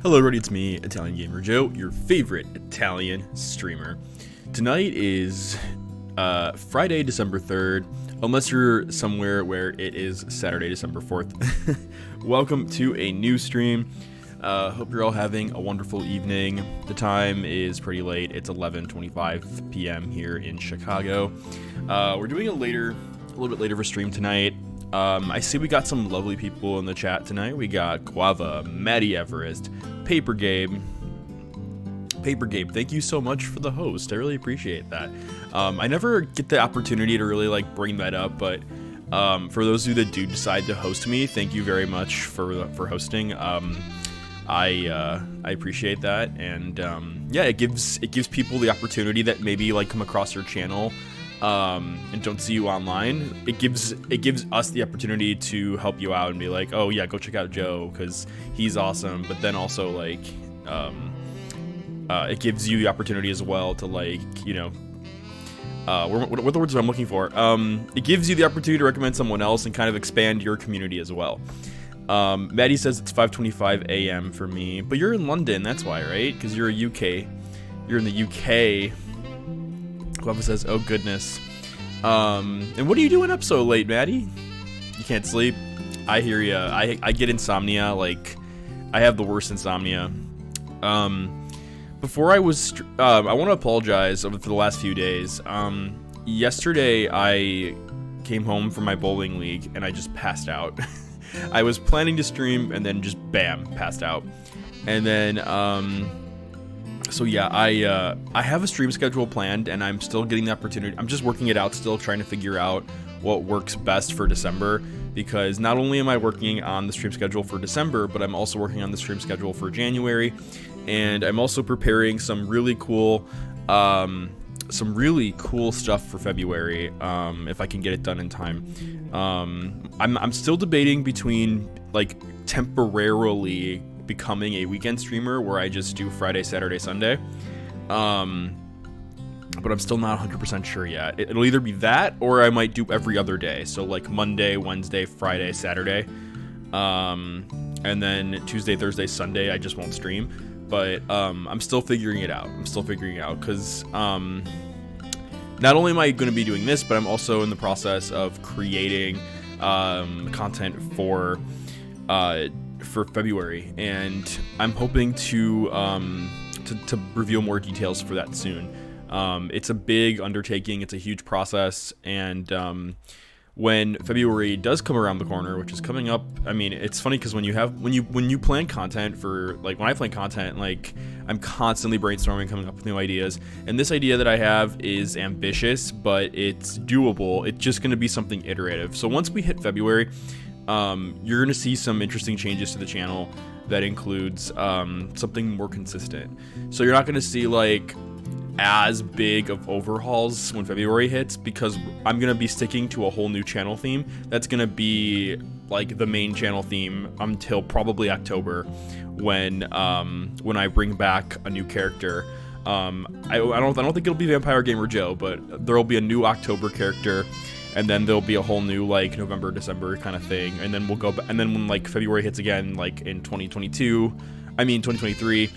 Hello everybody, it's me, Italian Gamer Joe, your favorite Italian streamer. Tonight is Friday, December 3rd, unless you're somewhere where it is Saturday, December 4th. Welcome to a new stream. Hope you're all having a wonderful evening. The time is pretty late. It's 11:25 p.m. here in Chicago. We're doing a little bit later of a stream tonight. I see we got some lovely people in the chat tonight. We got Quava, Maddie Everest, Paper Gabe, thank you so much for the host. I really appreciate that. I never get the opportunity to really bring that up, but for those of you that do decide to host me, thank you very much for hosting. I appreciate that, and yeah, it gives people the opportunity that maybe come across your channel and don't see you online. It gives us the opportunity to help you out and be like, oh yeah, go check out Joe because he's awesome. But then also it gives you the opportunity as well to what are the words that I'm looking for? It gives you the opportunity to recommend someone else and kind of expand your community as well. Maddie says it's 5:25 a.m. for me, but you're in London, that's why, right? Because you're in the UK. Whoever says, oh goodness. And what are you doing up so late, Maddie? You can't sleep? I hear ya. I get insomnia, I have the worst insomnia. Before I want to apologize for the last few days. Yesterday I came home from my bowling league and I just passed out. I was planning to stream and then just bam, passed out. And then, so yeah, I have a stream schedule planned and I'm still getting the opportunity. I'm just working it out still, trying to figure out what works best for December, because not only am I working on the stream schedule for December, but I'm also working on the stream schedule for January, and I'm also preparing some really cool stuff for February, if I can get it done in time. I'm still debating between temporarily becoming a weekend streamer where I just do Friday, Saturday, Sunday. But I'm still not 100% sure yet. It'll either be that or I might do every other day. So Monday, Wednesday, Friday, Saturday. And then Tuesday, Thursday, Sunday, I just won't stream. But I'm still figuring it out. Because not only am I going to be doing this, but I'm also in the process of creating content for February, and I'm hoping to reveal more details for that soon. It's a big undertaking, it's a huge process, and when February does come around the corner, which is coming up, I mean, it's funny because when you plan content for when I plan content, I'm constantly brainstorming, coming up with new ideas, and this idea that I have is ambitious, but it's doable. It's just going to be something iterative. So once we hit February, you're going to see some interesting changes to the channel that includes something more consistent. So you're not going to see as big of overhauls when February hits, because I'm going to be sticking to a whole new channel theme that's going to be the main channel theme until probably October, when I bring back a new character. I don't think it'll be Vampire Gamer Joe, but there'll be a new October character, and then there'll be a whole new November, December kind of thing, and then we'll go back, and then when February hits again, in 2023,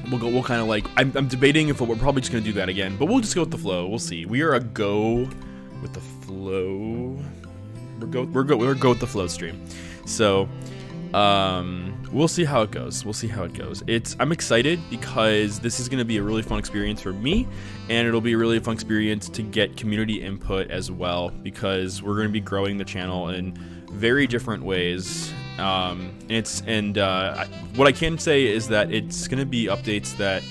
we'll kind of I'm debating if we're probably just gonna do that again, but we'll just go with the flow. We'll see. We are a go with the flow. We're go with the flow stream. So we'll see how it goes. I'm excited because this is going to be a really fun experience for me, and it'll be a really fun experience to get community input as well, because we're going to be growing the channel in very different ways. What I can say is that it's going to be updates that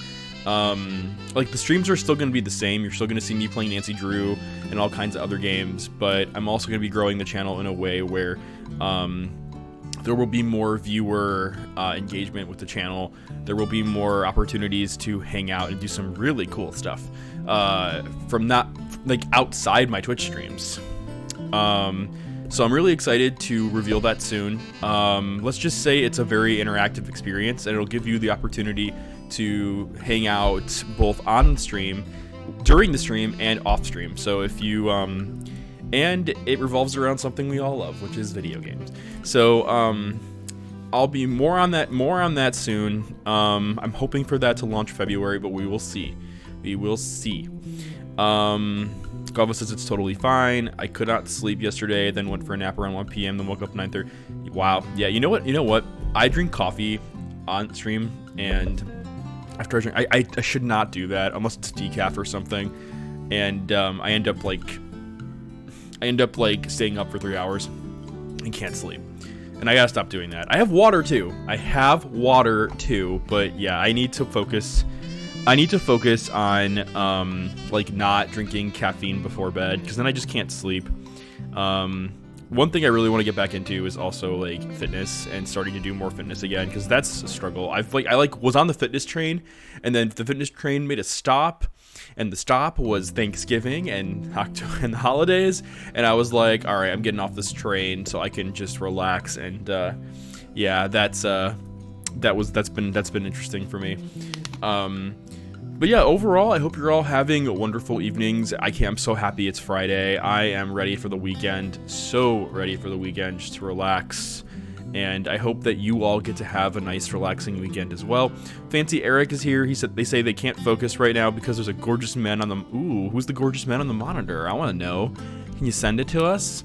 the streams are still going to be the same. You're still going to see me playing Nancy Drew and all kinds of other games, but I'm also going to be growing the channel in a way where there will be more viewer engagement with the channel. There will be more opportunities to hang out and do some really cool stuff from not outside my Twitch streams. So I'm really excited to reveal that soon. Let's just say it's a very interactive experience, and it'll give you the opportunity to hang out both on stream, during the stream, and off stream. So if you and it revolves around something we all love, which is video games. So I'll be more on that soon. I'm hoping for that to launch February, but we will see. Gava says it's totally fine. I could not sleep yesterday, then went for a nap around 1 p.m., then woke up 9:30. Wow. Yeah, you know what? I drink coffee on stream, and after I drink, I should not do that unless it's decaf or something. And I end up like staying up for 3 hours and can't sleep. And I gotta stop doing that. I have water too, but yeah, I need to focus on like not drinking caffeine before bed, because then I just can't sleep. One thing I really want to get back into is also like fitness and starting to do more fitness again, because that's a struggle. I was on the fitness train, and then the fitness train made a stop, and the stop was Thanksgiving and October and the holidays, and I was like, all right, I'm getting off this train so I can just relax. And yeah, that's been interesting for me. But yeah, overall, I hope you're all having wonderful evenings. I'm so happy it's Friday. I am ready for the weekend. So ready for the weekend, just to relax. And I hope that you all get to have a nice, relaxing weekend as well. Fancy Eric is here. They say they can't focus right now because there's a gorgeous man on the... Ooh, who's the gorgeous man on the monitor? I want to know. Can you send it to us?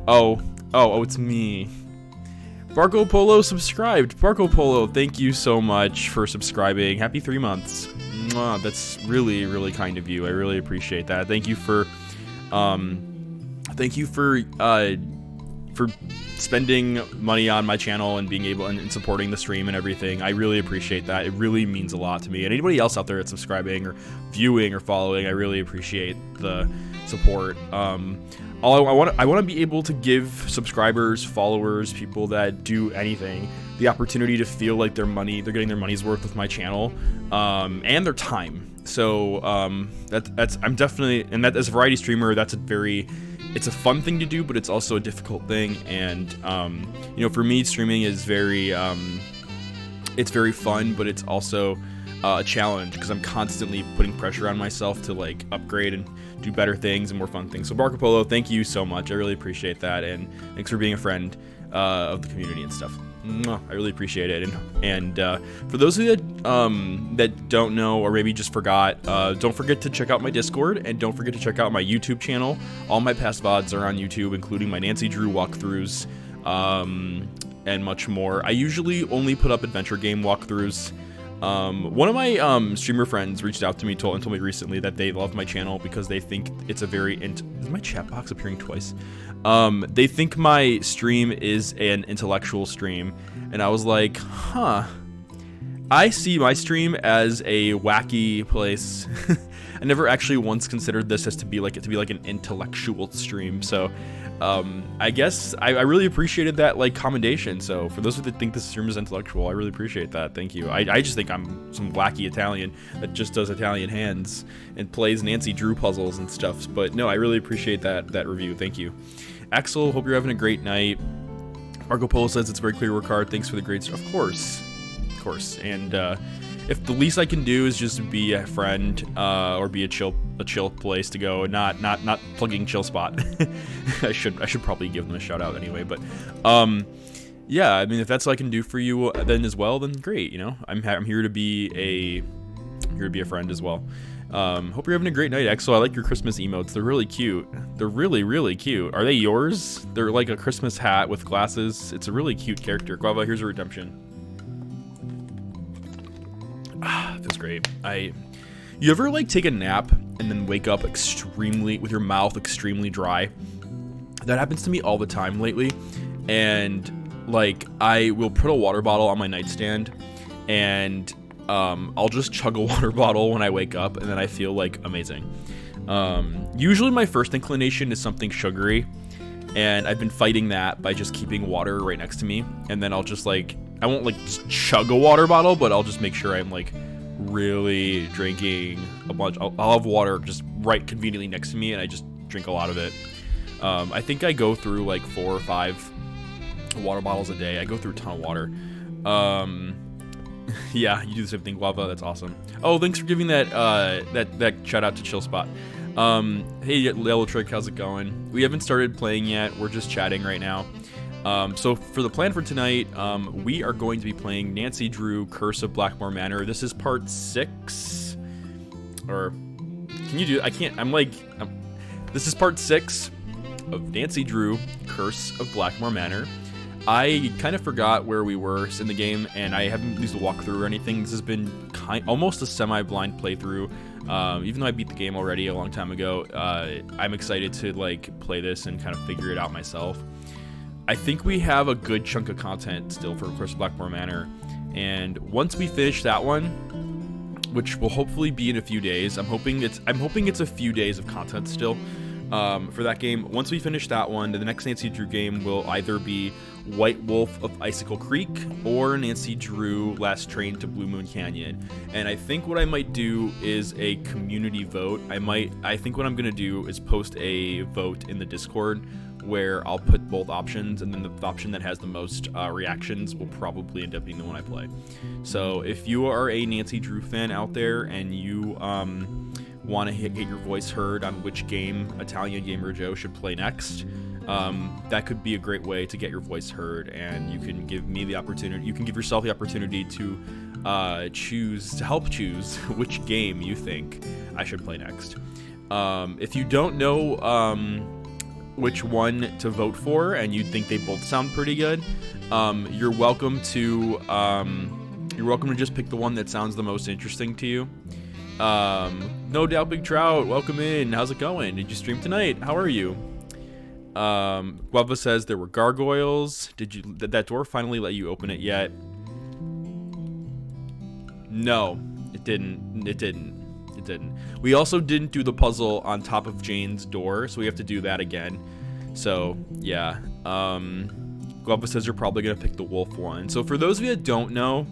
Oh, it's me. Barco Polo subscribed. Barco Polo, thank you so much for subscribing. Happy 3 months. Mwah, that's really, really kind of you. I really appreciate that. Thank you for spending money on my channel and being able and supporting the stream and everything. I really appreciate that. It really means a lot to me. And anybody else out there that's subscribing or viewing or following, I really appreciate the support. I want to be able to give subscribers, followers, people that do anything, the opportunity to feel like they're getting their money's worth with my channel, and their time. So I'm definitely, and that as a variety streamer, it's a fun thing to do, but it's also a difficult thing. And for me, streaming is it's very fun, but it's also a challenge, because I'm constantly putting pressure on myself to like upgrade and do better things and more fun things. So Barco Polo, thank you so much. I really appreciate that, and thanks for being a friend of the community and stuff. I really appreciate it. And for those of you that don't know, or maybe just forgot, don't forget to check out my Discord, and don't forget to check out my YouTube channel. All my past VODs are on YouTube, including my Nancy Drew walkthroughs, and much more. I usually only put up adventure game walkthroughs. One of my streamer friends reached out to me and told me recently that they love my channel because they think it's a very... Is my chat box appearing twice? They think my stream is an intellectual stream, and I was like, huh. I see my stream as a wacky place. I never actually once considered this as to be like an intellectual stream. So I guess I really appreciated that like commendation. So for those that think this stream is intellectual, I really appreciate that. Thank you. I just think I'm some wacky Italian that just does Italian hands and plays Nancy Drew puzzles and stuff. But no, I really appreciate that review. Thank you. Axel, hope you're having a great night. Marco Polo says it's very clear work hard. Thanks for the great stuff. Of course. And if the least I can do is just be a friend, or be a chill place to go, and not plugging Chill Spot. I should probably give them a shout out anyway. But yeah, I mean, if that's all I can do for you then as well, then great. I'm here to be a friend as well. Hope you're having a great night, Axel. I like your Christmas emotes. They're really cute. They're really, really cute. Are they yours? They're like a Christmas hat with glasses. It's a really cute character. Guava, here's a redemption. Feels great. You ever like take a nap and then wake up with your mouth extremely dry? That happens to me all the time lately. And like I will put a water bottle on my nightstand, and I'll just chug a water bottle when I wake up, and then I feel like amazing. Usually my first inclination is something sugary, and I've been fighting that by just keeping water right next to me, and then I'll just like, I won't like chug a water bottle, but I'll just make sure I'm like really drinking a bunch. I'll have water just right conveniently next to me, and I just drink a lot of it. I think I go through like 4 or 5 water bottles a day. I go through a ton of water. Yeah, you do the same thing, Guava. That's awesome. Oh, thanks for giving that shout out to Chill Spot. Hey, Yellow Trick, how's it going? We haven't started playing yet. We're just chatting right now. So for the plan for tonight, we are going to be playing Nancy Drew, Curse of Blackmoor Manor. This is part 6, or can you do? I can't. This is part 6 of Nancy Drew, Curse of Blackmoor Manor. I kind of forgot where we were in the game, and I haven't used a walkthrough or anything. This has been almost a semi-blind playthrough. Even though I beat the game already a long time ago, I'm excited to play this and kind of figure it out myself. I think we have a good chunk of content still for Curse of Blackmoor Manor, and once we finish that one, which will hopefully be in a few days, I'm hoping it's a few days of content still for that game. Once we finish that one, the next Nancy Drew game will either be White Wolf of Icicle Creek or Nancy Drew Last Train to Blue Moon Canyon. And I think what I might do is a community vote. I think what I'm gonna do is post a vote in the Discord where I'll put both options, and then the option that has the most reactions will probably end up being the one I play. So if you are a Nancy Drew fan out there and you want to get your voice heard on which game Italian Gamer Joe should play next, that could be a great way to get your voice heard, and you can give me the opportunity, you can give yourself the opportunity to help choose which game you think I should play next. If you don't know which one to vote for and you think they both sound pretty good, you're welcome to just pick the one that sounds the most interesting to you. No Doubt Big Trout, welcome in. How's it going? Did you stream tonight? How are you? Guava says there were gargoyles. Did that door finally let you open it yet? No, it didn't. We also didn't do the puzzle on top of Jane's door, so we have to do that again. So yeah. Guava says you're probably gonna pick the wolf one. So for those of you that don't know,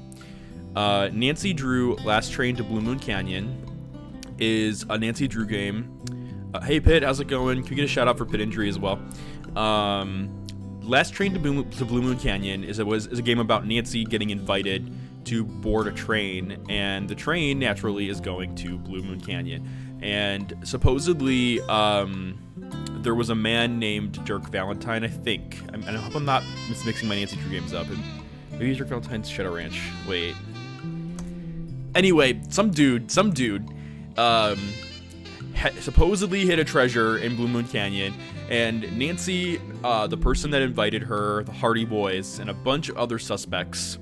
Nancy Drew Last Train to Blue Moon Canyon is a Nancy Drew game. Hey Pit, how's it going? Can we get a shout out for Pit Injury as well? Last Train to Blue Moon Canyon is a game about Nancy getting invited to board a train, and the train naturally is going to Blue Moon Canyon. And supposedly there was a man named Dirk Valentine, I think. I hope I'm not mixing my Nancy Drew games up. Maybe Dirk Valentine's Shadow Ranch. Wait. Anyway, some dude supposedly hid a treasure in Blue Moon Canyon, and Nancy, the person that invited her, the Hardy Boys, and a bunch of other suspects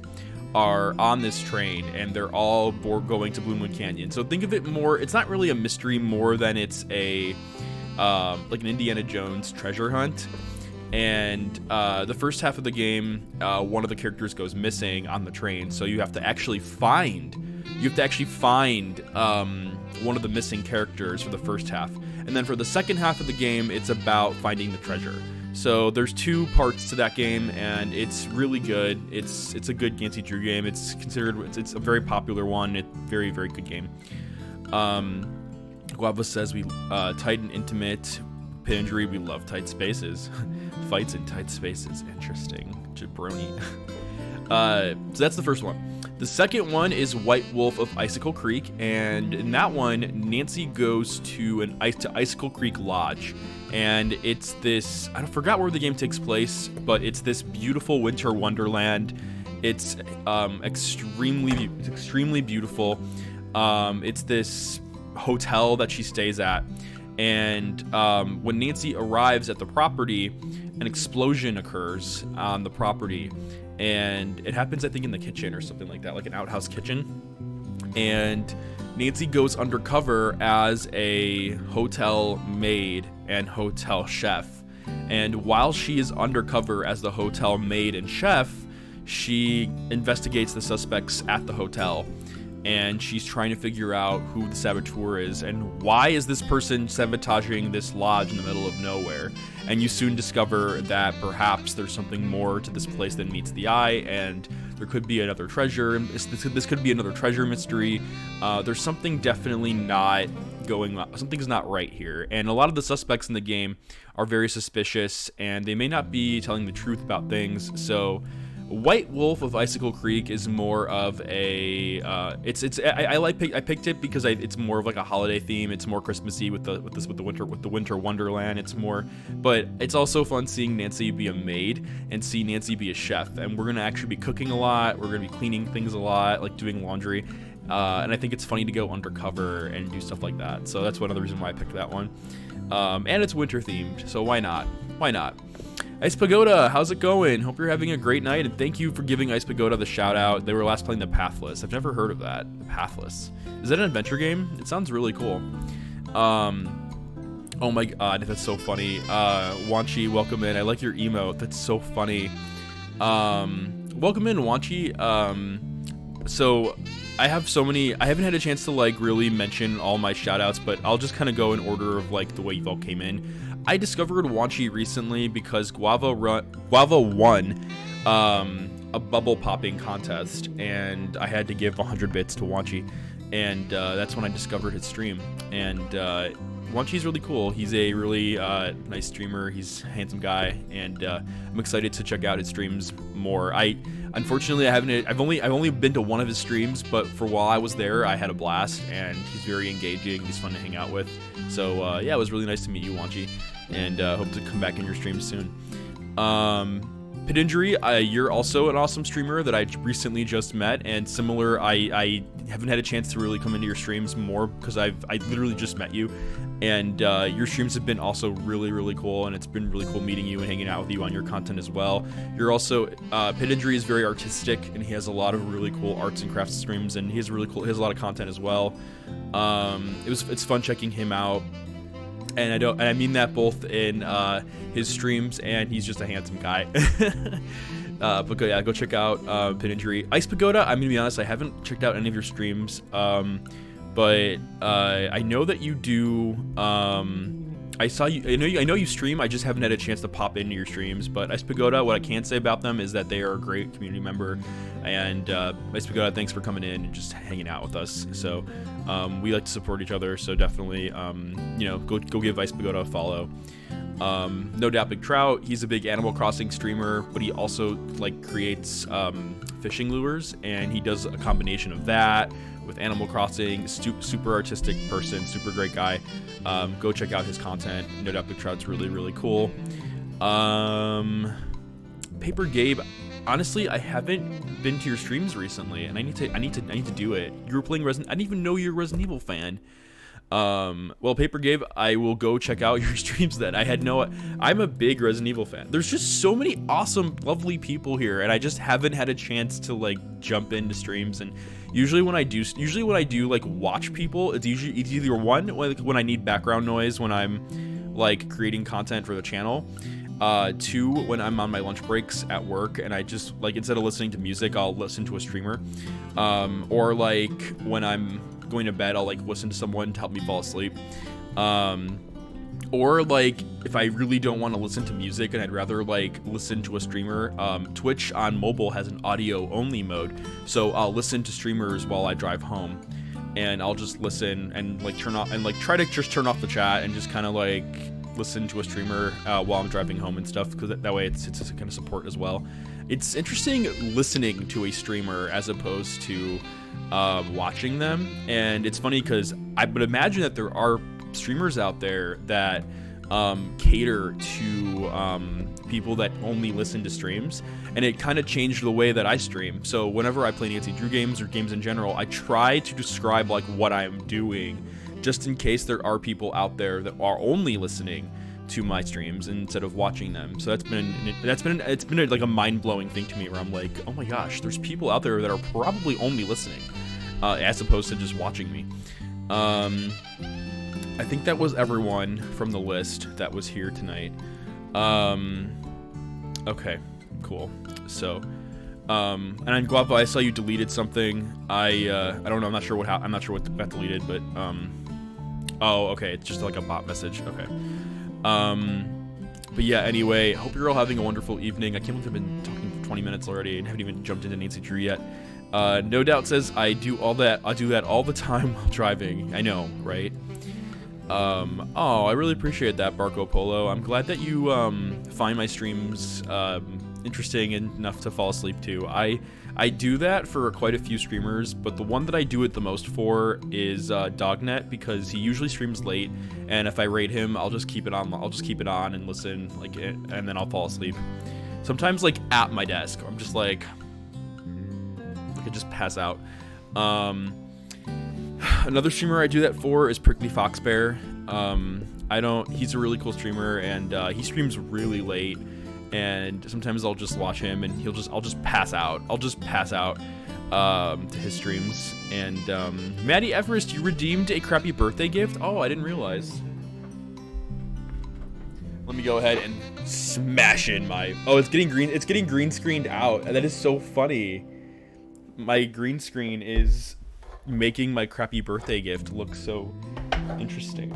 are on this train, and they're all going to Blue Moon Canyon. So think of it more, it's not really a mystery more than it's a like an Indiana Jones treasure hunt. And the first half of the game, one of the characters goes missing on the train, so you have to actually find one of the missing characters for the first half. And then for the second half of the game, it's about finding the treasure. So there's 2 parts to that game, and it's really good. It's a good Nancy Drew game. It's a very popular one. It's very, very good game. Guava says we tight and intimate. Pit Injury, we love tight spaces. Fights in tight spaces, interesting. Jabroni. So that's the first one. The second one is White Wolf of Icicle Creek, and in that one, Nancy goes to Icicle Creek Lodge, and it's this, I forgot where the game takes place, but it's this beautiful winter wonderland. It's extremely beautiful. It's this hotel that she stays at, and when Nancy arrives at the property, an explosion occurs on the property. And it happens, I think, in the kitchen or something like that, like an outhouse kitchen. And Nancy goes undercover as a hotel maid and hotel chef. And while she is undercover as the hotel maid and chef, she investigates the suspects at the hotel. And she's trying to figure out who the saboteur is and why is this person sabotaging this lodge in the middle of nowhere. And you soon discover that perhaps there's something more to this place than meets the eye, and there could be another treasure. This could be another treasure mystery. There's something definitely not going on. Something's not right here. And a lot of the suspects in the game are very suspicious, and they may not be telling the truth about things. So White Wolf of Icicle Creek is more of a I picked it because it's more of like a holiday theme. It's more Christmassy with the winter wonderland. It's more, but it's also fun seeing Nancy be a maid and see Nancy be a chef. And we're gonna actually be cooking a lot. We're gonna be cleaning things a lot, like doing laundry. And I think it's funny to go undercover and do stuff like that. So that's one of the reasons why I picked that one. And it's winter themed, so why not? Why not? Ice Pagoda, how's it going? Hope you're having a great night, and thank you for giving Ice Pagoda the shout out. They were last playing the Pathless. I've never heard of that. The Pathless. Is that an adventure game? It sounds really cool. Oh my god, that's so funny. Wanchi, welcome in. I like your emote. That's so funny. Welcome in, Wanchi. So I have so many. I haven't had a chance to like really mention all my shout outs, but I'll just kind of go in order of like the way you all came in. I discovered Wanchi recently because Guava won a bubble popping contest, and I had to give 100 bits to Wanchi, and that's when I discovered his stream. And Wanchi's really cool. He's a really nice streamer. He's a handsome guy, and I'm excited to check out his streams more. Unfortunately, I've only been to one of his streams, but for while I was there, I had a blast, and he's very engaging. He's fun to hang out with. So yeah, it was really nice to meet you, Wanchi, and hope to come back in your streams soon. Pit Injury, you're also an awesome streamer that I recently just met, and similar, I haven't had a chance to really come into your streams more because I literally just met you, and your streams have been also really, really cool, and it's been really cool meeting you and hanging out with you on your content as well. You're also, Pit Injury is very artistic, and he has a lot of really cool arts and crafts streams, and he has a lot of content as well. It's fun checking him out. And I mean that both in his streams, and he's just a handsome guy. But go check out Pit Injury. Ice Pagoda, I'm gonna be honest, I haven't checked out any of your streams, but I know that you do. I know you stream. I just haven't had a chance to pop into your streams. But Ice Pagoda, what I can say about them is that they are a great community member, and Ice Pagoda, thanks for coming in and just hanging out with us. So we like to support each other. So definitely, go give Ice Pagoda a follow. No Doubt Big Trout, he's a big Animal Crossing streamer, but he also like creates fishing lures, and he does a combination of that with Animal Crossing. Super artistic person, super great guy. Go check out his content. No Doubt Big Trout's really, really cool. Paper Gabe, honestly, I haven't been to your streams recently, and I need to do it. You were playing Resident. I didn't even know you're a Resident Evil fan. Well, Paper Gabe, I will go check out your streams then. I'm a big Resident Evil fan. There's just so many awesome, lovely people here, and I just haven't had a chance to like jump into streams. And usually when I do like watch people, it's either one, like when I need background noise when I'm like creating content for the channel. Two, when I'm on my lunch breaks at work, and I just like, instead of listening to music, I'll listen to a streamer. Or like when I'm going to bed, I'll like listen to someone to help me fall asleep. Or like if I really don't want to listen to music and I'd rather like listen to a streamer, Twitch on mobile has an audio only mode, so I'll listen to streamers while I drive home, and I'll just listen and like turn off and like try to just turn off the chat and just kind of like listen to a streamer while I'm driving home and stuff, because that way it's a kind of support as well. It's interesting listening to a streamer as opposed to watching them, and it's funny because I would imagine that there are streamers out there that cater to people that only listen to streams, and it kind of changed the way that I stream. So whenever I play Nancy Drew games or games in general, I try to describe like what I'm doing, just in case there are people out there that are only listening to my streams instead of watching them. So it's been like a mind-blowing thing to me, where I'm like, oh my gosh, there's people out there that are probably only listening as opposed to just watching me. I think that was everyone from the list that was here tonight. Okay, cool. So and on Guapa, I saw you deleted something. I don't know, I'm not sure what got deleted, but oh, okay, it's just like a bot message. Okay. But yeah, anyway, hope you're all having a wonderful evening. I can't believe I've been talking for 20 minutes already and haven't even jumped into Nancy Drew yet. No Doubt says, I do that all the time while driving. I know, right? Oh, I really appreciate that, Barco Polo. I'm glad that you find my streams interesting enough to fall asleep to. I do that for quite a few streamers, but the one that I do it the most for is Dognet, because he usually streams late, and if I raid him, I'll just keep it on. I'll just keep it on and listen, like, and then I'll fall asleep. Sometimes, like, at my desk, I'm just like, I could just pass out. Another streamer I do that for is Prickly Fox Bear. He's a really cool streamer, and he streams really late. And sometimes I'll just watch him, and I'll just pass out. I'll just pass out to his streams. And Maddie Everest, you redeemed a crappy birthday gift? Oh, I didn't realize. Let me go ahead and smash in my. Oh, it's getting green screened out. That is so funny. My green screen is making my crappy birthday gift look so interesting.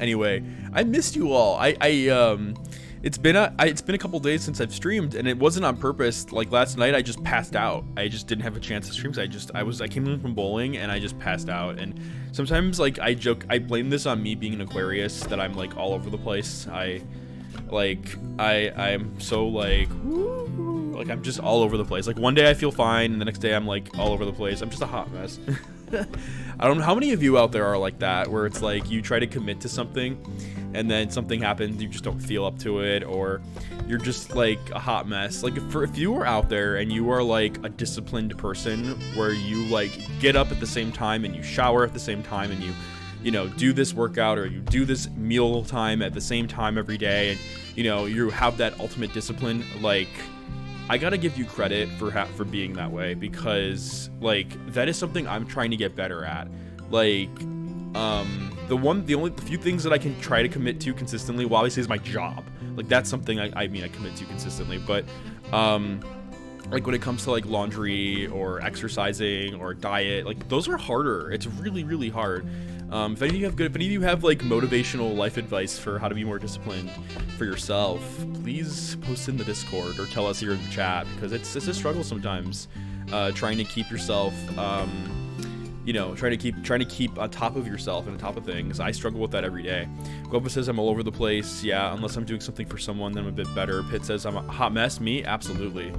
Anyway, I missed you all. It's been a couple days since I've streamed, and it wasn't on purpose. Like last night, I just passed out. I just didn't have a chance to stream. So I came in from bowling, and I just passed out. And sometimes, like, I blame this on me being an Aquarius, that I'm like all over the place. I'm so like, woo, like I'm just all over the place. Like one day I feel fine, and the next day I'm like all over the place. I'm just a hot mess. I don't know how many of you out there are like that, where it's like you try to commit to something and then something happens, you just don't feel up to it, or you're just like a hot mess. Like if you are out there and you are like a disciplined person, where you like get up at the same time and you shower at the same time, and you know, do this workout or you do this meal time at the same time every day, and you know, you have that ultimate discipline, like, I gotta give you credit for being that way, because like that is something I'm trying to get better at. Like, the few things that I can try to commit to consistently, well, obviously, is my job. Like that's something I commit to consistently, but like when it comes to like laundry or exercising or diet, like those are harder. It's really, really hard. If any of you have like motivational life advice for how to be more disciplined for yourself, please post in the Discord or tell us here in the chat, because it's a struggle sometimes, trying to keep yourself, you know, trying to keep on top of yourself and on top of things. I struggle with that every day. Gopa says I'm all over the place. Yeah, unless I'm doing something for someone, then I'm a bit better. Pit says I'm a hot mess. Me, absolutely.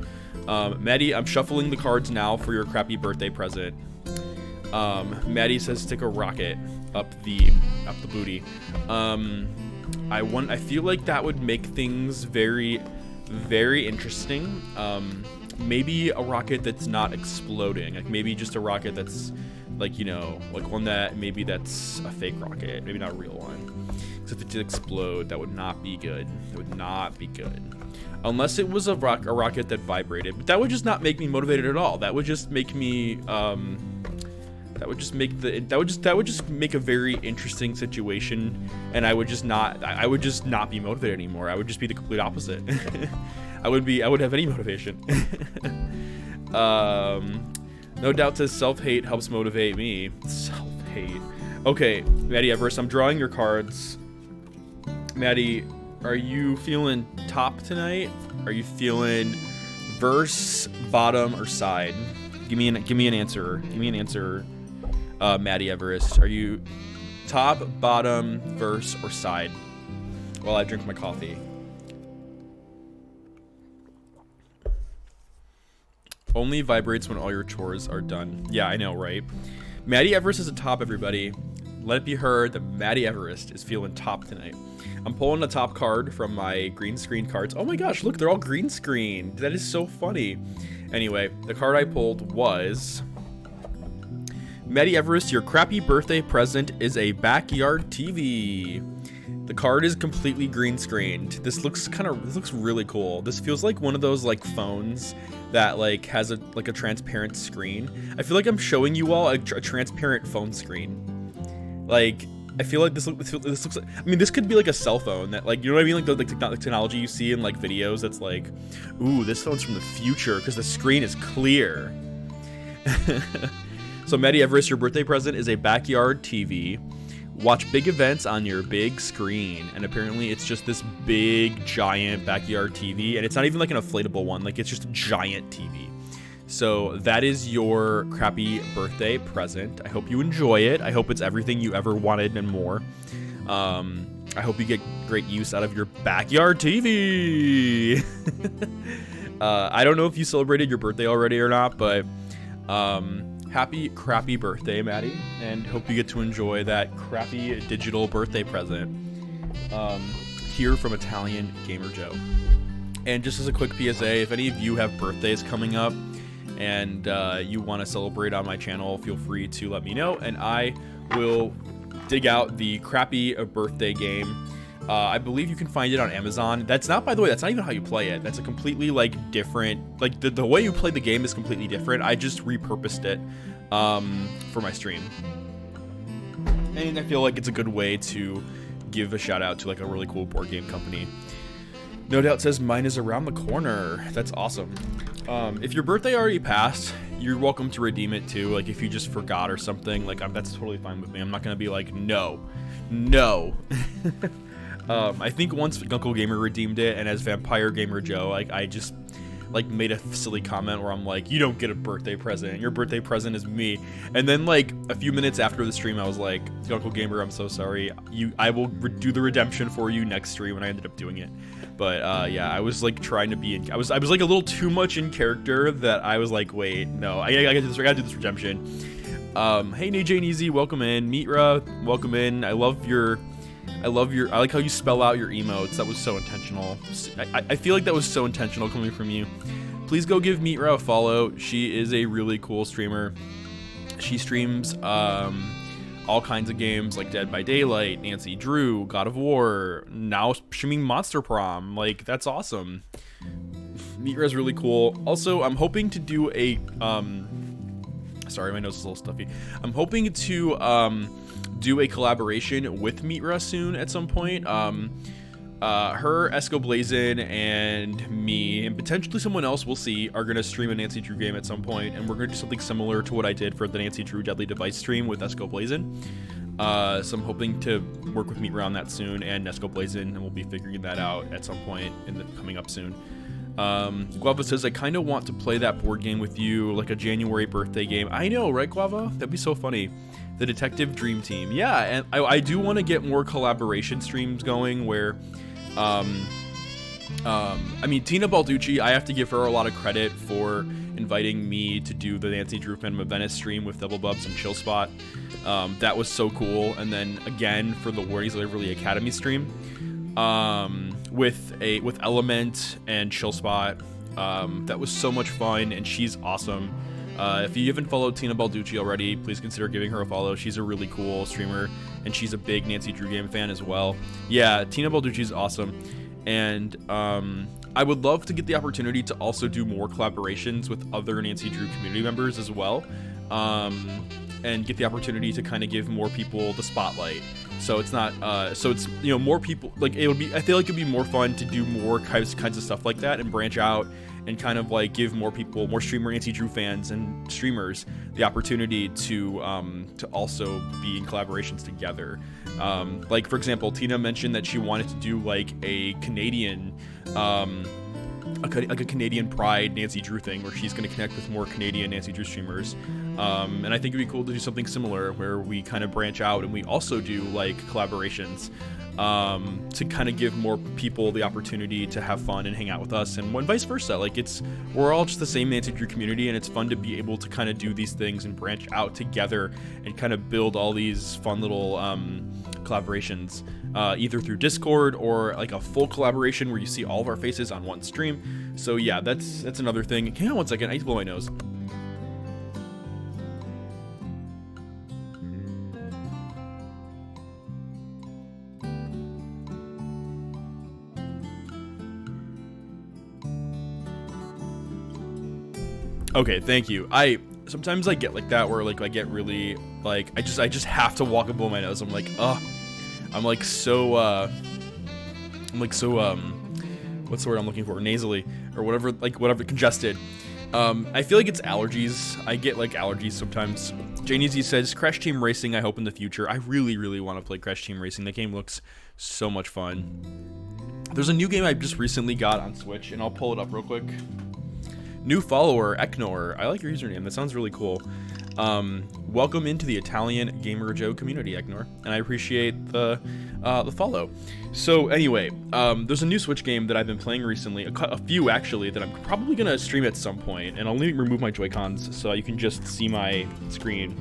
Maddie, I'm shuffling the cards now for your crappy birthday present. Maddie says stick a rocket up the booty. I feel like that would make things very, very interesting. Maybe a rocket that's not exploding, like maybe just a rocket that's like, you know, like one that maybe that's a fake rocket, maybe not a real one. Because if it did explode, that would not be good. That would not be good. Unless it was a rocket that vibrated, but that would just not make me motivated at all. That would just make me that would just make a very interesting situation, and I would just not be motivated anymore. I would just be the complete opposite. I would have any motivation. No doubt says self-hate helps motivate me. Self-hate. Okay, Maddie Everest, I'm drawing your cards. Maddie, are you feeling top tonight? Are you feeling verse, bottom, or side? Give me an answer. Give me an answer. Maddie Everest, are you top, bottom, verse, or side? While I drink my coffee. Only vibrates when all your chores are done. Yeah, I know, right? Maddie Everest is a top, everybody. Let it be heard that Maddie Everest is feeling top tonight. I'm pulling a top card from my green screen cards. Oh my gosh, look, they're all green screened. That is so funny. Anyway, the card I pulled was... Maddie Everest, your crappy birthday present is a backyard TV. The card is completely green screened. This looks really cool. This feels like one of those like phones that like has a transparent screen. I feel like I'm showing you all a transparent phone screen. Like, I feel like this looks like, I mean, this could be like a cell phone that, like, you know what I mean? Like the technology you see in like videos that's like, ooh, this phone's from the future because the screen is clear. So Maddie Everest, your birthday present is a backyard TV. Watch big events on your big screen. And apparently it's just this big, giant backyard TV. And it's not even like an inflatable one. Like, it's just a giant TV. So that is your crappy birthday present. I hope you enjoy it. I hope it's everything you ever wanted and more. I hope you get great use out of your backyard TV. I don't know if you celebrated your birthday already or not, but happy crappy birthday, Maddie, and hope you get to enjoy that crappy digital birthday present. Here from Italian Gamer Joe. And just as a quick PSA, if any of you have birthdays coming up and you want to celebrate on my channel, feel free to let me know, and I will dig out the crappy birthday game. I believe you can find it on Amazon. That's not, by the way, that's not even how you play it. That's a completely like different, like the way you play the game is completely different. I just repurposed it for my stream, and I feel like it's a good way to give a shout out to like a really cool board game company. No Doubt says mine is around the corner. That's awesome. If your birthday already passed, you're welcome to redeem it too. Like if you just forgot or something, like that's totally fine with me. I'm not gonna be like no. I think once Uncle Gamer redeemed it, and as Vampire Gamer Joe, like I just like made a silly comment where I'm like, you don't get a birthday present, your birthday present is me. And then like a few minutes after the stream, I was like, Uncle Gamer, I'm so sorry, I will do the redemption for you next stream, and I ended up doing it. But yeah, I was like trying to be in, I was like a little too much in character that I was like, wait, no, I gotta do this redemption. Hey Najane Easy, welcome in. Mitra, welcome in. I like how you spell out your emotes. That was so intentional. I feel like that was so intentional coming from you. Please go give Mitra a follow. She is a really cool streamer. She streams all kinds of games like Dead by Daylight, Nancy Drew, God of War, now streaming Monster Prom. Like, that's awesome. Mitra is really cool. Also, I'm hoping to do a sorry, my nose is a little stuffy. I'm hoping to do a collaboration with Mitra soon at some point. Her, Esco Blazin, and me, and potentially someone else, we'll see, are gonna stream a Nancy Drew game at some point, and we're gonna do something similar to what I did for the Nancy Drew Deadly Device stream with Esco Blazin. So I'm hoping to work with Mitra on that soon, and Esco Blazin, and we'll be figuring that out at some point coming up soon. Guava says, I kind of want to play that board game with you, like a January birthday game. I know, right, Guava? That'd be so funny. The Detective Dream Team. Yeah, and I do want to get more collaboration streams going where, I mean, Tina Balducci, I have to give her a lot of credit for inviting me to do the Nancy Drew Phantom of Venice stream with Double Bubs and Chill Spot. That was so cool. And then again for the Warnings of Waverly Academy stream, with Element and Chill Spot. That was so much fun, and she's awesome. If you haven't followed Tina Balducci already, please consider giving her a follow. She's a really cool streamer, and she's a big Nancy Drew game fan as well. Yeah, Tina Balducci is awesome, and I would love to get the opportunity to also do more collaborations with other Nancy Drew community members as well, and get the opportunity to kind of give more people the spotlight. So it's not, so it's, you know, more people, like, it would be, I feel like it'd be more fun to do more kinds of stuff like that and branch out and kind of like give more people, more streamer Nancy Drew fans and streamers the opportunity to also be in collaborations together. Like, for example, Tina mentioned that she wanted to do like a Canadian, like a Canadian Pride Nancy Drew thing where she's going to connect with more Canadian Nancy Drew streamers. And I think it'd be cool to do something similar where we kind of branch out and we also do like collaborations to kind of give more people the opportunity to have fun and hang out with us, and vice versa. Like, we're all just the same Nancy Drew community, and it's fun to be able to kind of do these things and branch out together and kind of build all these fun little collaborations, either through Discord or like a full collaboration where you see all of our faces on one stream. So yeah, that's another thing. Hang on one second, I need to blow my nose. Okay, thank you. Sometimes I get like that where like I get really like I just have to walk and blow my nose. I'm like, I'm like so what's the word I'm looking for? Nasally or whatever, congested. I feel like it's allergies. I get like allergies sometimes. Janie Z says Crash Team Racing, I hope in the future. I really want to play Crash Team Racing. That game looks so much fun. There's a new game I just recently got on Switch, and I'll pull it up real quick. New follower, Eknor. I like your username. That sounds really cool. welcome into the Italian Gamer Joe community, Ignore, and I appreciate the follow. So anyway, there's a new Switch game that I've been playing recently, a few actually, that I'm probably gonna stream at some point, and I'll remove my Joy-Cons so you can just see my screen.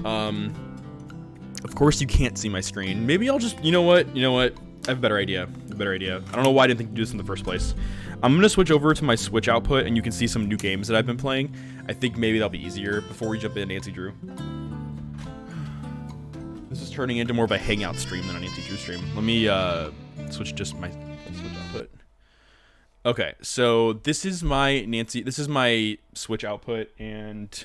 Of course you can't see my screen. Maybe I'll just, you know what? I have a better idea. I don't know why I didn't think to do this in the first place. I'm gonna switch over to my Switch output, and you can see some new games that I've been playing. I think maybe that'll be easier before we jump into Nancy Drew. This is turning into more of a hangout stream than a Nancy Drew stream. Let me switch just my Switch output. Okay, so this is my Switch output, and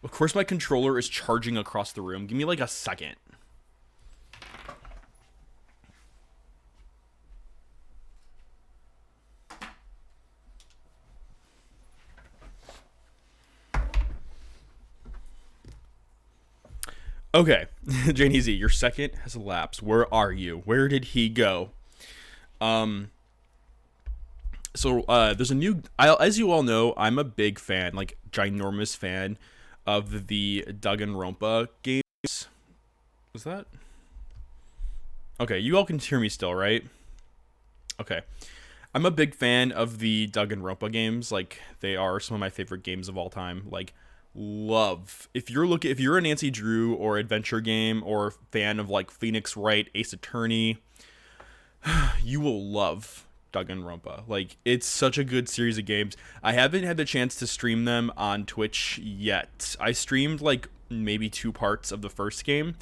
of course my controller is charging across the room. Give me like a second. Okay, Jane Easy, your second has elapsed. Where are you? Where did he go? There's a new... as you all know, I'm a big fan, like, ginormous fan of the Danganronpa games. Was that? Okay, you all can hear me still, right? Okay. I'm a big fan of the Danganronpa games. Like, they are some of my favorite games of all time. Like, love. If you're a Nancy Drew or adventure game or fan of like Phoenix Wright, Ace Attorney, you will love Danganronpa. Like, it's such a good series of games. I haven't had the chance to stream them on Twitch yet. I streamed like maybe 2 parts of the first game,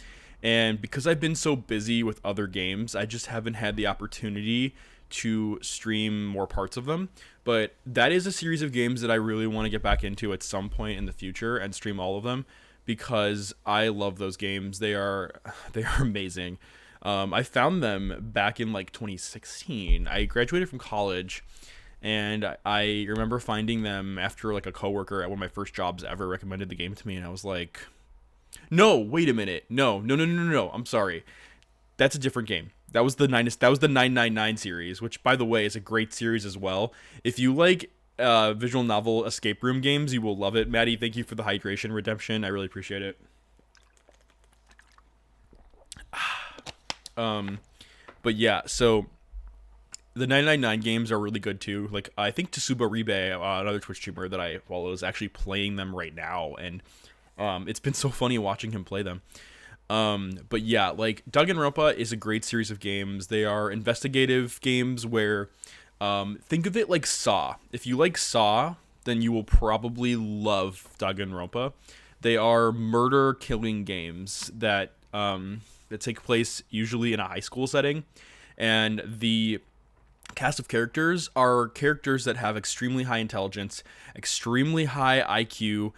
and because I've been so busy with other games, I just haven't had the opportunity to stream more parts of them. But that is a series of games that I really want to get back into at some point in the future and stream all of them, because I love those games. They are amazing. I found them back in like 2016. I graduated from college, and I remember finding them after like a coworker at one of my first jobs ever recommended the game to me, and I was like, no, wait a minute. No. I'm sorry. That's a different game. That was the 999 series, which, by the way, is a great series as well. If you like visual novel escape room games, you will love it. Maddie, thank you for the hydration redemption. I really appreciate it. But yeah, so the 999 games are really good too. Like, I think Tsuba Ribe, another Twitch streamer that I follow, is actually playing them right now, and it's been so funny watching him play them. But yeah, like, Danganronpa is a great series of games. They are investigative games where, think of it like Saw. If you like Saw, then you will probably love Danganronpa. They are murder killing games that take place usually in a high school setting, and the cast of characters are characters that have extremely high intelligence, extremely high IQ.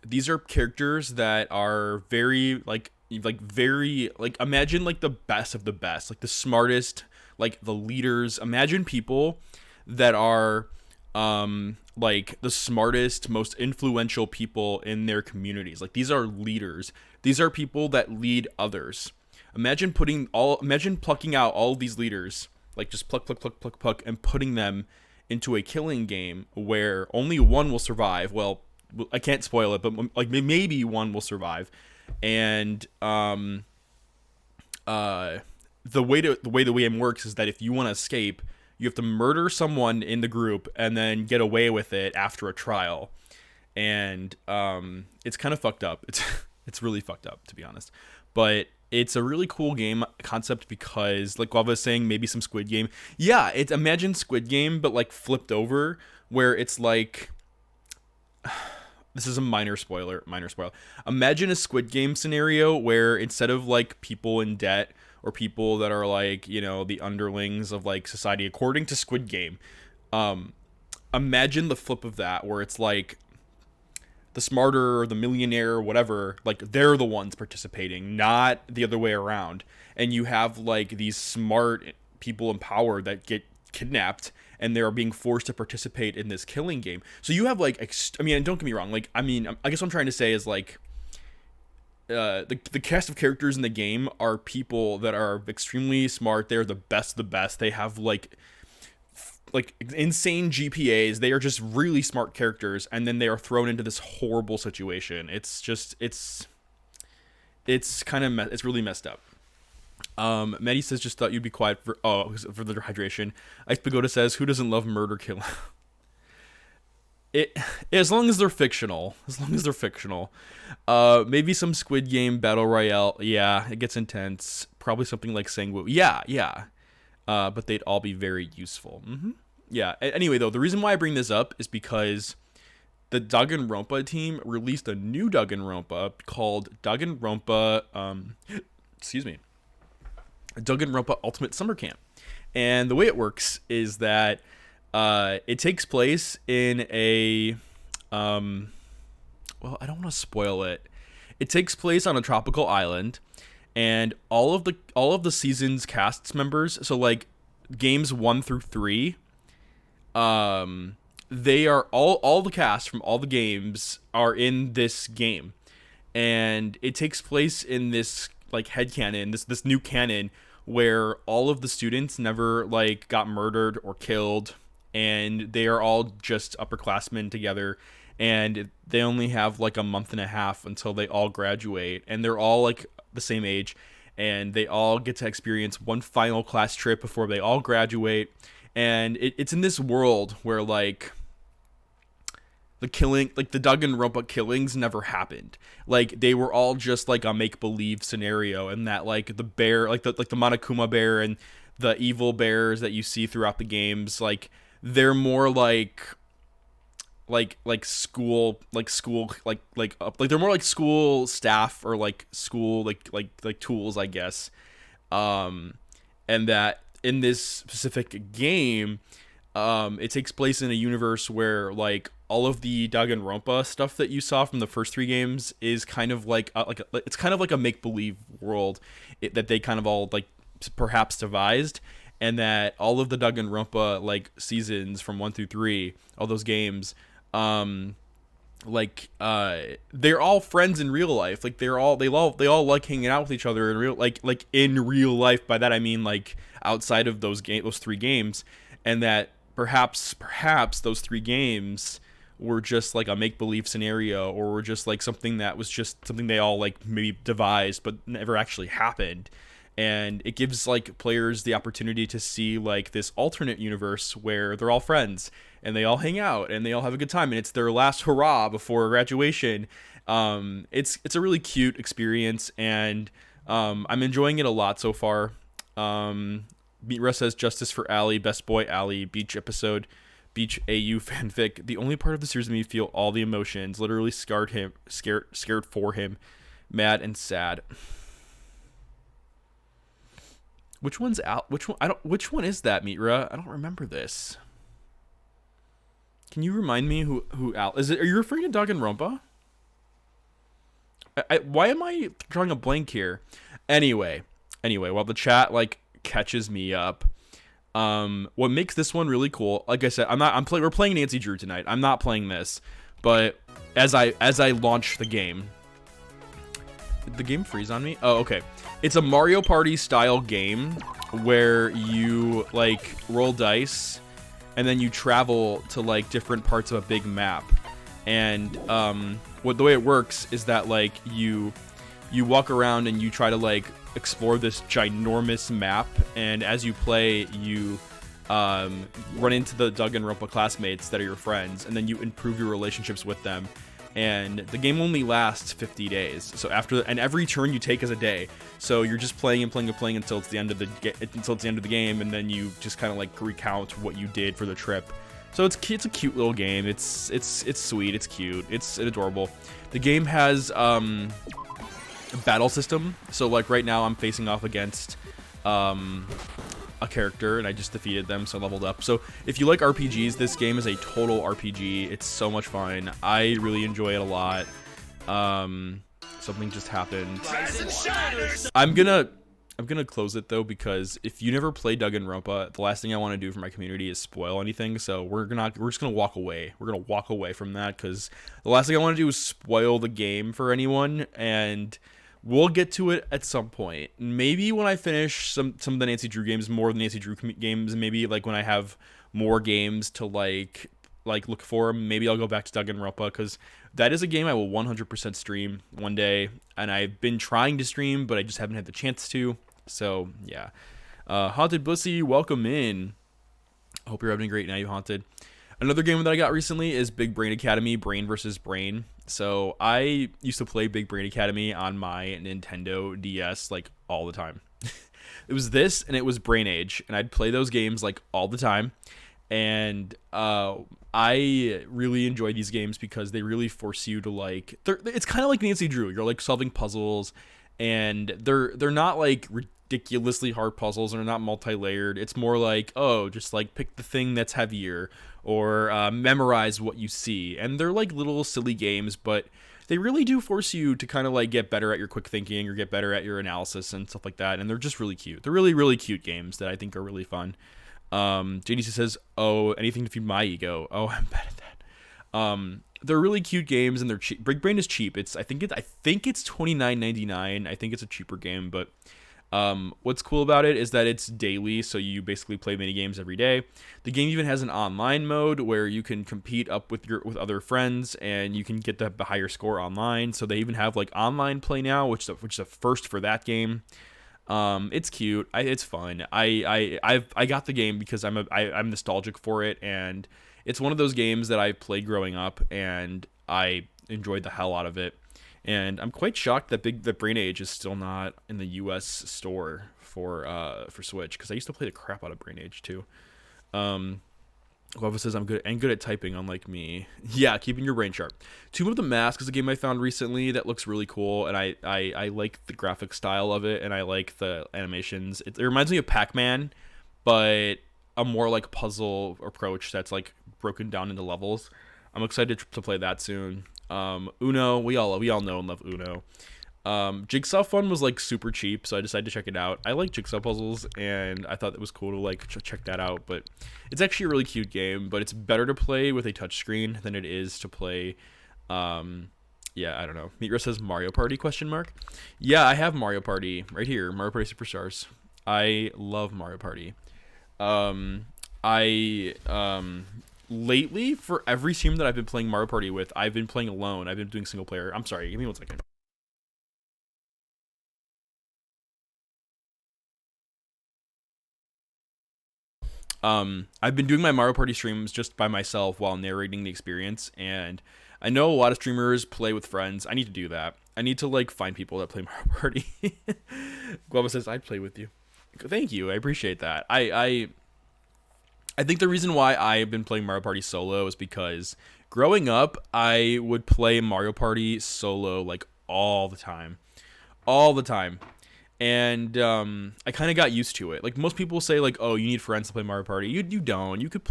These are characters that are very very imagine like the best of the best, like the smartest, like the leaders. Imagine people that are like the smartest, most influential people in their communities. Like, these are leaders. These are people that lead others. Imagine plucking out all of these leaders, like just pluck, and putting them into a killing game where only one will survive. Well, I can't spoil it, but like maybe one will survive. And the way the game works is that if you want to escape, you have to murder someone in the group and then get away with it after a trial. And it's kind of fucked up. It's really fucked up, to be honest. But it's a really cool game concept because, like Guava was saying, maybe some Squid Game. Yeah, imagine Squid Game, but like flipped over, where it's like... This is a minor spoiler. Imagine a Squid Game scenario where instead of like people in debt or people that are like, you know, the underlings of like society according to Squid Game, imagine the flip of that, where it's like the smarter or the millionaire or whatever, like they're the ones participating, not the other way around. And you have like these smart people in power that get kidnapped, and they're being forced to participate in this killing game. So you have like, I mean, don't get me wrong. Like, I mean, I guess what I'm trying to say is like, the cast of characters in the game are people that are extremely smart. They're the best of the best. They have like like insane GPAs. They are just really smart characters, and then they are thrown into this horrible situation. It's kind of it's really messed up. Maddie says, just thought you'd be quiet for the hydration. Ice Pagoda says, who doesn't love murder killing? It, as long as they're fictional. Maybe some Squid Game battle royale. Yeah, it gets intense. Probably something like Sangwoo. Yeah. But they'd all be very useful. Yeah. Anyway, though, the reason why I bring this up is because the Danganronpa team released a new Danganronpa called Danganronpa. Excuse me. Danganronpa Ultimate Summer Camp, and the way it works is that it takes place in a well, I don't want to spoil it. It takes place on a tropical island, and all of the season's cast members, so like games 1 through 3, they are all the cast from all the games are in this game, and it takes place in this like headcanon, this new canon where all of the students never like got murdered or killed, and they are all just upperclassmen together, and they only have like a month and a half until they all graduate, and they're all like the same age, and they all get to experience one final class trip before they all graduate. And it's in this world where like the Danganronpa killings never happened. Like they were all just like a make-believe scenario, and that like the bear, like the Monokuma bear and the evil bears that you see throughout the games, like they're more like school they're more like school staff, or like school like tools, I guess. And that in this specific game, it takes place in a universe where like all of the Danganronpa stuff that you saw from the first 3 games is kind of it's kind of like a make-believe world that they kind of all like perhaps devised, and that all of the Danganronpa like seasons from 1 through 3, all those games, they're all friends in real life. Like they all like hanging out with each other in real in real life. By that I mean like outside of those 3 games, and that perhaps those 3 games were just like a make-believe scenario, or were just like something that was just something they all like maybe devised but never actually happened. And it gives like players the opportunity to see like this alternate universe where they're all friends and they all hang out and they all have a good time, and it's their last hurrah before graduation. It's a really cute experience, and I'm enjoying it a lot so far. Meetra says, justice for Allie, best boy Allie, Beach episode, Beach AU fanfic. The only part of the series that made me feel all the emotions, literally scared for him, mad and sad. Which one's out? Which one is that, Meetra? I don't remember this. Can you remind me who Al is? Are you referring to Danganronpa? Why am I drawing a blank here? Anyway, while the chat like catches me up, what makes this one really cool? Like I said, we're playing Nancy Drew tonight. I'm not playing this, but as I launch the game, did the game freeze on me? Oh, okay. It's a Mario Party style game where you like roll dice and then you travel to like different parts of a big map. And the way it works is that like you walk around and you try to like explore this ginormous map, and as you play you run into the Danganronpa classmates that are your friends, and then you improve your relationships with them. And the game only lasts 50 days. So and every turn you take is a day. So you're just playing until it's the end of the game, and then you just kind of like recount what you did for the trip. So it's a cute little game. It's sweet. It's cute. It's adorable. The game has a battle system. So like right now I'm facing off against a character, and I just defeated them, so I leveled up. So if you like RPGs, this game is a total RPG. It's so much fun. I really enjoy it a lot. Something just happened. I'm gonna close it though, because if you never play Danganronpa, the last thing I want to do for my community is spoil anything. So we're just gonna walk away. We're gonna walk away from that, because the last thing I want to do is spoil the game for anyone. And We'll get to it at some point. Maybe when I finish some of the Nancy Drew games, more of the Nancy Drew games. Maybe like when I have more games to like look for. Maybe I'll go back to Danganronpa, because that is a game I will 100% stream one day. And I've been trying to stream, but I just haven't had the chance to. So yeah. Haunted Bussy, welcome in. I hope you're having a great night, Haunted. Another game that I got recently is Big Brain Academy, Brain versus Brain. So I used to play Big Brain Academy on my Nintendo DS like all the time. It was this and it was Brain Age, and I'd play those games like all the time. And I really enjoy these games because they really force you to like. It's kind of like Nancy Drew. You're like solving puzzles, and they're not like ridiculously hard puzzles, and they're not multi-layered. It's more like, oh, just like pick the thing that's heavier, or memorize what you see. And they're like little silly games, but they really do force you to kind of like get better at your quick thinking or get better at your analysis and stuff like that. And they're just really cute. They're really, really cute games that I think are really fun. JDC says, oh, anything to feed my ego. Oh, I'm bad at that. They're really cute games, and they're cheap. Big Brain is cheap. I think it's $29.99. I think it's a cheaper game, but what's cool about it is that it's daily, so you basically play mini games every day. The game even has an online mode where you can compete up with other friends, and you can get the higher score online. So they even have like online play now, which is a first for that game. It's cute. It's fun. I got the game because I'm nostalgic for it, and it's one of those games that I played growing up, and I enjoyed the hell out of it. And I'm quite shocked that Brain Age is still not in the U.S. store for Switch, because I used to play the crap out of Brain Age too. Whoever says I'm good at typing, unlike me. Yeah, keeping your brain sharp. Tomb of the Mask is a game I found recently that looks really cool, and I like the graphic style of it, and I like the animations. It reminds me of Pac-Man, but a more like puzzle approach that's like broken down into levels. I'm excited to play that soon. Uno, we all know and love Uno. Jigsaw Fun was like super cheap, so I decided to check it out. I like jigsaw puzzles, and I thought it was cool to like check that out. But it's actually a really cute game, but it's better to play with a touchscreen than it is to play. Yeah, I don't know. Mitra says Mario Party ? Yeah, I have Mario Party right here. Mario Party Superstars. I love Mario Party. Lately, for every team that I've been playing Mario Party with, I've been playing alone. I've been doing single player. I'm sorry, give me 1 second. I've been doing my Mario Party streams just by myself while narrating the experience, and I know a lot of streamers play with friends. I need to do that. I need to like find people that play Mario Party. Guava says I'd play with you. Thank you, I appreciate that. I think the reason why I've been playing Mario Party solo is because growing up, I would play Mario Party solo like all the time. And I kind of got used to it. Like most people say like, oh, you need friends to play Mario Party. You don't. You could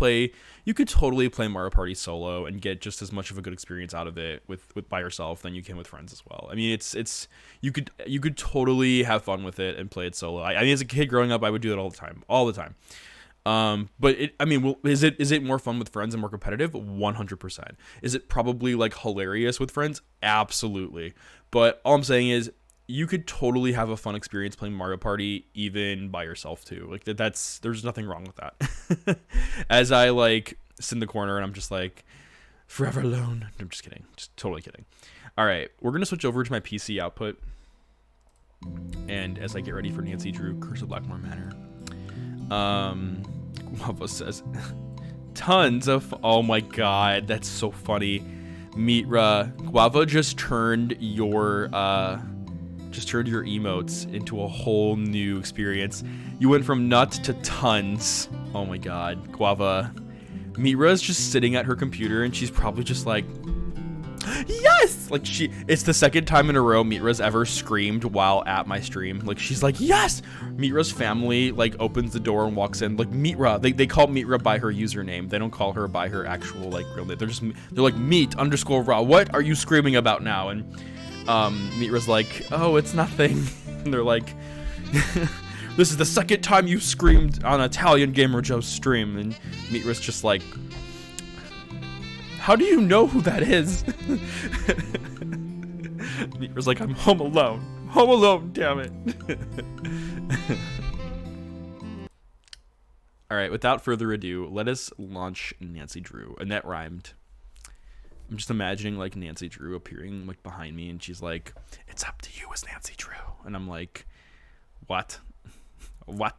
totally play Mario Party solo and get just as much of a good experience out of it with by yourself than you can with friends as well. I mean, it's you could totally have fun with it and play it solo. I mean, as a kid growing up, I would do it all the time. But is it more fun with friends and more competitive? 100%. Is it probably like hilarious with friends? Absolutely. But all I'm saying is you could totally have a fun experience playing Mario Party even by yourself too. Like there's nothing wrong with that. As I like sit in the corner and I'm just like forever alone. I'm just kidding. Just totally kidding. All right, we're going to switch over to my PC output. And as I get ready for Nancy Drew, Curse of Blackmoor Manor. Guava says tons of, oh my god, that's so funny. Mitra, Guava just turned your emotes into a whole new experience. You went from nuts to tons. Oh my god, Guava. Mira's just sitting at her computer and she's probably just like, yes! Like it's the second time in a row Mira's ever screamed while at my stream. Like she's like, yes! Mira's family like opens the door and walks in. Like Mitra, they call Mitra by her username. They don't call her by her actual like real name. They're like meat_raw. What are you screaming about now? And Mitra's like, oh, it's nothing. And they're like, this is the second time you screamed on Italian Gamer Joe's stream. And Mitra's just like, how do you know who that is? Mitra's like, I'm home alone. Home Alone, damn it. All right, without further ado, let us launch Nancy Drew. And that rhymed. I'm just imagining like Nancy Drew appearing like behind me, and she's like, "It's up to you as Nancy Drew," and I'm like, "What? What?"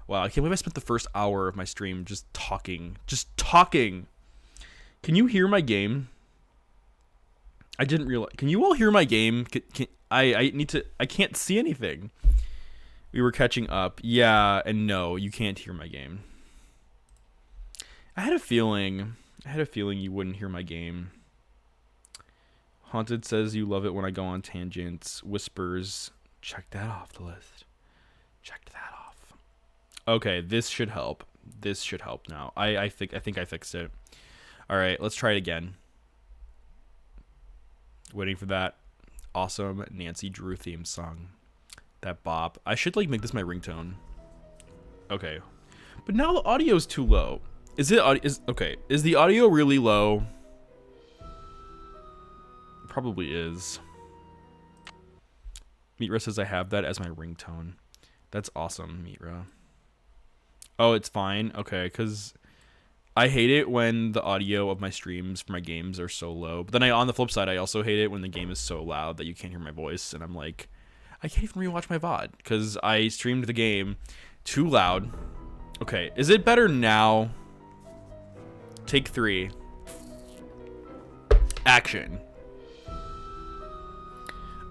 Wow, I can't believe I spent the first hour of my stream just talking. Can you hear my game? I didn't realize. Can you all hear my game? I can't see anything. We were catching up. Yeah, and no, you can't hear my game. I had a feeling you wouldn't hear my game. Haunted says you love it when I go on tangents. Whispers, check that off the list. Checked that off. Okay, this should help. This should help now. I think I fixed it. All right, let's try it again. Waiting for that awesome Nancy Drew theme song. That bop. I should like make this my ringtone. Okay. But now the audio's too low. Is the audio really low? Probably is. Mitra says I have that as my ringtone. That's awesome, Mitra. Oh, it's fine. Okay, because I hate it when the audio of my streams for my games are so low. But then on the flip side, I also hate it when the game is so loud that you can't hear my voice. And I'm like, I can't even rewatch my VOD because I streamed the game too loud. Okay, is it better now? Take 3. Action.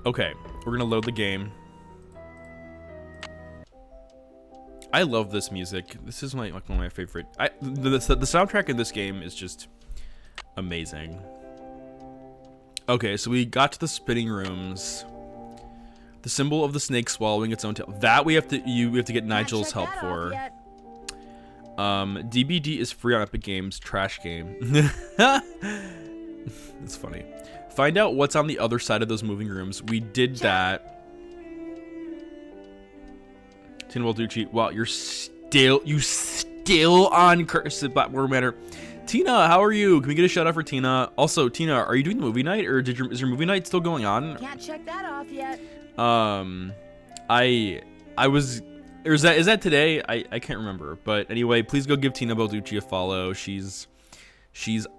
Okay, we're gonna load the game. I love this music. This is one of my favorite. The soundtrack in this game is just amazing. Okay, so we got to the spinning rooms. The symbol of the snake swallowing its own tail. That we have to get Nigel's help for. DBD is free on Epic Games. Trash game. That's funny. Find out what's on the other side of those moving rooms. We did that. Tina Balducci. Wow, you still on Curse at Blackmoor Manor. Tina, how are you? Can we get a shout out for Tina? Also, Tina, are you doing the movie night, or is your movie night still going on? Can't check that off yet. Is that today? I can't remember. But anyway, please go give Tina Balducci a follow. She's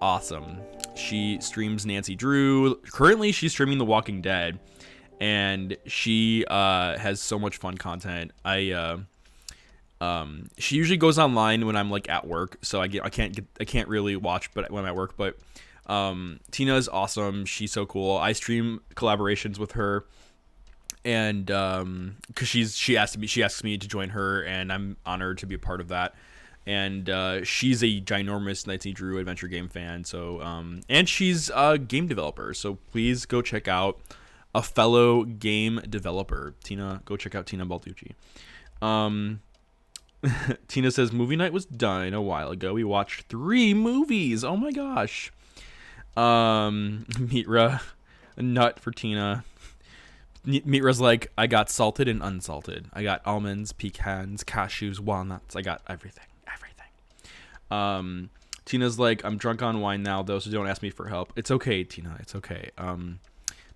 awesome. She streams Nancy Drew. Currently, she's streaming The Walking Dead, and she has so much fun content. She usually goes online when I'm like at work, so I can't really watch, but when I'm at work. But Tina is awesome. She's so cool. I stream collaborations with her. And because she asks me to join her, and I'm honored to be a part of that. And she's a ginormous Nancy Drew adventure game fan. So and she's a game developer. So please go check out a fellow game developer. Tina, go check out Tina Balducci. Tina says movie night was done a while ago. We watched 3 movies. Oh my gosh. Mitra, a nut for Tina. Mitra's like, I got salted and unsalted. I got almonds, pecans, cashews, walnuts. I got everything. Tina's like, I'm drunk on wine now though, so don't ask me for help. It's okay, Tina. It's okay.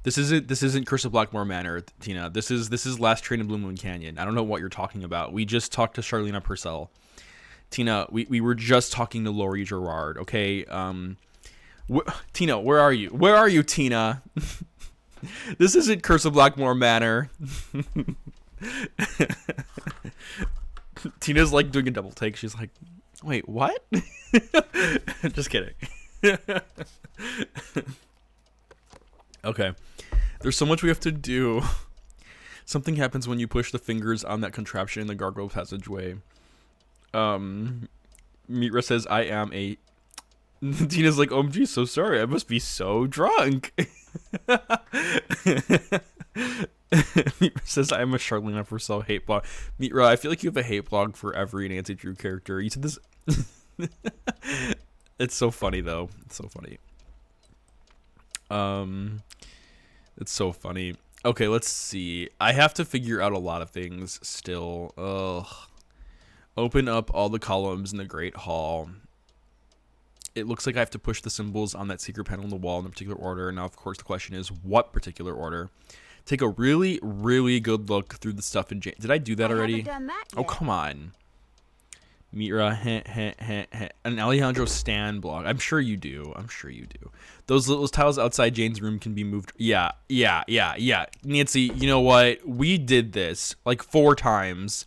This isn't Curse of Blackmoor Manor, Tina. This is Last Train in Blue Moon Canyon. I don't know what you're talking about. We just talked to Charlena Purcell. Tina, we were just talking to Laurie Gerard, okay? Tina, where are you? Where are you, Tina? This isn't Curse of Blackmoor Manor. Tina's like doing a double take. She's like, wait, what? Just kidding. Okay. There's so much we have to do. Something happens when you push the fingers on that contraption in the gargoyle passageway. Mitra says, I am a... Tina's like, OMG, so sorry. I must be so drunk. Mitra says, I'm a Charlena Purcell hate blog. Mitra, I feel like you have a hate blog for every Nancy Drew character. You said this... It's so funny, though. It's so funny. It's so funny. Okay, let's see. I have to figure out a lot of things still. Ugh. Open up all the columns in the Great Hall. It looks like I have to push the symbols on that secret panel on the wall in a particular order. Now, of course, the question is, what particular order? take a really, really good look through the stuff in Jane. Did I do that already? Done that Oh, yet. come on. Mira, an Alejandro Stan blog. I'm sure you do. Those little tiles outside Jane's room can be moved. Yeah. Nancy, you know what? We did this like 4 times.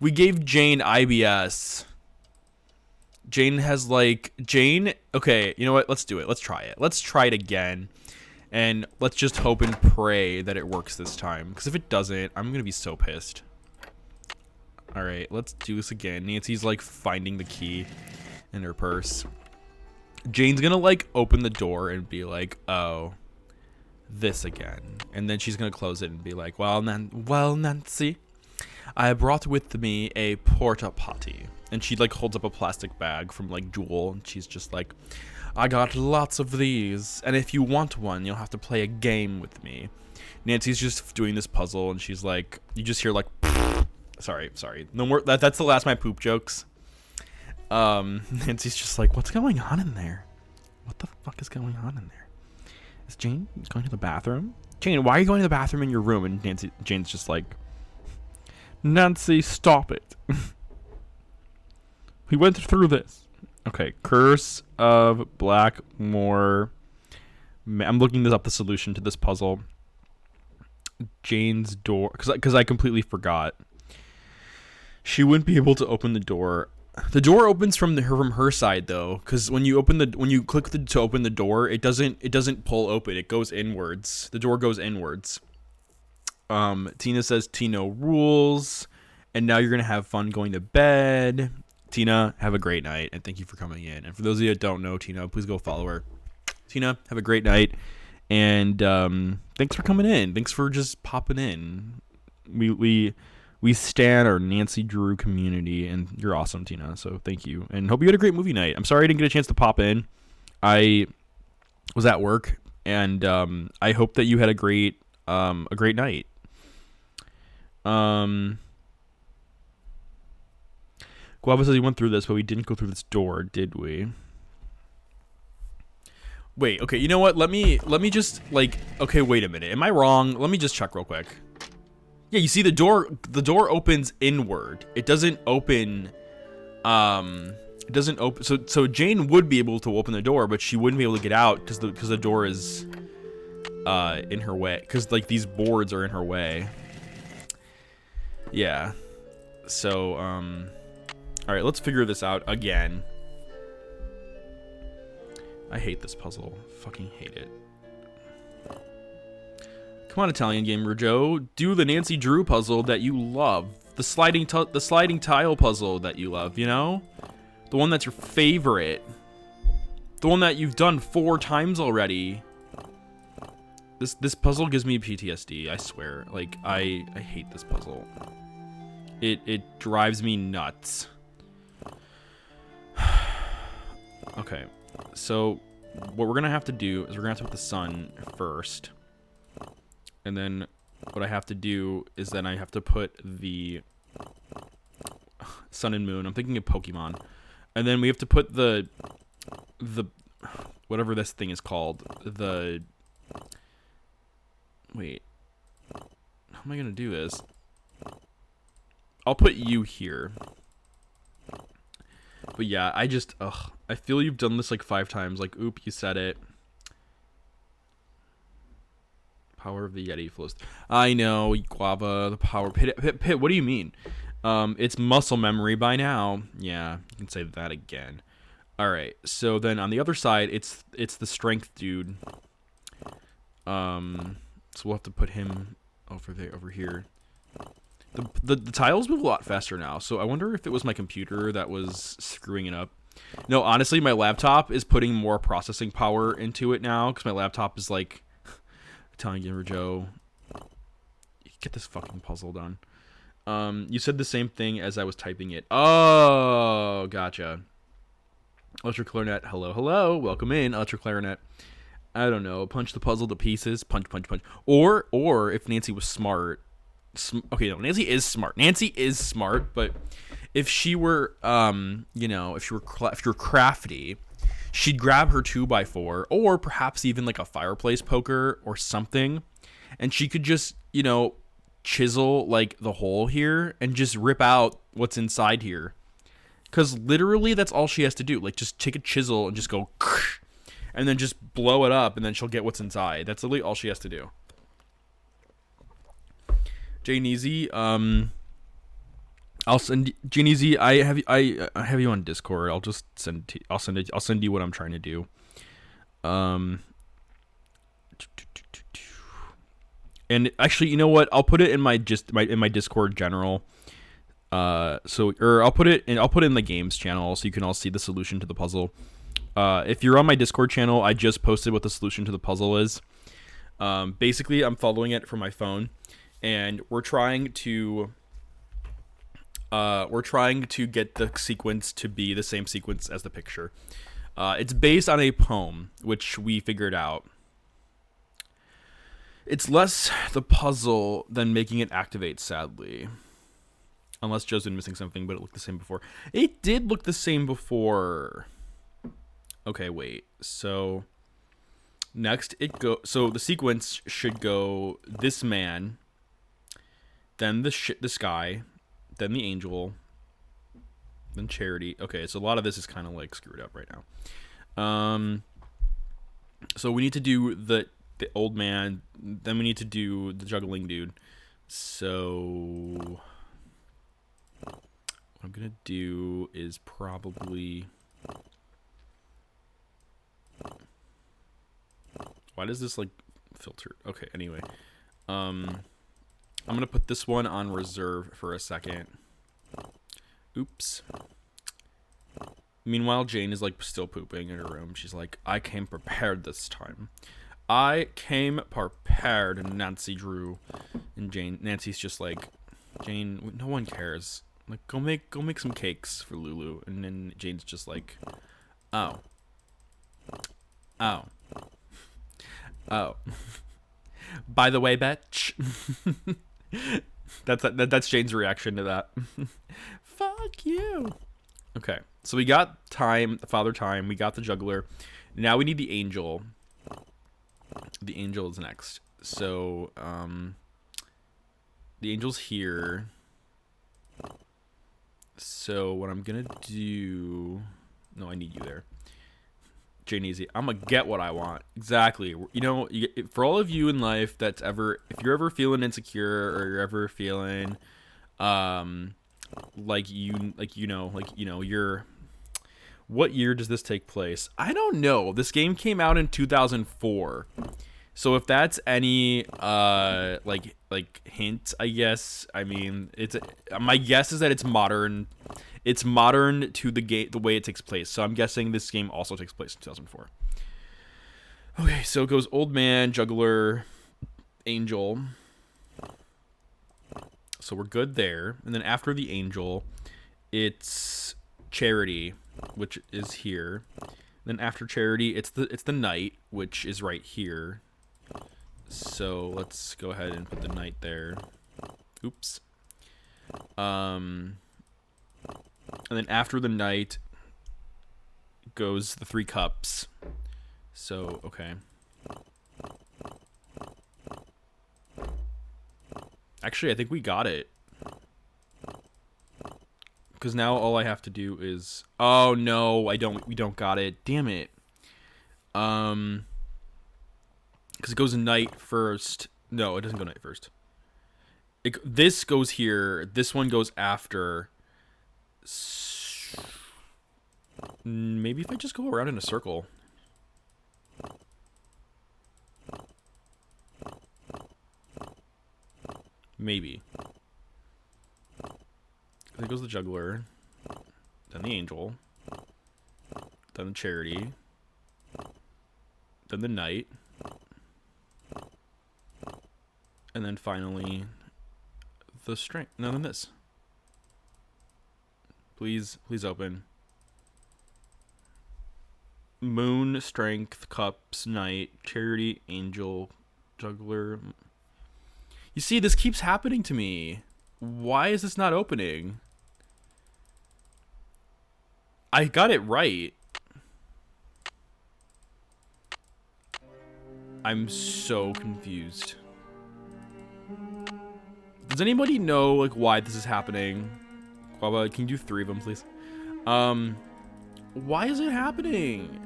We gave Jane IBS. Jane. Okay, you know what? Let's do it. Let's try it. Let's try it again. And let's just hope and pray that it works this time. Because if it doesn't, I'm going to be so pissed. All right, let's do this again. Nancy's like finding the key in her purse. Jane's gonna like open the door and be like, "Oh, this again," and then she's gonna close it and be like, "Well, Nancy, I brought with me a porta potty," and she like holds up a plastic bag from like Jewel, and she's just like, "I got lots of these, and if you want one, you'll have to play a game with me." Nancy's just doing this puzzle, and she's like, you just hear like. Sorry. No more. That's the last of my poop jokes. Nancy's just like, what's going on in there? What the fuck is going on in there? Is Jane going to the bathroom? Jane, why are you going to the bathroom in your room? And Jane's just like, Nancy, stop it. We went through this. Okay, Curse of Blackmoor. I'm looking this up, the solution to this puzzle. Jane's door, because I completely forgot. She wouldn't be able to open the door. The door opens from her side though, because when you click to open the door, it doesn't pull open. It goes inwards. The door goes inwards. Tina says Tino rules, and now you're gonna have fun going to bed. Tina, have a great night, and thank you for coming in. And for those of you that don't know Tina, please go follow her. Tina, have a great night, and thanks for coming in. Thanks for just popping in. We stan our Nancy Drew community, and you're awesome, Tina. So thank you, and hope you had a great movie night. I'm sorry I didn't get a chance to pop in. I was at work, and I hope that you had a great night. Guava says he went through this, but we didn't go through this door, did we? Wait, okay, you know what? Let me just like, okay, wait a minute. Am I wrong? Let me just check real quick. Yeah, you see the door opens inward. It doesn't open so Jane would be able to open the door, but she wouldn't be able to get out because the door is in her way, because like these boards are in her way. Yeah. So all right, let's figure this out again. I hate this puzzle. Fucking hate it. Come on, Italian Gamer Joe. Do the Nancy Drew puzzle that you love. The sliding tile puzzle that you love, you know? The one that's your favorite. The one that you've done 4 times already. This puzzle gives me PTSD, I swear. Like, I hate this puzzle. It drives me nuts. Okay. So, what we're gonna have to do is we're gonna have to put the sun first. And then what I have to do is then I have to put the sun and moon. I'm thinking of Pokemon. And then we have to put the whatever this thing is called. Wait. How am I going to do this? I'll put you here. But yeah, I feel you've done this like 5 times. Like, oop, you said it. Power of the Yeti flows. I know, Guava, the power. Pit, what do you mean? It's muscle memory by now. Yeah, you can say that again. All right, so then on the other side, it's the strength dude. So we'll have to put him over here. The tiles move a lot faster now, so I wonder if it was my computer that was screwing it up. No, honestly, my laptop is putting more processing power into it now, because my laptop is like... Italian Gamer Joe, get this fucking puzzle done. You said the same thing as I was typing it. Oh, gotcha. Electric Clarinet, hello, welcome in, Electric Clarinet. I don't know, punch the puzzle to pieces, punch. Or if Nancy was smart, okay, no, Nancy is smart, but if she were, if she were crafty, she'd grab her 2x4, or perhaps even like a fireplace poker or something, and she could just, you know, chisel like the hole here and just rip out what's inside here. Because literally that's all she has to do. Like, just take a chisel and just go, and then just blow it up, and then she'll get what's inside. That's literally all she has to do. Jane-Easy, I'll send Jane-Easy. I have you on Discord. I'll just send. I'll send you what I'm trying to do. And actually, you know what? I'll put it in my Discord general. I'll put it in the games channel so you can all see the solution to the puzzle. If you're on my Discord channel, I just posted what the solution to the puzzle is. Basically, I'm following it from my phone, and we're trying to get the sequence to be the same sequence as the picture. It's based on a poem, which we figured out. It's less the puzzle than making it activate, sadly. Unless Joe's been missing something, but it looked the same before. It did look the same before. Okay, wait. So next so the sequence should go this man, then the sky, then the angel, then charity. Okay, so a lot of this is kind of like screwed up right now. So we need to do the old man, then we need to do the juggling dude. So what I'm gonna do is probably, why does this like filter? Okay, anyway, I'm gonna put this one on reserve for a second. Oops. Meanwhile, Jane is like still pooping in her room. She's like, I came prepared this time. I came prepared, Nancy Drew. And Nancy's just like, Jane, no one cares. Like, go make some cakes for Lulu. And then Jane's just like, oh. By the way, bitch. That's Jane's reaction to that. Fuck you. Okay, so we got Father Time. We got the juggler. Now we need the angel. The angel is next. So, the angel's here. So what I'm gonna do... No, I need you there. Jane-Easy. I'm gonna get what I want. Exactly. You know, for all of you in life if you're ever feeling insecure, or you're ever feeling, what year does this take place? I don't know. This game came out in 2004. So if that's any hint, I guess. I mean, my guess is that it's modern. It's modern to the way it takes place. So I'm guessing this game also takes place in 2004. Okay, so it goes old man, juggler, angel. So we're good there. And then after the angel, it's charity, which is here. Then after charity, it's the knight, which is right here. So let's go ahead and put the knight there. Oops. And then after the knight goes the 3 cups. So, okay. Actually, I think we got it. Because now all I have to do is... Oh, no, we don't got it. Damn it. Because it goes knight first. No, it doesn't go knight first. This goes here. This one goes after. Maybe if I just go around in a circle. Maybe. There goes the juggler. Then the angel. Then the charity. Then the knight. And then finally, the strength. No, then this. Please open. Moon, strength, cups, knight, charity, angel, juggler. You see, this keeps happening to me. Why is this not opening? I got it right. I'm so confused. Does anybody know like why this is happening? Guava, can you do 3 of them, please? Why is it happening?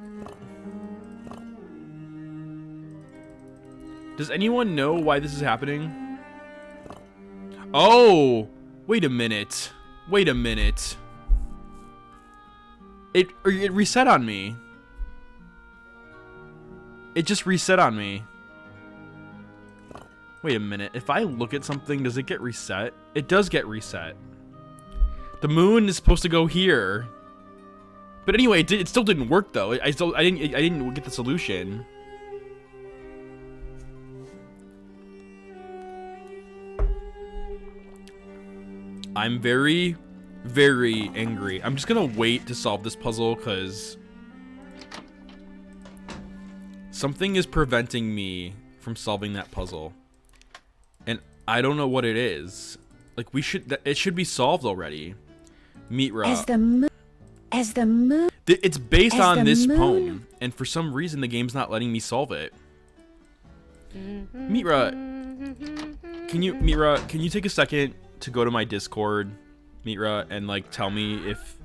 Does anyone know why this is happening? Oh, wait a minute. Wait a minute. It reset on me. It just reset on me. Wait a minute. If I look at something, does it get reset? It does get reset. The moon is supposed to go here. But anyway, it still didn't work though. I didn't get the solution. I'm very, very angry. I'm just gonna wait to solve this puzzle because something is preventing me from solving that puzzle. And I don't know what it is. Like it should be solved already. Mitra. As the moon. It's based on this poem, and for some reason the game's not letting me solve it. Mitra, can you take a second to go to my Discord, Mitra, and like tell me if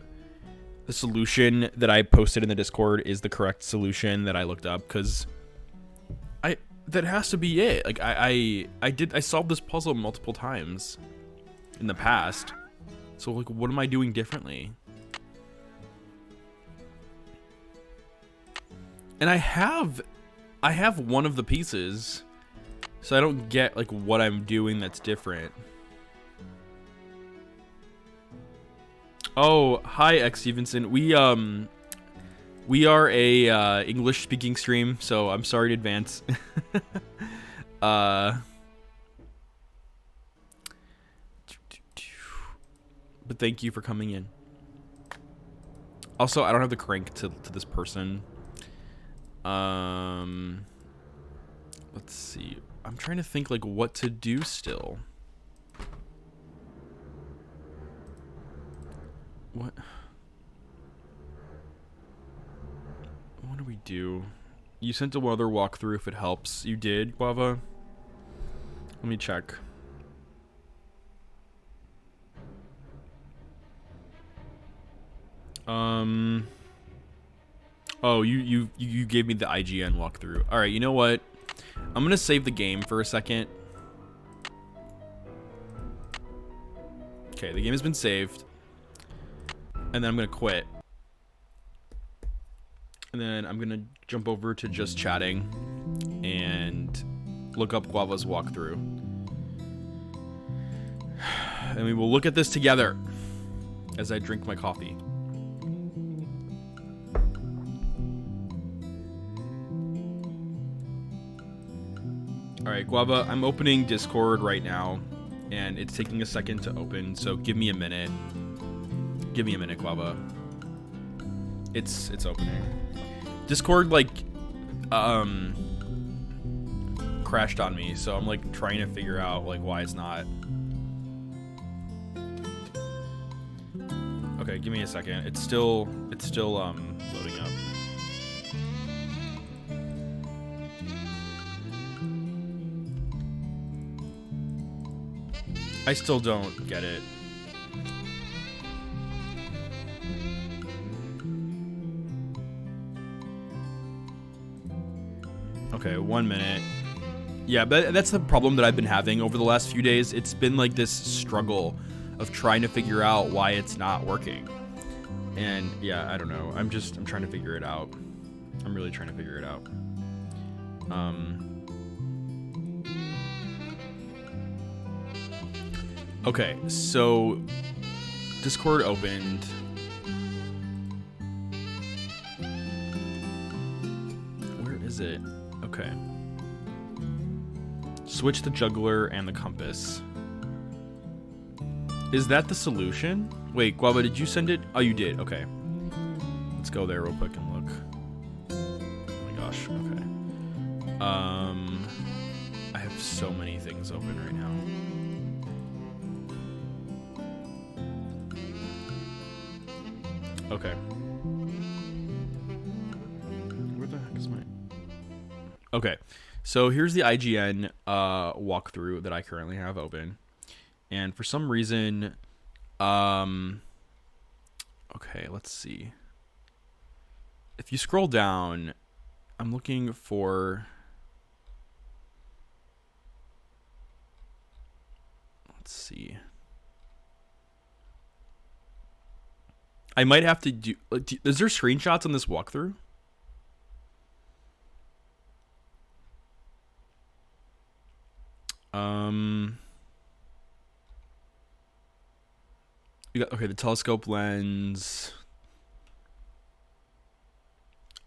the solution that I posted in the Discord is the correct solution that I looked up? Because that has to be it. Like I solved this puzzle multiple times in the past. So like what am I doing differently? And I have one of the pieces. So I don't get like what I'm doing that's different. Oh, hi X Stevenson. We are a English speaking stream, so I'm sorry in advance. But thank you for coming in. Also, I don't have the crank to this person. Let's see. I'm trying to think like what to do still. What do we do? You sent another walkthrough if it helps. You did, Guava? Let me check. Oh, you gave me the IGN walkthrough. All right, you know what? I'm gonna save the game for a second. Okay, the game has been saved. And then I'm gonna quit. And then I'm gonna jump over to just chatting and look up Guava's walkthrough. And we will look at this together as I drink my coffee. Alright, Guava, I'm opening Discord right now, and it's taking a second to open, so give me a minute. Give me a minute, Guava. It's opening. Discord, like, crashed on me, so I'm, like, trying to figure out, like, why it's not. Okay, give me a second. It's still, loading up. I still don't get it. Okay, 1 minute. Yeah, but that's the problem that I've been having over the last few days. It's been like this struggle of trying to figure out why it's not working. And yeah, I don't know. I'm trying to figure it out. I'm really trying to figure it out. Okay, so Discord opened. Where is it? Okay. Switch the juggler and the compass. Is that the solution? Wait, Guava, did you send it? Oh, you did. Okay. Let's go there real quick and look. Oh my gosh. Okay. I have so many things open right now. Okay. Where the heck is my... Okay. So here's the IGN walkthrough that I currently have open. And for some reason, okay, let's see. If you scroll down, I'm looking for, let's see. I might have to do, is there screenshots on this walkthrough? You got, okay, the telescope lens.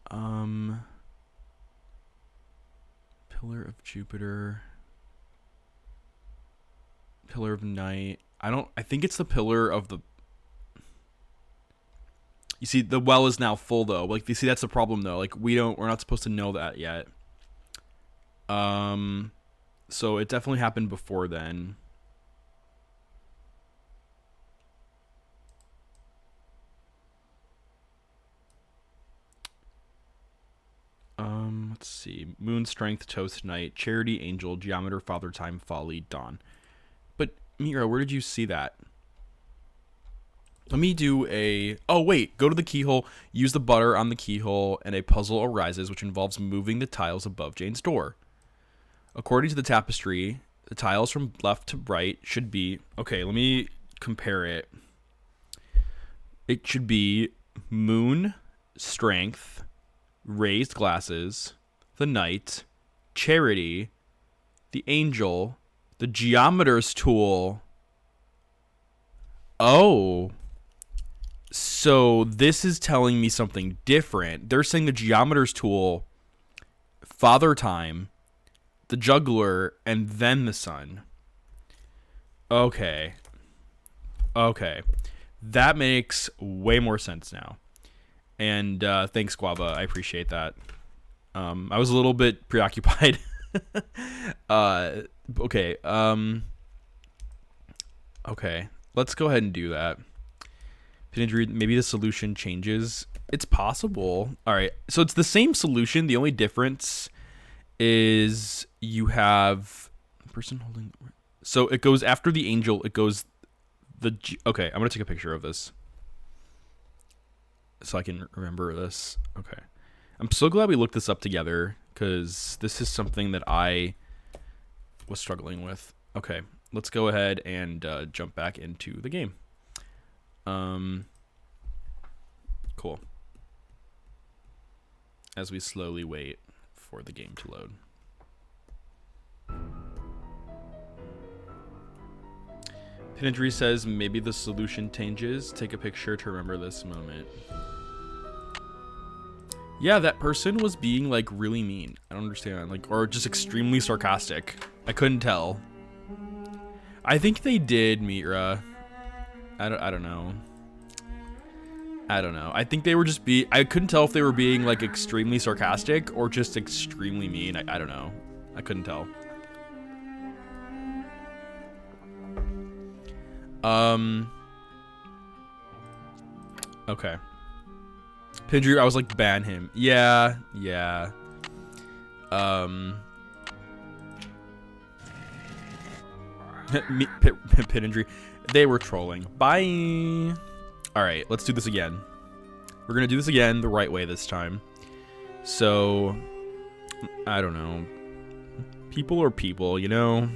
Pillar of Jupiter. Pillar of Night. I think it's the pillar of the, you see, the well is now full though. Like, you see, that's the problem though. Like, we're not supposed to know that yet. So it definitely happened before then. Let's see. Moon, Strength, Toast, Night, Charity, Angel, Geometer, Father Time, Folly, Dawn. But Mira, where did you see that? Let me do a... Oh, wait. Go to the keyhole. Use the butter on the keyhole, and a puzzle arises, which involves moving the tiles above Jane's door. According to the tapestry, the tiles from left to right should be... Okay, let me compare it. It should be Moon, Strength, Raised Glasses, the Knight, Charity, the Angel, the Geometer's Tool. Oh. So this is telling me something different. They're saying the Geometer's Tool, Father Time, the Juggler, and then the Sun. Okay. Okay. That makes way more sense now. And thanks, Guava. I appreciate that. I was a little bit preoccupied. Okay. Okay. Let's go ahead and do that. Maybe the solution changes. It's possible. All right. So it's the same solution. The only difference is you have the person holding. So it goes after the angel. It goes okay. I'm gonna take a picture of this so I can remember this. Okay. I'm so glad we looked this up together because this is something that I was struggling with. Okay. Let's go ahead and jump back into the game. Cool. As we slowly wait for the game to load. Pinadry says maybe the solution changes. Take a picture to remember this moment. Yeah, that person was being like really mean. I don't understand. Like, or just extremely sarcastic. I couldn't tell. I think they did, Mira. I don't know. I don't know. I think they were just I couldn't tell if they were being like extremely sarcastic or just extremely mean. I don't know. I couldn't tell. Okay. Pindry, I was like, ban him. Yeah. Pindry, they were trolling. Bye. All right, let's do this again. We're gonna do this again the right way this time. So, I don't know. People are people, you know?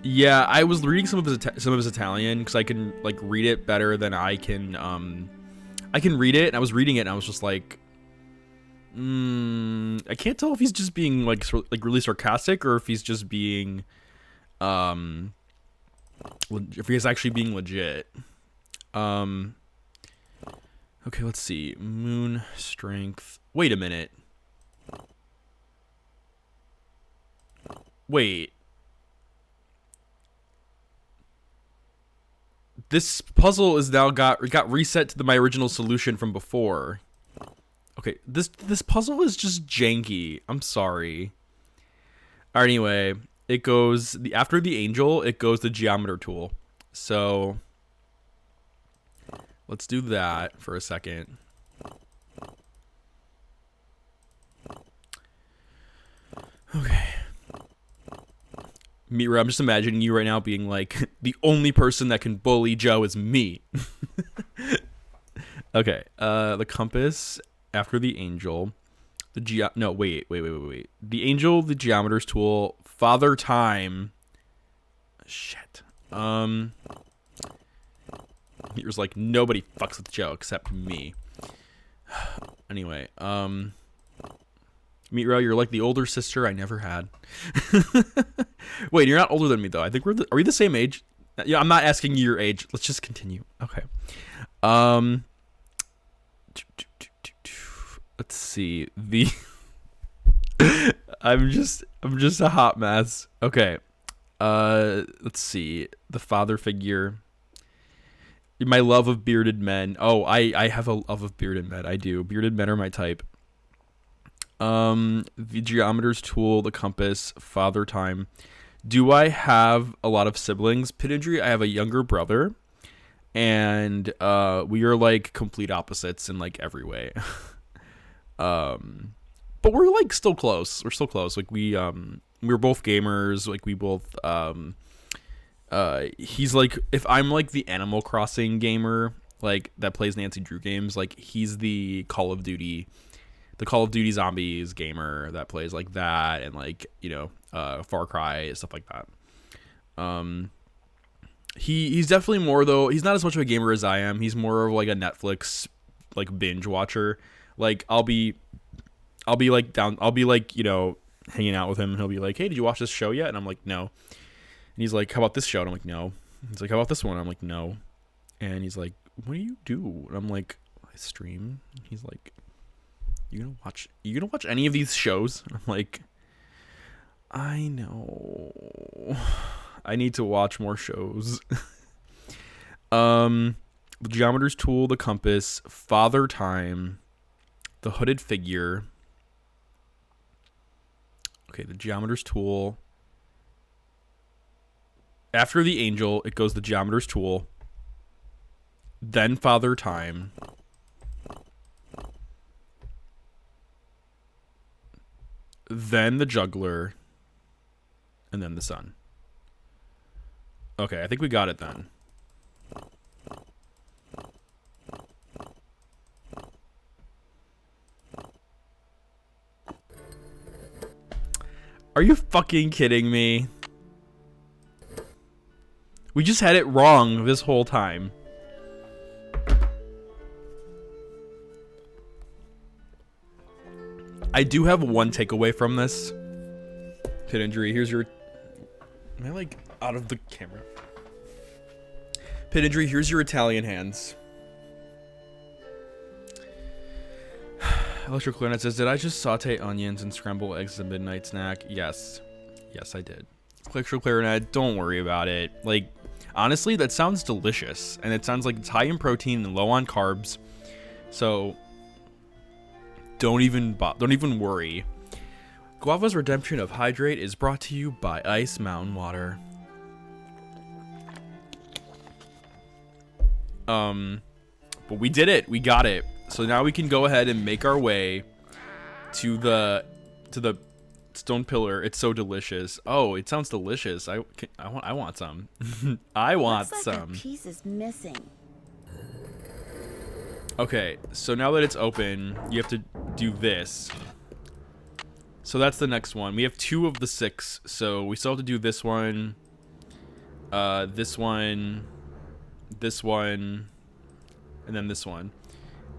Yeah, I was reading some of his Italian because I can like read it better than I can. I can read it, and I was reading it, and I was just like, I can't tell if he's just being like really sarcastic or if he's just being, if he's actually being legit. Okay, let's see. Moon, Strength. Wait a minute. Wait. This puzzle is now got reset to my original solution from before. Okay, this puzzle is just janky. I'm sorry. Alright, anyway, it goes after the angel, it goes the geometer tool. So let's do that for a second. Okay. Mira, I'm just imagining you right now being like, the only person that can bully Joe is me. Okay. The compass after the angel. No, wait. The angel, the geometer's tool, father time. Shit. Mira's like, nobody fucks with Joe except me. Anyway, Mira, you're like the older sister I never had. Wait, you're not older than me though. I think are we the same age? Yeah, I'm not asking you your age. Let's just continue. Okay. Let's see. I'm just a hot mess. Okay. Let's see. The father figure. My love of bearded men. Oh, I have a love of bearded men. I do. Bearded men are my type. The geometer's tool, the compass, father time. Do I have a lot of siblings? Pit injury. I have a younger brother, and we are like complete opposites in like every way. But we're like still close. We're still close. Like we're both gamers. Like we both he's like, if I'm like the Animal Crossing gamer, like that plays Nancy Drew games, like he's the Call of Duty Zombies gamer that plays like that, and like, you know, Far Cry, stuff like that. He's definitely more though. He's not as much of a gamer as I am. He's more of like a Netflix like binge watcher. Like I'll be like, you know, hanging out with him, and he'll be like, "Hey, did you watch this show yet?" And I'm like, "No." And he's like, "How about this show?" And I'm like, "No." He's like, "How about this one?" I'm like, "No." And he's like, "What do you do?" And I'm like, "I stream." And he's like, you gonna watch any of these shows? And I'm like, I know. I need to watch more shows. The geometer's tool, the compass, father time, the hooded figure. Okay, the geometer's tool. After the angel, it goes the geometer's tool, then father time, then the juggler, and then the sun. Okay, I think we got it then. Are you fucking kidding me? We just had it wrong this whole time. I do have one takeaway from this. Pit injury. Here's your... Am I like out of the camera? Pit injury. Here's your Italian hands. Electric Clarinet says, did I just saute onions and scramble eggs as a midnight snack? Yes. Yes, I did. Electric Clarinet, don't worry about it. Like, honestly, that sounds delicious. And it sounds like it's high in protein and low on carbs. So... Don't even worry. Guava's redemption of hydrate is brought to you by Ice Mountain Water. But we did it. We got it. So now we can go ahead and make our way to the stone pillar. It's so delicious. Oh, it sounds delicious. I want some. I want Looks some. like a piece is missing. Okay, so now that it's open, you have to do this. So that's the next one. We have 2 of the 6, so we still have to do this one, this one, and then this one.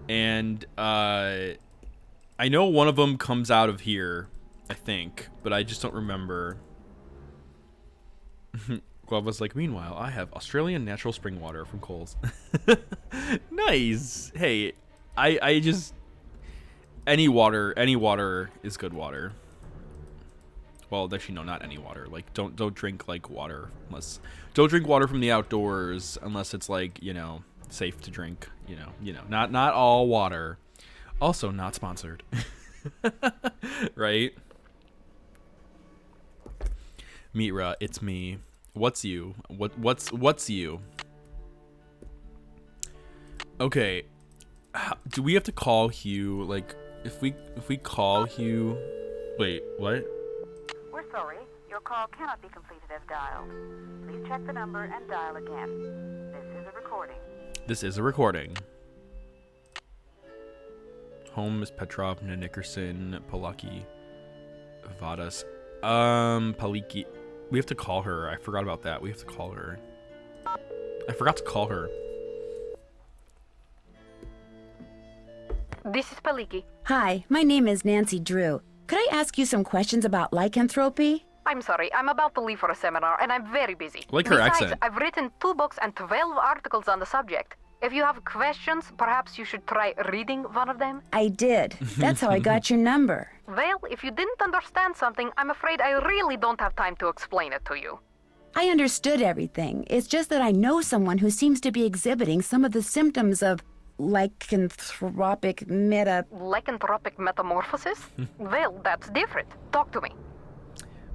And I know one of them comes out of here, I think, but I just don't remember. Guava's like, meanwhile, I have Australian natural spring water from Coles. Nice. Hey, I just... Any water is good water. Well, actually, no, not any water. Like, don't drink, like, water unless... Don't drink water from the outdoors unless it's, like, you know, safe to drink. You know, not all water. Also, not sponsored. Right? Mitra, it's me. What's you? What's you? Okay. Do we have to call Hugh? Like, if we call Hugh... Wait, what? Sorry, your call cannot be completed as dialed. Please check the number and dial again. This is a recording. This is a recording. Home is Petrov, Nickerson, Palaki, Vadas. Paliki. We have to call her. I forgot about that. We have to call her. I forgot to call her. This is Paliki. Hi, my name is Nancy Drew. Could I ask you some questions about lycanthropy? I'm sorry, I'm about to leave for a seminar, and I'm very busy. Like her Besides, accent. I've written 2 books and 12 articles on the subject. If you have questions, perhaps you should try reading one of them. I did. That's how I got your number. Well, if you didn't understand something, I'm afraid I really don't have time to explain it to you. I understood everything. It's just that I know someone who seems to be exhibiting some of the symptoms of lycanthropic Lycanthropic metamorphosis? Well, that's different. Talk to me.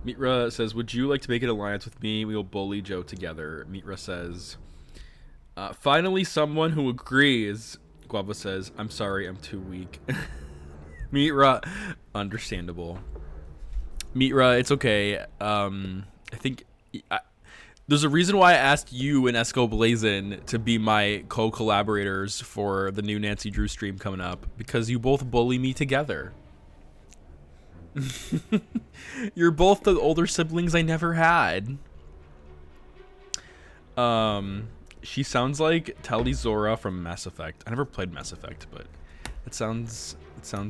Mitra says, would you like to make an alliance with me? We will bully Joe together. Mitra says, finally someone who agrees. Guava says, I'm sorry, I'm too weak. Mitra, understandable. Mitra, it's okay. I think... there's a reason why I asked you and Esco Blazin to be my co-collaborators for the new Nancy Drew stream coming up, because you both bully me together. You're both the older siblings I never had. She sounds like Talizora from Mass Effect. I never played Mass Effect, but it sounds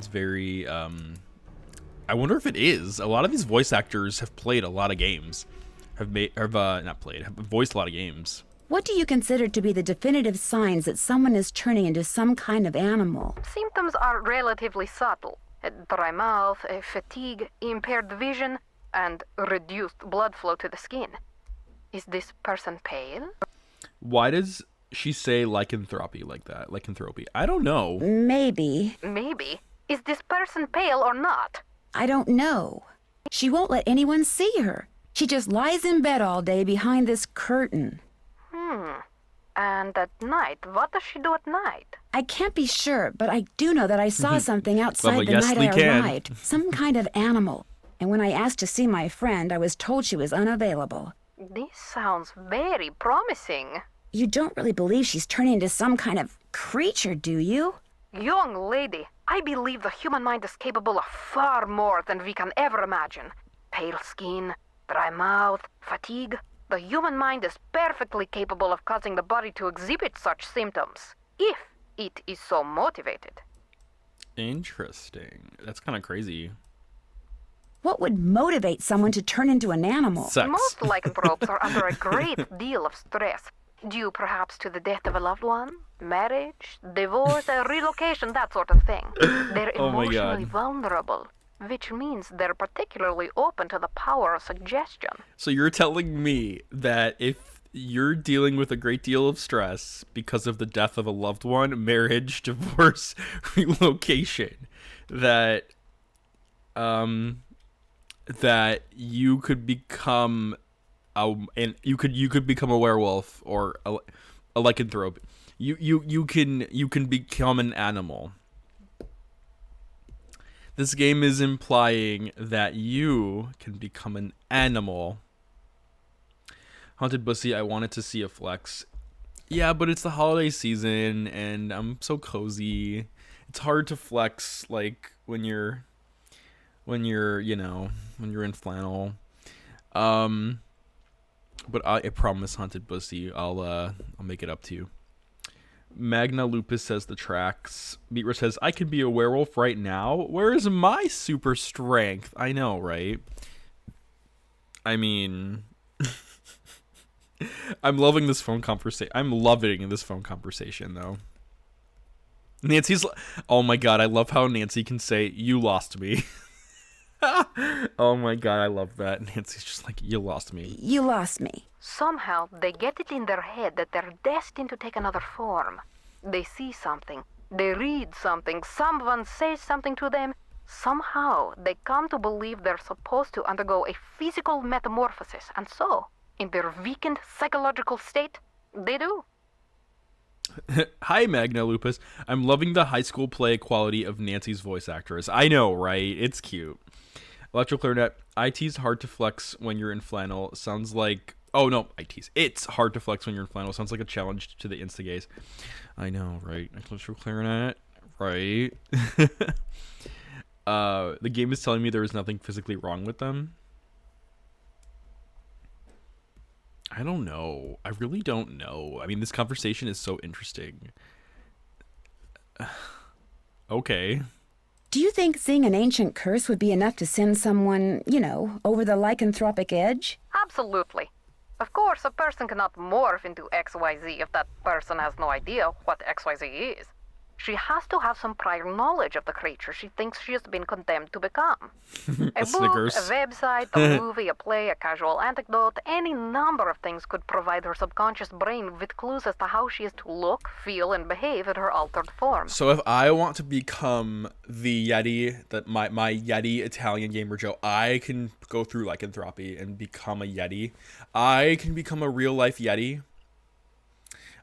very I wonder if it is. A lot of these voice actors have played a lot of games. Have voiced a lot of games. What do you consider to be the definitive signs that someone is turning into some kind of animal? Symptoms are relatively subtle. Dry mouth, fatigue, impaired vision, and reduced blood flow to the skin. Is this person pale? Why does she say lycanthropy like that? Lycanthropy. I don't know. Maybe. Maybe. Is this person pale or not? I don't know. She won't let anyone see her. She just lies in bed all day behind this curtain. And at night, what does she do at night? I can't be sure, but I do know that I saw something outside Well, the yes, night we I can. arrived. Some kind of animal. And when I asked to see my friend, I was told she was unavailable. This sounds very promising. You don't really believe she's turning into some kind of creature, do you? Young lady, I believe the human mind is capable of far more than we can ever imagine. Pale skin, dry mouth, fatigue. The human mind is perfectly capable of causing the body to exhibit such symptoms, if it is so motivated. Interesting. That's kind of crazy. What would motivate someone to turn into an animal? Sex. Most lycanthropes are under a great deal of stress, due perhaps to the death of a loved one, marriage, divorce, relocation, that sort of thing. They're Oh my emotionally God. vulnerable, which means they're particularly open to the power of suggestion. So you're telling me that if you're dealing with a great deal of stress because of the death of a loved one, marriage, divorce, relocation, that that you could become you could become a werewolf or a lycanthrope. You can become an animal. This game is implying that you can become an animal. Haunted Bussy, I wanted to see a flex. Yeah, but it's the holiday season and I'm so cozy. It's hard to flex like when you're in flannel. But I promise, Haunted Bussy, I'll make it up to you. Magna Lupus says the tracks. Mitra says, I can be a werewolf right now. Where is my super strength? I know, right? I mean, I'm loving this phone conversation. I'm loving this phone conversation, though. Nancy's, oh my God, I love how Nancy can say, you lost me. Oh my God, I love that. Nancy's just like, you lost me. You lost me. Somehow, they get it in their head that they're destined to take another form. They see something, they read something, someone says something to them. Somehow, they come to believe they're supposed to undergo a physical metamorphosis, and so, in their weakened psychological state, they do. Hi, Magna Lupus. I'm loving the high school play quality of Nancy's voice actress. I know, right? It's cute. Electro Clarinet. IT's hard to flex when you're in flannel. Sounds like... Oh, no, it's hard to flex when you're in flannel. Sounds like a challenge to the instigays. I know, right? Electro clarinet, right? The game is telling me there is nothing physically wrong with them. I don't know. I really don't know. I mean, this conversation is so interesting. Okay. Do you think seeing an ancient curse would be enough to send someone, over the lycanthropic edge? Absolutely. Of course, a person cannot morph into XYZ if that person has no idea what XYZ is. She has to have some prior knowledge of the creature she thinks she has been condemned to become. A book, Snickers. a website, a movie, a play, a casual anecdote, any number of things could provide her subconscious brain with clues as to how she is to look, feel, and behave in her altered form. So if I want to become the Yeti, my Yeti Italian gamer Joe, I can go through lycanthropy and become a Yeti. I can become a real life Yeti.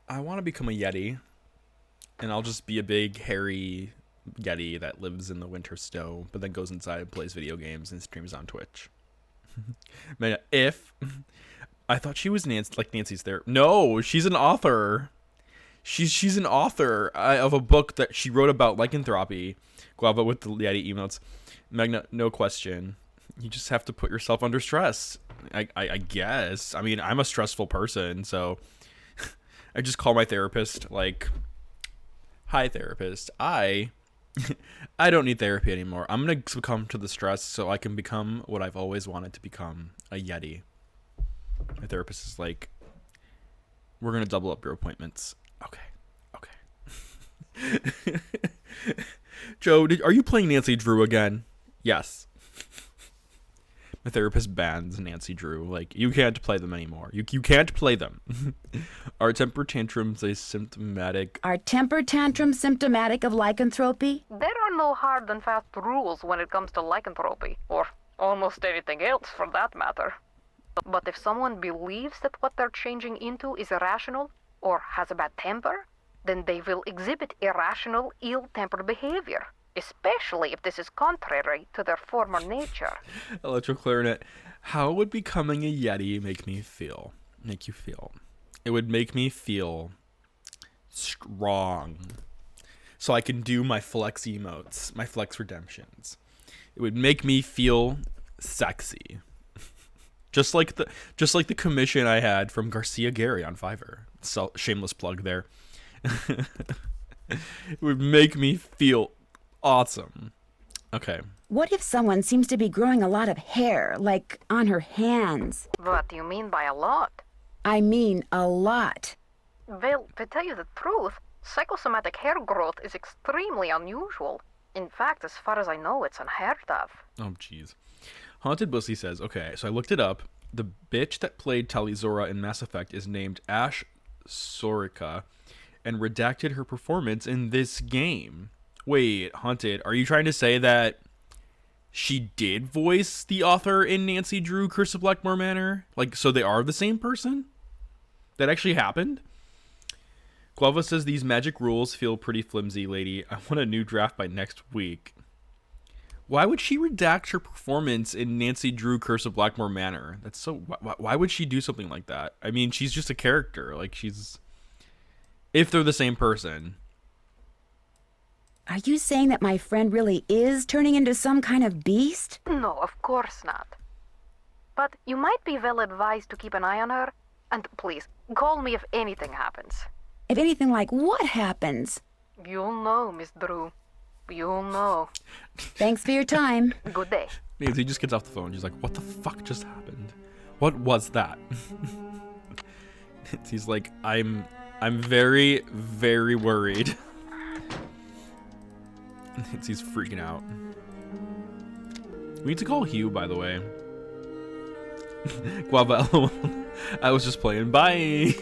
I want to become a Yeti. And I'll just be a big, hairy Yeti that lives in the winter snow, but then goes inside and plays video games and streams on Twitch. Man, if... I thought she was Nancy's there. No, she's an author. She's an author of a book that she wrote about lycanthropy. Guava with the Yeti emotes. Magna, no question. You just have to put yourself under stress. I guess. I mean, I'm a stressful person, so... I just call my therapist, like... Hi, therapist. I don't need therapy anymore. I'm going to succumb to the stress so I can become what I've always wanted to become, a Yeti. My therapist is like, we're going to double up your appointments. Okay. Joe, are you playing Nancy Drew again? Yes. My therapist bans Nancy Drew. Like, you can't play them anymore. You can't play them. Are temper tantrums symptomatic? Are temper tantrums symptomatic of lycanthropy? There are no hard and fast rules when it comes to lycanthropy, or almost anything else for that matter. But if someone believes that what they're changing into is irrational, or has a bad temper, then they will exhibit irrational, ill-tempered behavior. Especially if this is contrary to their former nature. Electro clarinet. How would becoming a Yeti make you feel? It would make me feel strong. So I can do my flex emotes, my flex redemptions. It would make me feel sexy. just like the commission I had from Garcia Gary on Fiverr. So shameless plug there. It would make me feel awesome. Okay. What if someone seems to be growing a lot of hair, like on her hands? What do you mean by a lot? I mean a lot. Well, to tell you the truth, psychosomatic hair growth is extremely unusual. In fact, as far as I know, it's unheard of. Oh, jeez. Haunted Bussy says, okay, so I looked it up. The bitch that played Talizora in Mass Effect is named Ash Sorica and redacted her performance in this game. Wait, Haunted, are you trying to say that she did voice the author in Nancy Drew Curse of Blackmoor Manor? Like, so they are the same person? That actually happened? Guava says these magic rules feel pretty flimsy, lady. I want a new draft by next week. Why would she redact her performance in Nancy Drew Curse of Blackmoor Manor? That's so... Why would she do something like that? I mean, she's just a character. Like, she's... If they're the same person... Are you saying that my friend really is turning into some kind of beast? No, of course not. But you might be well advised to keep an eye on her. And please, call me if anything happens. If anything like what happens? You'll know, Miss Drew. You'll know. Thanks for your time. Good day. Nancy just gets off the phone. She's like, what the fuck just happened? What was that? He's like, I'm very, very worried. He's freaking out. We need to call Hugh, by the way. Guava, LOL. I was just playing. Bye.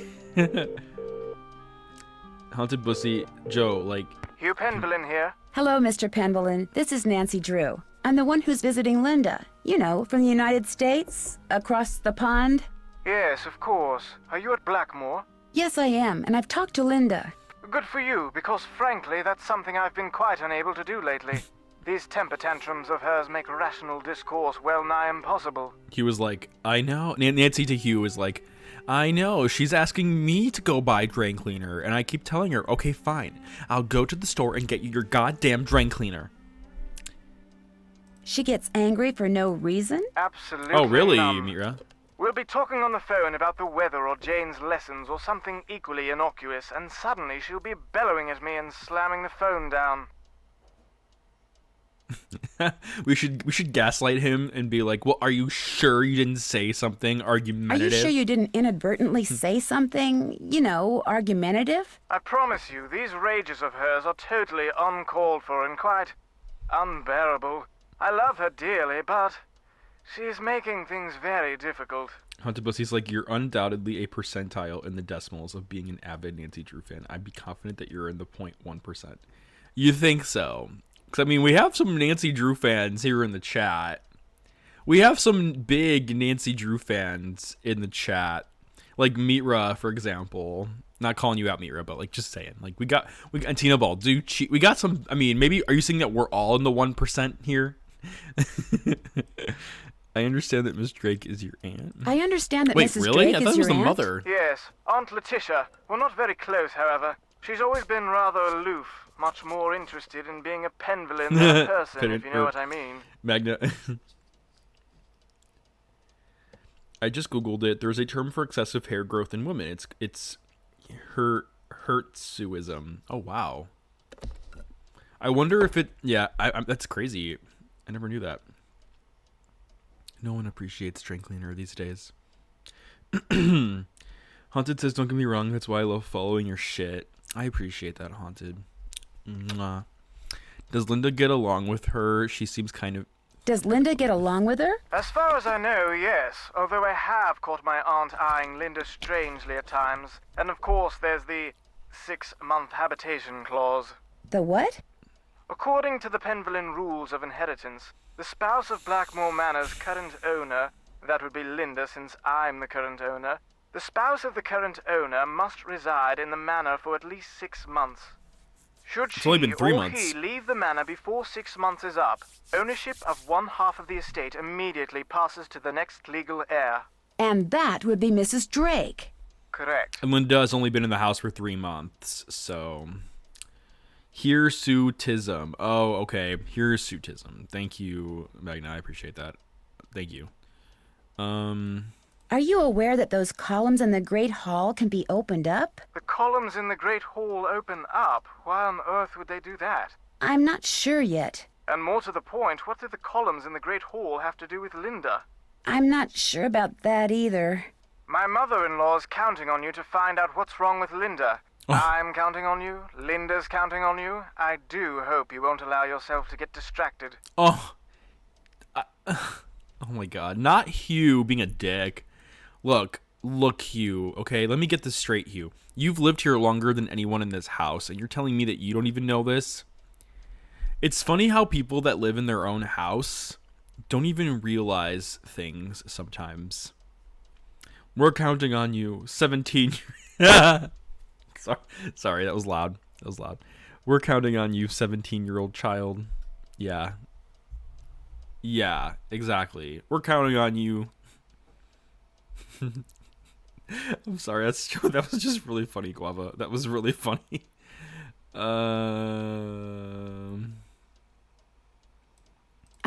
Haunted Bussy, Joe, like... Hugh Penvillin here. Hello, Mr. Penvillin. This is Nancy Drew. I'm the one who's visiting Linda. You know, from the United States, across the pond. Yes, of course. Are you at Blackmoor? Yes, I am, and I've talked to Linda. Good for you, because frankly, that's something I've been quite unable to do lately. These temper tantrums of hers make rational discourse well nigh impossible. Hugh was like, I know. Nancy to Hugh was like, I know. She's asking me to go buy drain cleaner. And I keep telling her, okay, fine. I'll go to the store and get you your goddamn drain cleaner. She gets angry for no reason? Absolutely Oh, really, none. Mira? We'll be talking on the phone about the weather or Jane's lessons or something equally innocuous, and suddenly she'll be bellowing at me and slamming the phone down. we should gaslight him and be like, well, are you sure you didn't say something Are argumentative? you sure you didn't inadvertently say something, argumentative? I promise you, these rages of hers are totally uncalled for and quite unbearable. I love her dearly, but she's making things very difficult. Haunted Pussy's like, you're undoubtedly a percentile in the decimals of being an avid Nancy Drew fan. I'd be confident that you're in the 0.1%. You think so? Because, I mean, we have some Nancy Drew fans here in the chat. We have some big Nancy Drew fans in the chat. Like Mitra, for example. Not calling you out, Mitra, but like just saying. Like we got and Tina Ball, we got some. I mean, maybe are you saying that we're all in the 1% here? I understand that Miss Drake is your aunt. I understand that Wait, Mrs. really? Drake I thought is it was your the aunt. mother. Yes, Aunt Letitia. We're not very close, however. She's always been rather aloof, much more interested in being a pen villain than a person, if you know what I mean. Magna. I just googled it. There's a term for excessive hair growth in women. It's Hirsuism. Oh wow. I wonder if it. Yeah, that's crazy. I never knew that. No one appreciates drain cleaner these days. Haunted says, don't get me wrong, that's why I love following your shit. I appreciate that, Haunted. Mwah. Does Linda get along with her? She seems kind of... Does Linda get along with her? As far as I know, yes, although I have caught my aunt eyeing Linda strangely at times. And of course there's the 6-month habitation clause. The what? According to the Penvillain rules of inheritance, the spouse of Blackmoor Manor's current owner, that would be Linda since I'm the current owner, the spouse of the current owner must reside in the manor for at least 6 months. Should she only been 3 or months. he leave the manor before 6 months is up, ownership of one half of the estate immediately passes to the next legal heir. And that would be Mrs. Drake. Correct. And Linda has only been in the house for 3 months, so... Hirsutism. Oh, okay. Hirsutism. Thank you, Magna. I appreciate that. Thank you. Are you aware that those columns in the Great Hall can be opened up? The columns in the Great Hall open up. Why on earth would they do that? I'm not sure yet. And more to the point, what do the columns in the Great Hall have to do with Linda? I'm not sure about that either. My mother-in-law's counting on you to find out what's wrong with Linda. I'm counting on you. Linda's counting on you. I do hope you won't allow yourself to get distracted. Oh. Oh my god. Not Hugh being a dick. Look, Hugh. Okay, let me get this straight, Hugh. You've lived here longer than anyone in this house, and you're telling me that you don't even know this? It's funny how people that live in their own house don't even realize things sometimes. We're counting on you, 17. Sorry, that was loud. We're counting on you, 17-year-old child. Yeah. Yeah, exactly. We're counting on you. I'm sorry, that was just really funny, Guava. That was really funny. I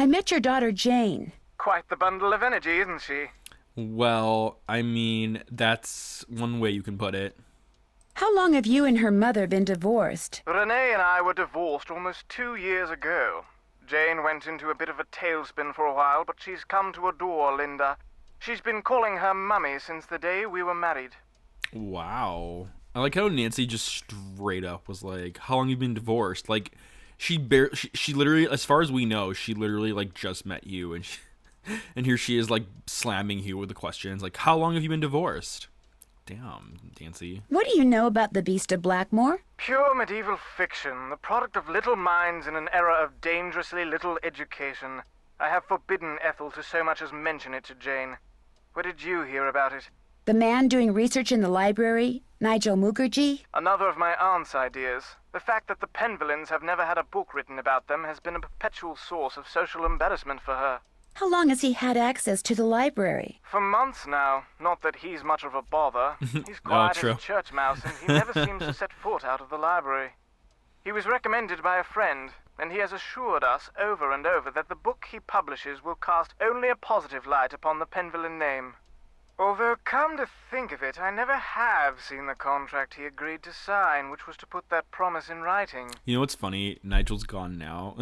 met your daughter Jane. Quite the bundle of energy, isn't she? Well, I mean, that's one way you can put it. How long have you and her mother been divorced? Renee and I were divorced almost 2 years ago. Jane went into a bit of a tailspin for a while, but she's come to adore Linda. She's been calling her mummy since the day we were married. Wow. I like how Nancy just straight up was like, how long have you been divorced? Like, she literally, as far as we know, she literally, like, just met you, and and here she is, like, slamming you with the questions, like, how long have you been divorced? Damn, Nancy. What do you know about the Beast of Blackmoor? Pure medieval fiction, the product of little minds in an era of dangerously little education. I have forbidden Ethel to so much as mention it to Jane. Where did you hear about it? The man doing research in the library, Nigel Mukherjee? Another of my aunt's ideas. The fact that the Penvillins have never had a book written about them has been a perpetual source of social embarrassment for her. How long has he had access to the library? For months now. Not that he's much of a bother. He's quiet as true. a church mouse, and he never seems to set foot out of the library. He was recommended by a friend, and he has assured us over and over that the book he publishes will cast only a positive light upon the Penvillin name. Although, come to think of it, I never have seen the contract he agreed to sign, which was to put that promise in writing. You know what's funny? Nigel's gone now.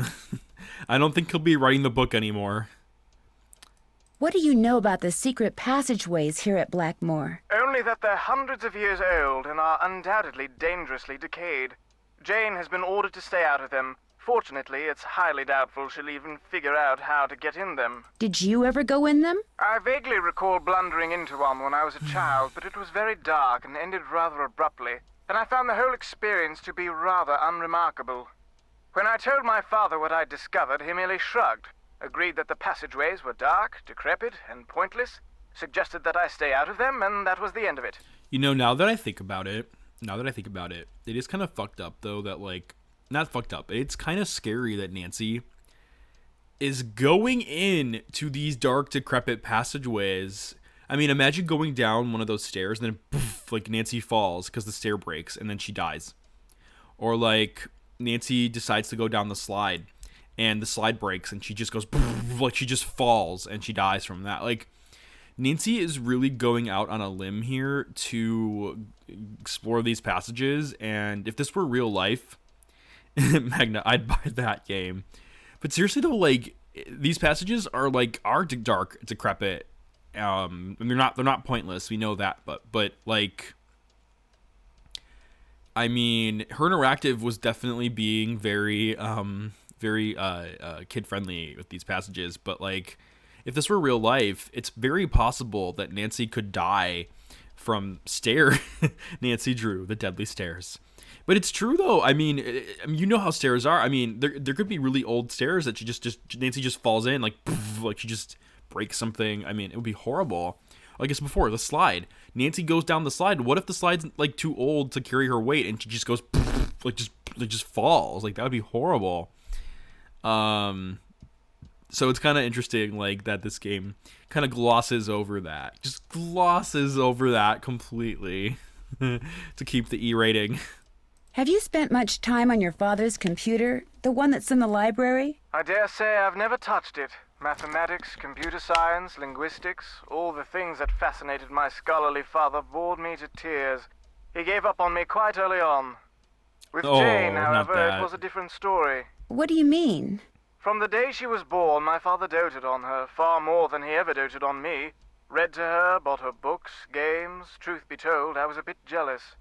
I don't think he'll be writing the book anymore. What do you know about the secret passageways here at Blackmoor? Only that they're hundreds of years old and are undoubtedly dangerously decayed. Jane has been ordered to stay out of them. Fortunately, it's highly doubtful she'll even figure out how to get in them. Did you ever go in them? I vaguely recall blundering into one when I was a child, but it was very dark and ended rather abruptly, and I found the whole experience to be rather unremarkable. When I told my father what I'd discovered, he merely shrugged, agreed that the passageways were dark, decrepit, and pointless, suggested that I stay out of them, and that was the end of it. You know, now that I think about it, it is kind of fucked up, though, that, like, not fucked up. It's kind of scary that Nancy is going in to these dark, decrepit passageways. I mean, imagine going down one of those stairs and then, poof, like, Nancy falls because the stair breaks and then she dies. Or, like, Nancy decides to go down the slide and the slide breaks and she just goes, poof, like, she just falls and she dies from that. Like, Nancy is really going out on a limb here to explore these passages, and if this were real life, Magna, I'd buy that game. But seriously though, like, these passages are dark, decrepit. And they're not pointless. We know that, but like, I mean, her interactive was definitely being very kid friendly with these passages. But like, if this were real life, it's very possible that Nancy could die from Nancy Drew, the deadly stairs. But it's true though. I mean, you know how stairs are. I mean, there could be really old stairs that Nancy just falls in, like, poof, like she just breaks something. I mean, it would be horrible. Like I said before, the slide. Nancy goes down the slide. What if the slide's like too old to carry her weight and she just goes poof, like just falls? Like, that would be horrible. So it's kind of interesting, like, that this game kind of glosses over that completely to keep the E rating. Have you spent much time on your father's computer, the one that's in the library? I dare say I've never touched it. Mathematics, computer science, linguistics, all the things that fascinated my scholarly father bored me to tears. He gave up on me quite early on. With Jane, however, it was a different story. What do you mean? From the day she was born, my father doted on her, far more than he ever doted on me. Read to her, bought her books, games. Truth be told, I was a bit jealous.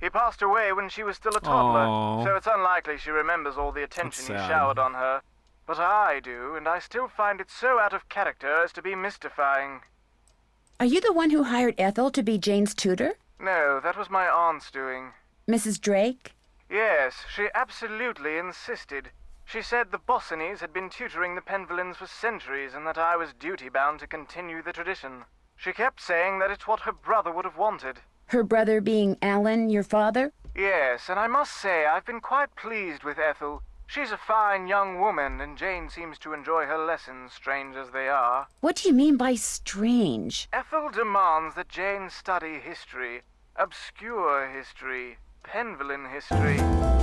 He passed away when she was still a toddler, so it's unlikely she remembers all the attention he showered on her. But I do, and I still find it so out of character as to be mystifying. Are you the one who hired Ethel to be Jane's tutor? No, that was my aunt's doing. Mrs. Drake? Yes, she absolutely insisted. She said the Bossinies had been tutoring the Penvillins for centuries and that I was duty-bound to continue the tradition. She kept saying that it's what her brother would have wanted. Her brother being Alan, your father? Yes, and I must say I've been quite pleased with Ethel. She's a fine young woman, and Jane seems to enjoy her lessons, strange as they are. What do you mean by strange? Ethel demands that Jane study history, obscure history, Penvillin history.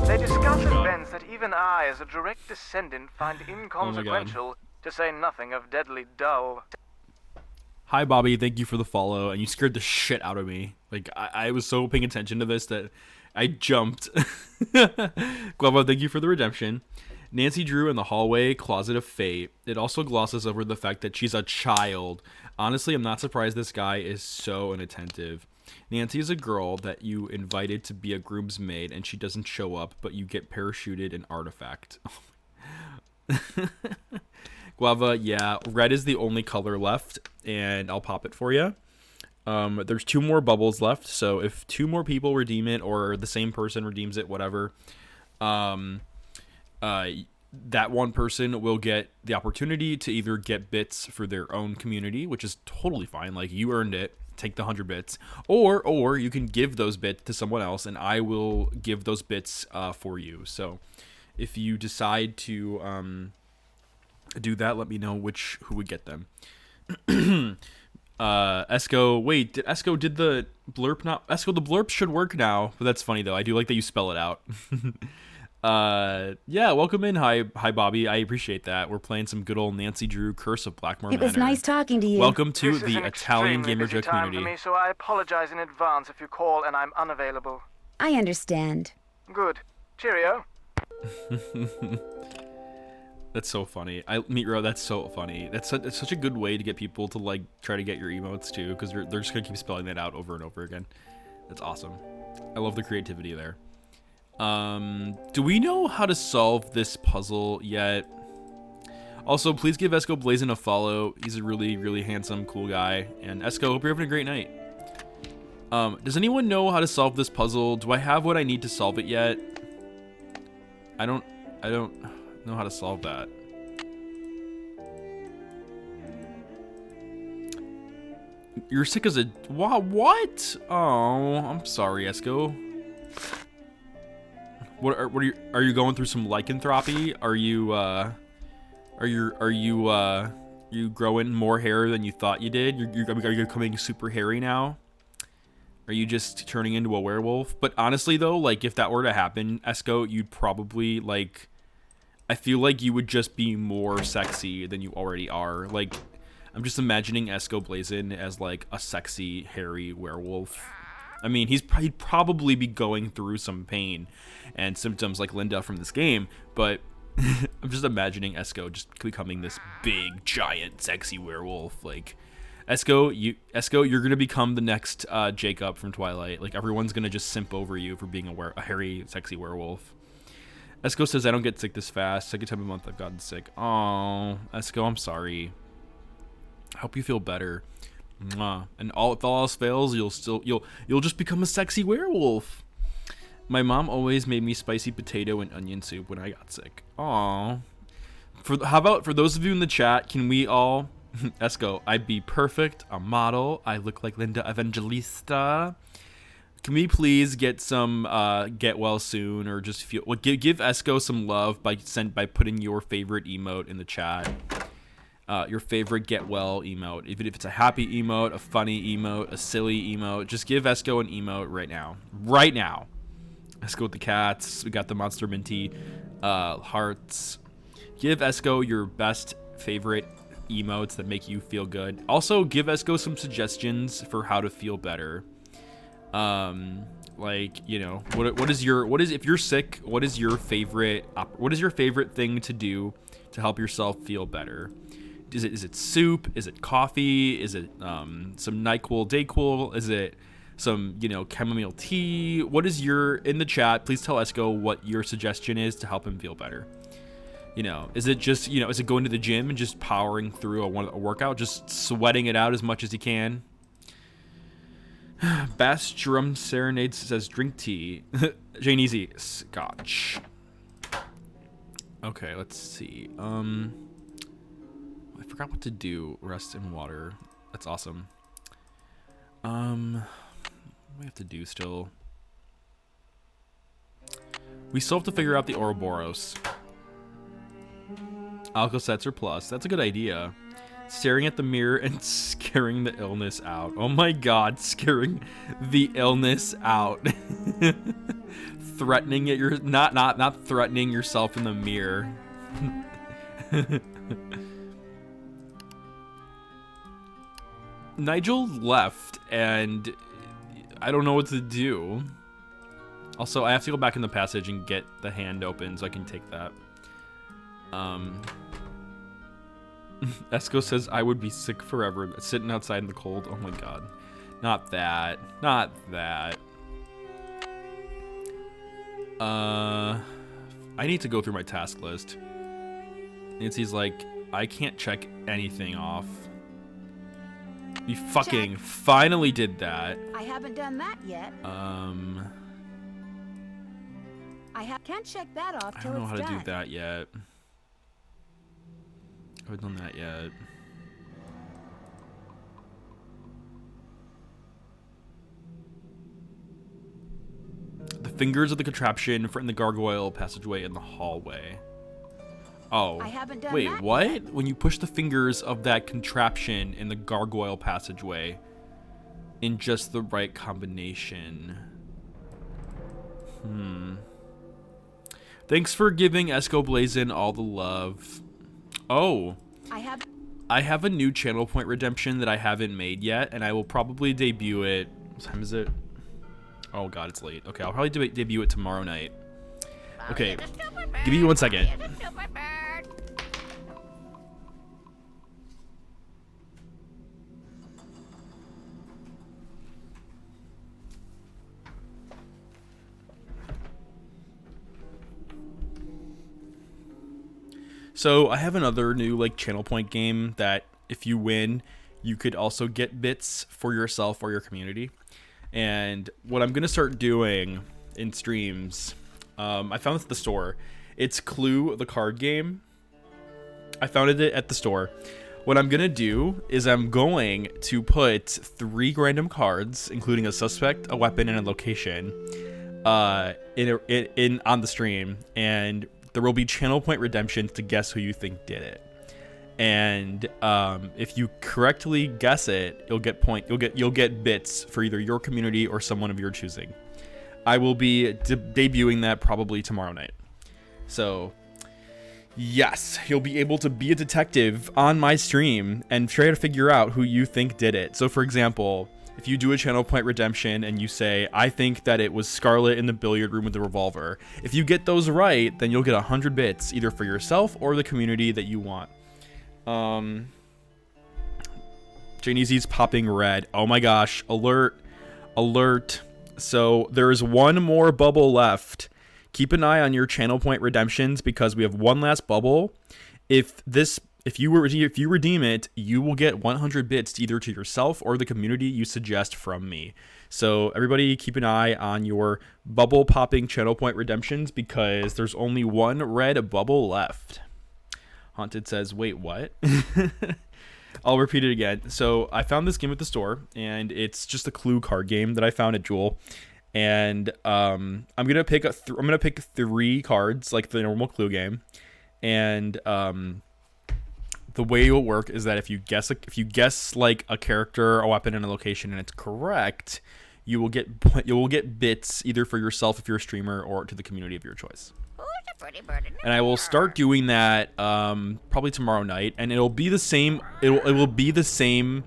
They discuss events that even I, as a direct descendant, find inconsequential, to say nothing of deadly dull. Hi, Bobby. Thank you for the follow, and you scared the shit out of me. Like, I was so paying attention to this that I jumped. Guava, thank you for the redemption. Nancy Drew in the hallway, Closet of Fate. It also glosses over the fact that she's a child. Honestly, I'm not surprised this guy is so inattentive. Nancy is a girl that you invited to be a groomsmaid, and she doesn't show up, but you get parachuted an artifact. Guava, yeah, red is the only color left, and I'll pop it for you. There's 2 more bubbles left, so if 2 more people redeem it, or the same person redeems it, whatever, that one person will get the opportunity to either get bits for their own community, which is totally fine, like, you earned it, take the 100 bits, or you can give those bits to someone else, and I will give those bits for you. So if you decide to do that, let me know who would get them. Esco, wait, did the blurb not? Esco, the blurb should work now, but that's funny though. I do like that you spell it out. Yeah, welcome in. Hi, Bobby. I appreciate that. We're playing some good old Nancy Drew Curse of Blackmoor Manor. It was nice talking to you. Welcome to This is the an Italian extremely Gamer busy Joe time community. for me, so I apologize in advance if you call and I'm unavailable. I understand. Good. Cheerio. That's so funny. Meatro, that's so funny. It's such a good way to get people to like try to get your emotes too, because they're just gonna keep spelling that out over and over again. That's awesome. I love the creativity there. Do we know how to solve this puzzle yet? Also, please give Esco Blazin a follow. He's a really, really handsome, cool guy. And Esco, hope you're having a great night. Does anyone know how to solve this puzzle? Do I have what I need to solve it yet? I don't know how to solve that. You're sick as a what? Oh, I'm sorry, Esco. Are you going through some lycanthropy? Are you growing more hair than you thought you did? Are you becoming super hairy now? Are you just turning into a werewolf? But honestly though, like if that were to happen, Esco, you'd probably like, I feel like you would just be more sexy than you already are. Like, I'm just imagining Esco Blazin as like a sexy, hairy werewolf. I mean, he'd probably be going through some pain and symptoms like Linda from this game, but I'm just imagining Esco just becoming this big, giant, sexy werewolf. Like, Esco, you're gonna become the next Jacob from Twilight. Like, everyone's gonna just simp over you for being a hairy, sexy werewolf. Esco says, I don't get sick this fast. Second time a month I've gotten sick. Oh, Esco, I'm sorry. I hope you feel better. Mwah. And if all else fails, you'll just become a sexy werewolf. My mom always made me spicy potato and onion soup when I got sick. Aw. How about for those of you in the chat, can we all Esco, I'd be perfect, a model. I look like Linda Evangelista. Can we please get some get well soon, or just give Esco some love by putting your favorite emote in the chat. Your favorite get well emote, even if it's a happy emote, a funny emote, a silly emote. Just give Esco an emote right now. Right now. Esco with the cats. We got the Monster Minty hearts. Give Esco your best favorite emotes that make you feel good. Also, give Esco some suggestions for how to feel better. Like, you know, if you're sick, what is your favorite thing to do to help yourself feel better? Is it soup? Is it coffee? Is it some NyQuil, Dayquil? Is it some, you know, chamomile tea? What is in the chat, please tell Esco what your suggestion is to help him feel better. You know, is it just, you know, is it going to the gym and just powering through a workout, just sweating it out as much as you can? Bass Drum Serenade says drink tea. Jane Easy, scotch. Okay, let's see. I forgot what to do. Rest in water. That's awesome. We have to do still. We still have to figure out the Ouroboros. Alka-Seltzer Plus. That's a good idea. Staring at the mirror and scaring the illness out. Oh my god, scaring the illness out. Threatening it. You're not threatening yourself in the mirror. Nigel left, and I don't know what to do. Also, I have to go back in the passage and get the hand open so I can take that. Esco says I would be sick forever, sitting outside in the cold. Oh my god. Not that. Not that. I need to go through my task list. Nancy's like, I can't check anything off. We fucking finally did that. I haven't done that yet. Can't check that off till I don't know it's how to done. do that yet. I haven't done that yet. fingers of the contraption in the gargoyle passageway in the hallway. Oh, I haven't done wait, that what? yet. When you push the fingers of that contraption in the gargoyle passageway in just the right combination. Thanks for giving Esco Blazin all the love. Oh, I have a new channel point redemption that I haven't made yet, and I will probably debut it. What time is it? Oh god, it's late. Okay, I'll probably debut it tomorrow night. Okay, give me 1 second. So I have another new like channel point game that if you win, you could also get bits for yourself or your community. And what I'm gonna start doing in streams, I found this at the store. It's Clue, the card game. I found it at the store. What I'm gonna do is I'm going to put 3 random cards, including a suspect, a weapon, and a location, in on the stream, and there will be channel point redemptions to guess who you think did it. And if you correctly guess it, you'll get bits for either your community or someone of your choosing. I will be debuting that probably tomorrow night. So yes, you'll be able to be a detective on my stream and try to figure out who you think did it. So for example, if you do a channel point redemption and you say, I think that it was Scarlet in the billiard room with the revolver, if you get those right, then you'll get 100 bits either for yourself or the community that you want. Janiezy's popping red. Oh my gosh, alert. So there is one more bubble left. Keep an eye on your channel point redemptions because we have one last bubble. If you redeem it, you will get 100 bits either to yourself or the community you suggest from me. So everybody keep an eye on your bubble popping channel point redemptions because there's only one red bubble left. Haunted says, wait, what? I'll repeat it again. So I found this game at the store, and it's just a Clue card game that I found at Jewel. And I'm gonna pick 3 cards like the normal Clue game, and the way it will work is that if you guess like a character, a weapon, and a location, and it's correct, you will get bits either for yourself if you're a streamer or to the community of your choice. And I will start doing that probably tomorrow night, and it'll be the same. It will be the same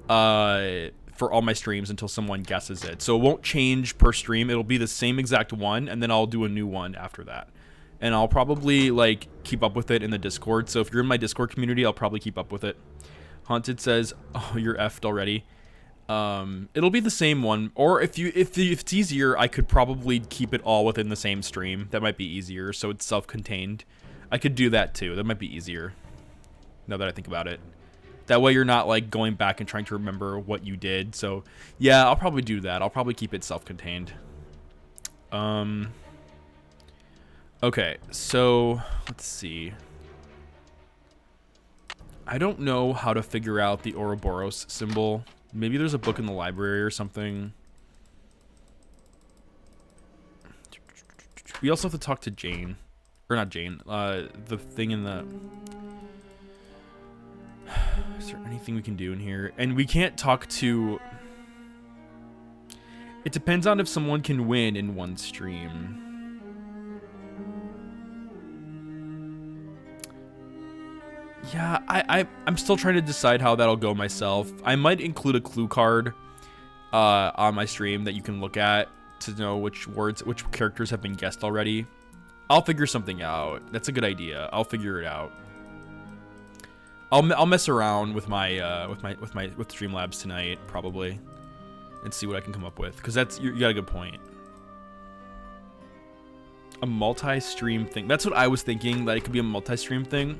for all my streams until someone guesses it. So it won't change per stream. It'll be the same exact one, and then I'll do a new one after that. And I'll probably like keep up with it in the Discord. So if you're in my Discord community, I'll probably keep up with it. Haunted says, "Oh, you're effed already." It'll be the same one, or if it's easier, I could probably keep it all within the same stream. That might be easier, so it's self-contained. I could do that too. That might be easier. Now that I think about it, that way you're not like going back and trying to remember what you did. So yeah, I'll probably do that. I'll probably keep it self-contained. Okay, so let's see. I don't know how to figure out the Ouroboros symbol. Maybe there's a book in the library or something. We also have to talk to Jane. Or not Jane. The thing in the... Is there anything we can do in here? And we can't talk to... It depends on if someone can win in one stream. Yeah, I'm still trying to decide how that'll go myself. I might include a clue card on my stream that you can look at to know which characters have been guessed already. I'll figure something out. That's a good idea. I'll figure it out. I'll mess around with my with Streamlabs tonight probably and see what I can come up with, because you got a good point. A multi-stream thing. That's what I was thinking, that it could be a multi-stream thing.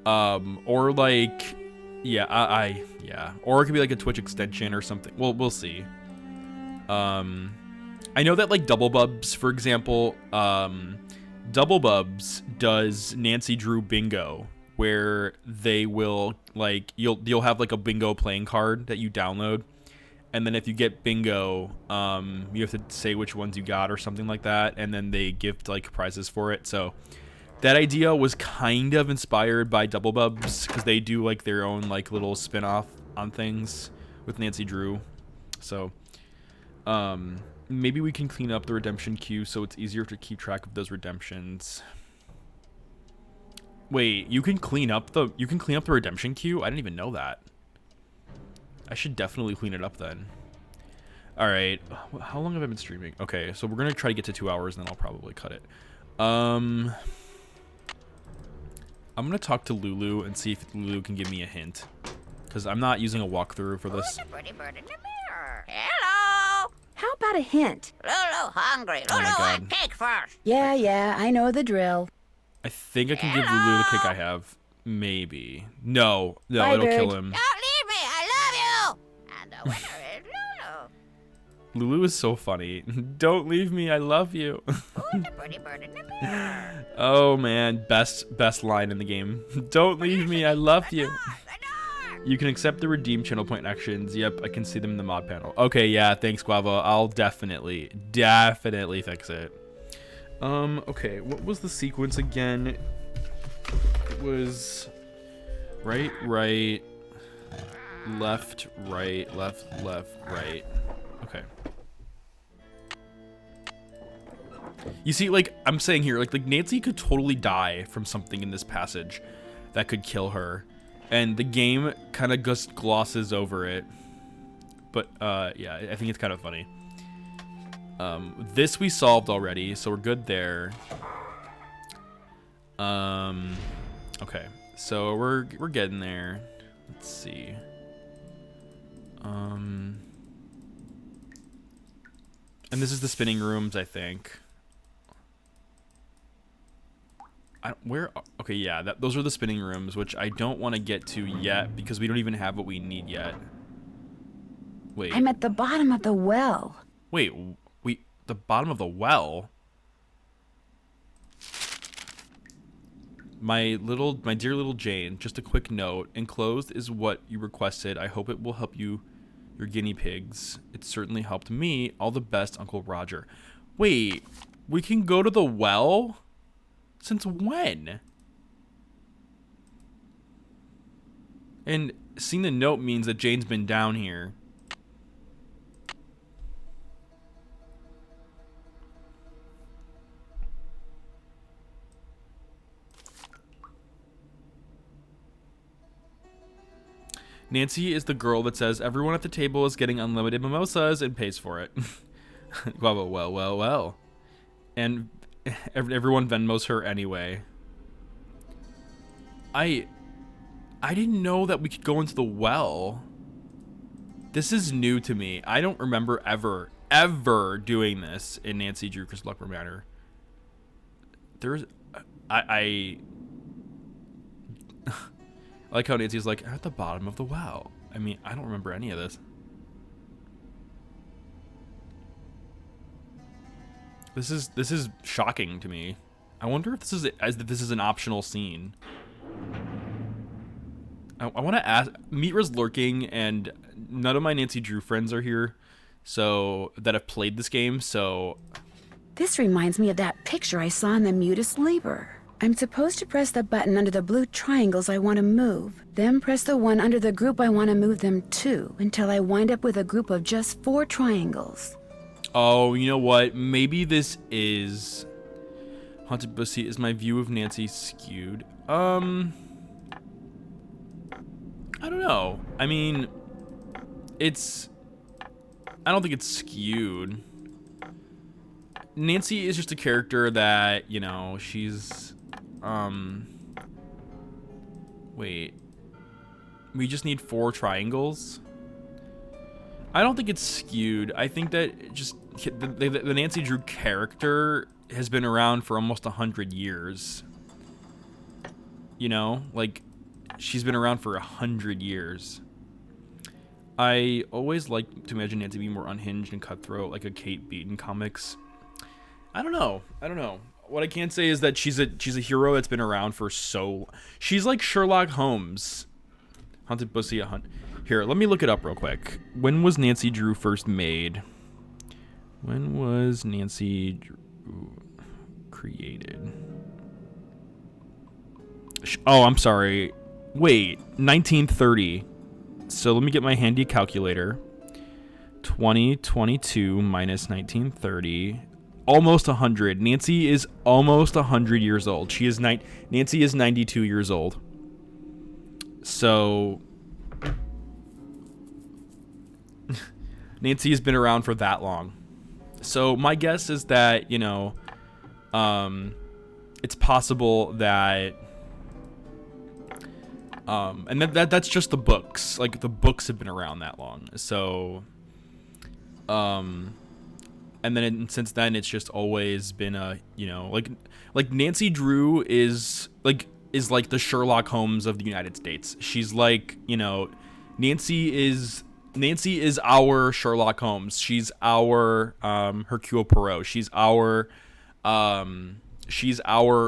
Or like, yeah, yeah, or it could be like a Twitch extension or something. Well, we'll see. I know that like Double Bubs, for example, Double Bubs does Nancy Drew Bingo, where they will like you'll have like a bingo playing card that you download, and then if you get bingo, you have to say which ones you got or something like that, and then they give like prizes for it. So that idea was kind of inspired by Double Bubs, because they do like their own like little spin-off on things with Nancy Drew. So maybe we can clean up the redemption queue so it's easier to keep track of those redemptions. Wait, you can clean up the redemption queue? I didn't even know that. I should definitely clean it up then. All right, how long have I been streaming? Okay, so we're gonna try to get to 2 hours, and then I'll probably cut it. I'm gonna talk to Lulu and see if Lulu can give me a hint, because I'm not using a walkthrough for this. Who's the pretty bird in the mirror? Hello. How about a hint? Lulu hungry. Oh my Lulu, God. want cake first. Yeah, I know the drill. I think I can give Lulu the kick I have. Maybe. No, Bye, it'll kill bird. him. Don't leave me. I love you. And the winner is Lulu. Lulu is so funny. Don't leave me, I love you. Who's the pretty bird in the mirror? Oh man, best line in the game. Don't leave me, I love you. The door. You can accept the redeem channel point actions. Yep, I can see them in the mod panel. Okay, yeah, thanks Guava. I'll definitely fix it. Okay, what was the sequence again? It was right, left, right. Okay. You see, like I'm saying here, like Nancy could totally die from something in this passage that could kill her, and the game kind of just glosses over it. But yeah, I think it's kind of funny. This we solved already, so we're good there. Okay, so we're getting there. Let's see. And this is the spinning rooms, I think. Okay, yeah, those are the spinning rooms, which I don't want to get to yet because we don't even have what we need yet. Wait. I'm at the bottom of the well. Wait, the bottom of the well? My dear little Jane, just a quick note. Enclosed is what you requested. I hope it will help your guinea pigs. It certainly helped me. All the best, Uncle Roger. Wait, we can go to the well? Since when? And seeing the note means that Jane's been down here. Nancy is the girl that says everyone at the table is getting unlimited mimosas and pays for it. Well. And everyone Venmos her anyway. I didn't know that we could go into the well. This is new to me. I don't remember ever doing this in Nancy Drew Blackmoor Manor. I like how Nancy's like at the bottom of the well. I mean, I don't remember any of this. This is shocking to me. I wonder if this is an optional scene. I want to ask. Mira's lurking, and none of my Nancy Drew friends are here, so that have played this game. So This reminds me of that picture I saw in the Mutus Liber. I'm supposed to press the button under the blue triangles I want to move, then press the one under the group I want to move them to, until I wind up with a group of just 4 triangles. oh, you know what? Maybe this is Haunted Bussy. Is my view of Nancy skewed? I don't know. I mean, I don't think it's skewed. Nancy is just a character that, you know, she's wait. We just need 4 triangles. I don't think it's skewed. I think that just the Nancy Drew character has been around for almost 100 years. You know, like she's been around for 100 years. I always like to imagine Nancy being more unhinged and cutthroat, like a Kate Beaton comics. I don't know. What I can say is that she's a hero that's been around for so. She's like Sherlock Holmes. Haunted Bussy, Here, let me look it up real quick. When was Nancy Drew first made? When was Nancy Drew created? Oh, I'm sorry. Wait, 1930. So let me get my handy calculator. 2022 minus 1930. Almost 100. Nancy is almost 100 years old. Nancy is 92 years old. So Nancy has been around for that long. So my guess is that, you know, it's possible that and that's just the books. Like, the books have been around that long. So and then since then it's just always been a, you know, like Nancy Drew is like the Sherlock Holmes of the United States. She's like, you know, Nancy is our Sherlock Holmes. She's our Hercule Poirot. She's our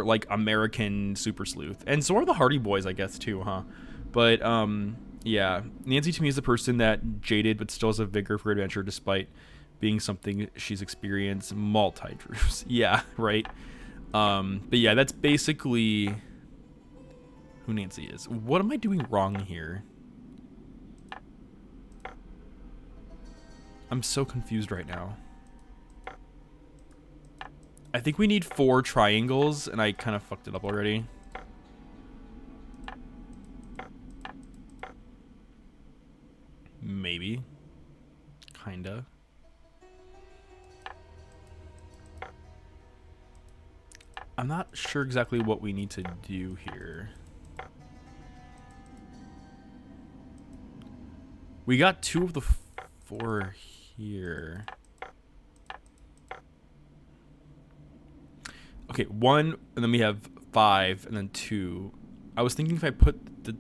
like American super sleuth. And so are the Hardy Boys, I guess, too, huh? But yeah, Nancy to me is the person that jaded but still has a vigor for adventure despite being something she's experienced. Multi-Drews. Yeah, right. But yeah, that's basically who Nancy is. What am I doing wrong here? I'm so confused right now. I think we need 4 triangles, and I kind of fucked it up already. Maybe. Kinda. I'm not sure exactly what we need to do here. We got 2 of the 4 here. Okay, 1, and then we have 5, and then 2. I was thinking if I put the...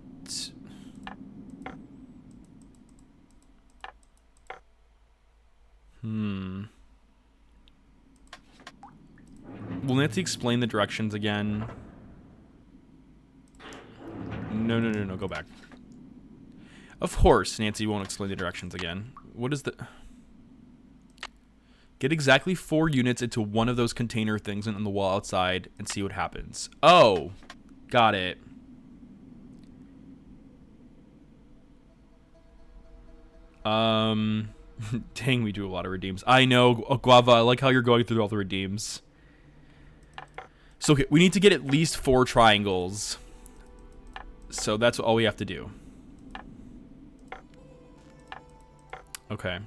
Will Nancy explain the directions again? No, go back. Of course, Nancy won't explain the directions again. What is the... Get exactly 4 units into one of those container things on the wall outside and see what happens. Oh, got it. Dang, we do a lot of redeems. I know, Guava, I like how you're going through all the redeems. So, okay, we need to get at least 4 triangles. So that's all we have to do. Okay.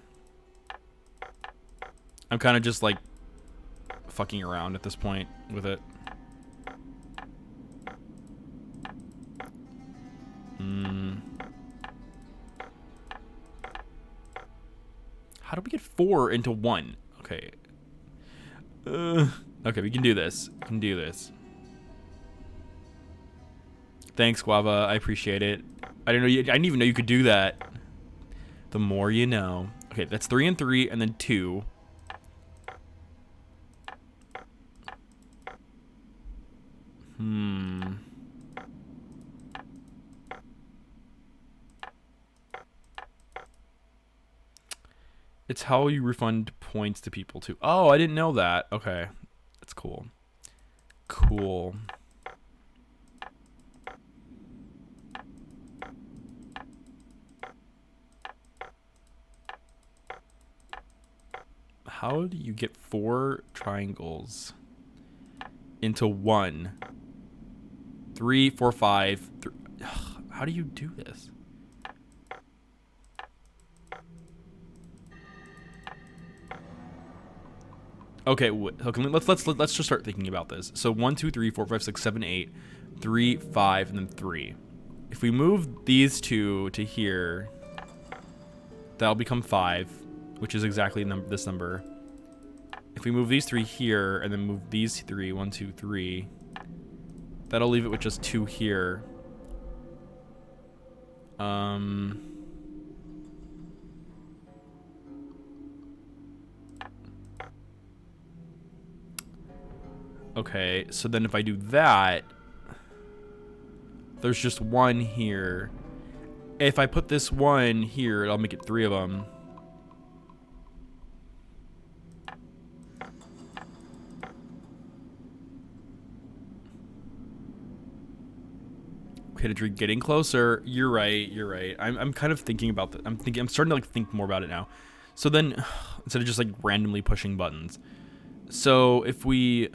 I'm kind of just, like, fucking around at this point with it. How do we get 4 into 1? Okay. Okay, we can do this. We can do this. Thanks, Guava. I appreciate it. I didn't even know you could do that. The more you know. Okay, that's 3 and 3, and then 2. It's how you refund points to people too. Oh, I didn't know that. Okay. That's cool. Cool. How do you get 4 triangles into 1? 3, 4, 5. How do you do this? Okay, okay. Let's just start thinking about this. So 1, 2, 3, 4, 5, 6, 7, 8, 3, 5, and then 3. If we move these 2 to here, that'll become 5, which is exactly this number. If we move these 3 here and then move these 3, 1, 2, 3, that'll leave it with just 2 here. Okay, so then if I do that, there's just 1 here. If I put this one here, I'll make it 3 of them. Pitadry getting closer. You're right. You're right. I'm kind of thinking about that. I'm starting to like think more about it now. So then, instead of just like randomly pushing buttons. So if we.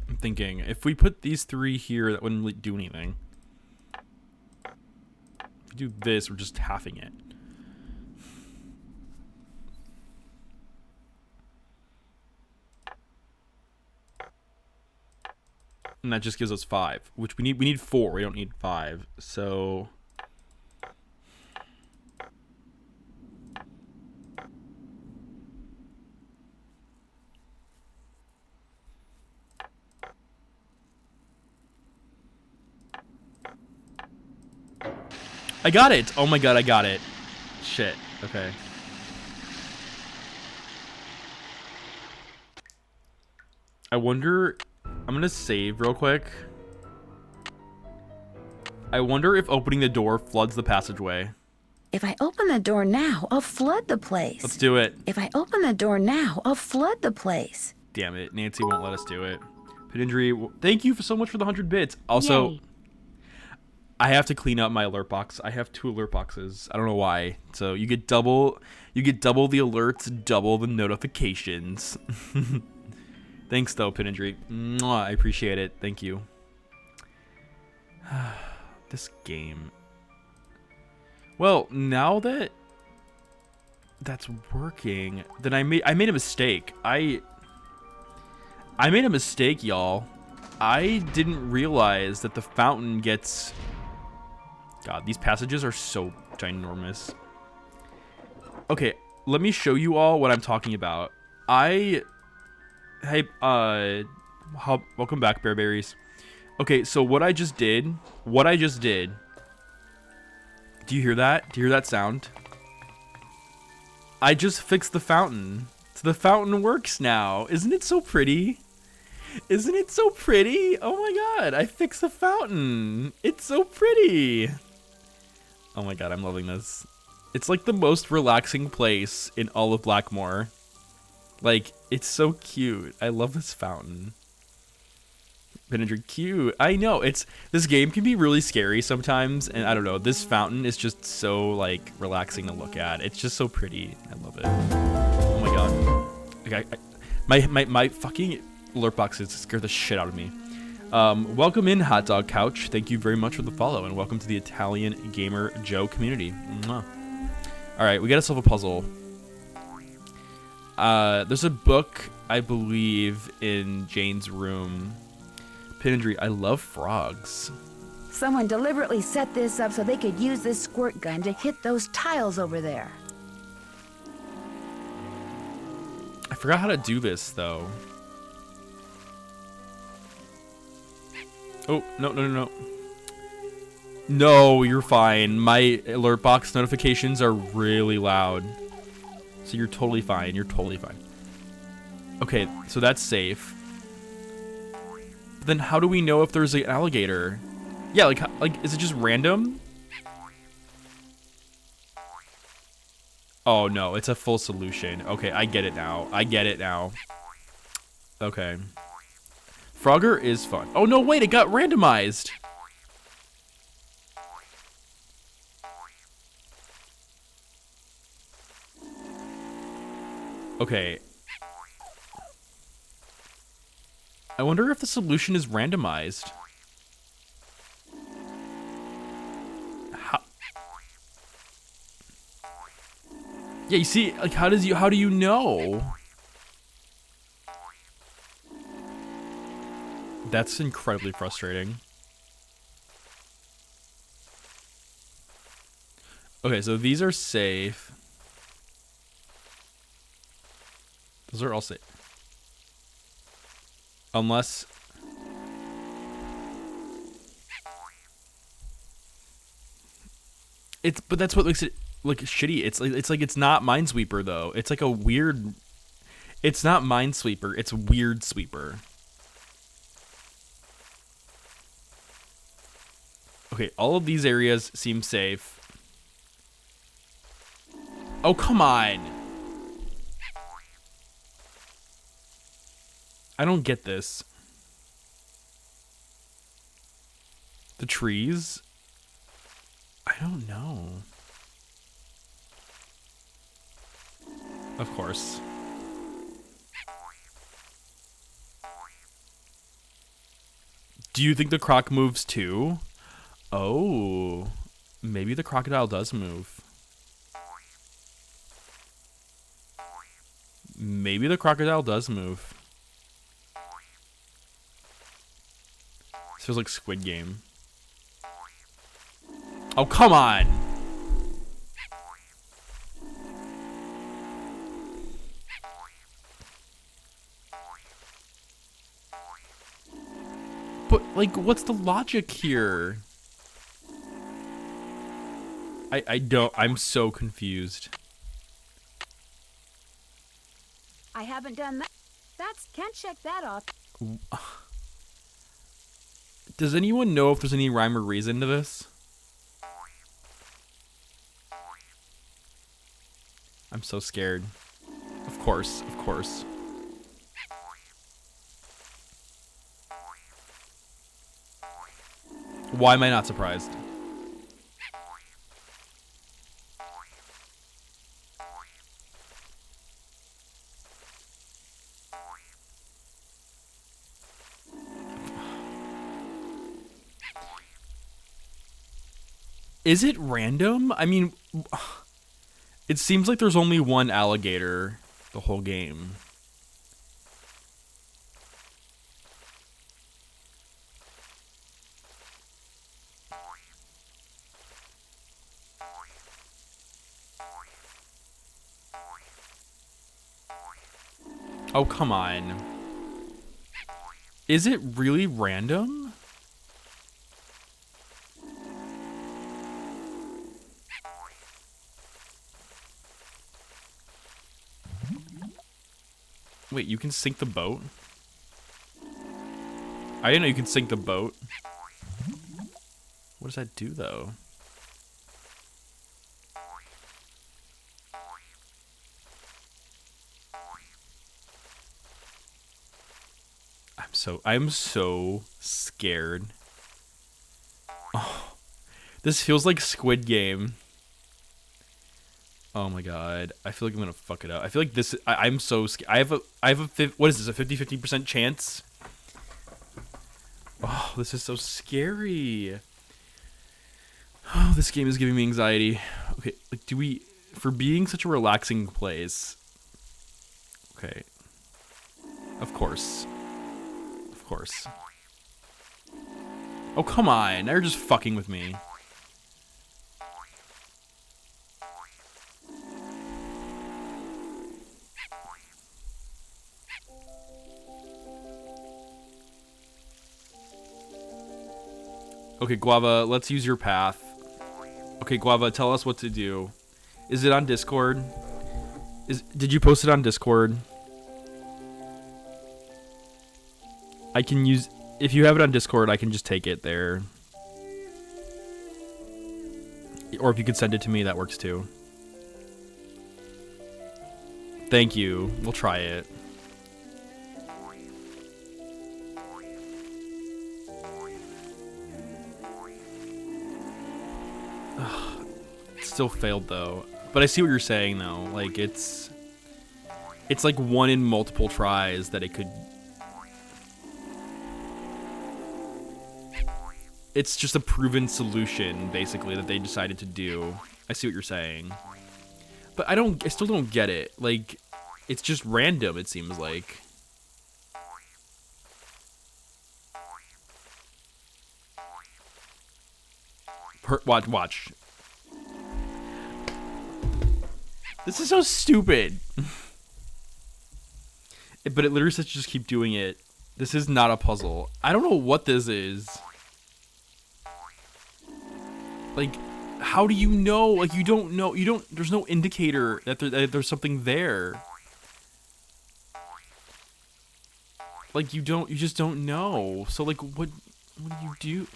I'm thinking if we put these 3 here, that wouldn't really do anything. If we do this, we're just halving it. And that just gives us 5, which we need 4. We don't need 5. So I got it. Oh my god, I got it. Shit. Okay. I wonder, I'm gonna save real quick. I wonder if opening the door floods the passageway. If I open the door now, I'll flood the place. Let's do it. If I open the door now, I'll flood the place. Damn it, Nancy won't let us do it. Pit injury. Thank you so much for the 100 bits. Also, Yay. I have to clean up my alert box. I have 2 alert boxes. I don't know why. So you get double the alerts, double the notifications. Thanks though, Pit injury. Mwah, I appreciate it. Thank you. This game. Well, now that that's working, then I made a mistake. I made a mistake, y'all. I didn't realize that the fountain gets. God, these passages are so ginormous. Okay, let me show you all what I'm talking about. Hey, welcome back, Bearberries. Okay, so what I just did. Do you hear that? Do you hear that sound? I just fixed the fountain. So the fountain works now. Isn't it so pretty? Isn't it so pretty? Oh my god, I fixed the fountain. It's so pretty. Oh my god, I'm loving this. It's like the most relaxing place in all of Blackmoor. Like, it's so cute. I love this fountain. Vinegar cute. I know, this game can be really scary sometimes, and I don't know, this fountain is just so like relaxing to look at. It's just so pretty. I love it. Oh my god. Okay, my fucking alert boxes scare the shit out of me. Welcome in, Hot Dog Couch. Thank you very much for the follow, and welcome to the Italian Gamer Joe community. Mwah. All right, we gotta solve a puzzle. There's a book, I believe, in Jane's room. Pinindry, I love frogs. Someone deliberately set this up so they could use this squirt gun to hit those tiles over there. I forgot how to do this, though. Oh, no. No, you're fine. My alert box notifications are really loud. So you're totally fine. You're totally fine. Okay, so that's safe. But then how do we know if there's an alligator? Yeah, like is it just random? Oh no, it's a full solution. Okay, I get it now. Okay. Frogger is fun. Oh no, wait, it got randomized. Okay. I wonder if the solution is randomized. How? Yeah, you see, like, how do you know? That's incredibly frustrating. Okay, so these are safe. Those are all safe. Unless... But that's what makes it, like, shitty. It's like it's not Minesweeper, though. It's like a weird... It's not Minesweeper, it's Weird Sweeper. Okay, all of these areas seem safe. Oh, come on. I don't get this. The trees? I don't know. Of course. Do you think the croc moves too? Oh, maybe the crocodile does move. Maybe the crocodile does move. This feels like Squid Game. Oh, come on! But, like, what's the logic here? I'm so confused. I haven't done that. Can't check that off. Does anyone know if there's any rhyme or reason to this? I'm so scared. Of course, of course. Why am I not surprised? Is it random? I mean, it seems like there's only one alligator the whole game. Oh, come on. Is it really random? Wait, you can sink the boat? I didn't know you could sink the boat. What does that do, though? I'm so scared. Oh, this feels like Squid Game. Oh my god, I feel like I'm gonna fuck it up. I feel like this. I'm so scared. I have a what is this? A 50% chance? Oh, this is so scary. Oh, this game is giving me anxiety. Okay, like, for being such a relaxing place. Okay. Of course. Of course. Oh, come on. Now you're just fucking with me. Okay, Guava, let's use your path. Okay, Guava, tell us what to do. Is it on Discord? Did you post it on Discord? I can use... If you have it on Discord, I can just take it there. Or if you could send it to me, that works too. Thank you. We'll try it. Still failed though. But I see what you're saying though. Like it's like one in multiple tries that it could. It's just a proven solution basically that they decided to do. I see what you're saying. But I still don't get it. Like it's just random, it seems like. Watch. This is so stupid. But it literally says just keep doing it. This is not a puzzle. I don't know what this is. Like, how do you know? Like, you don't know. There's no indicator that there's something there. like, you just don't know. So, like, what do you do?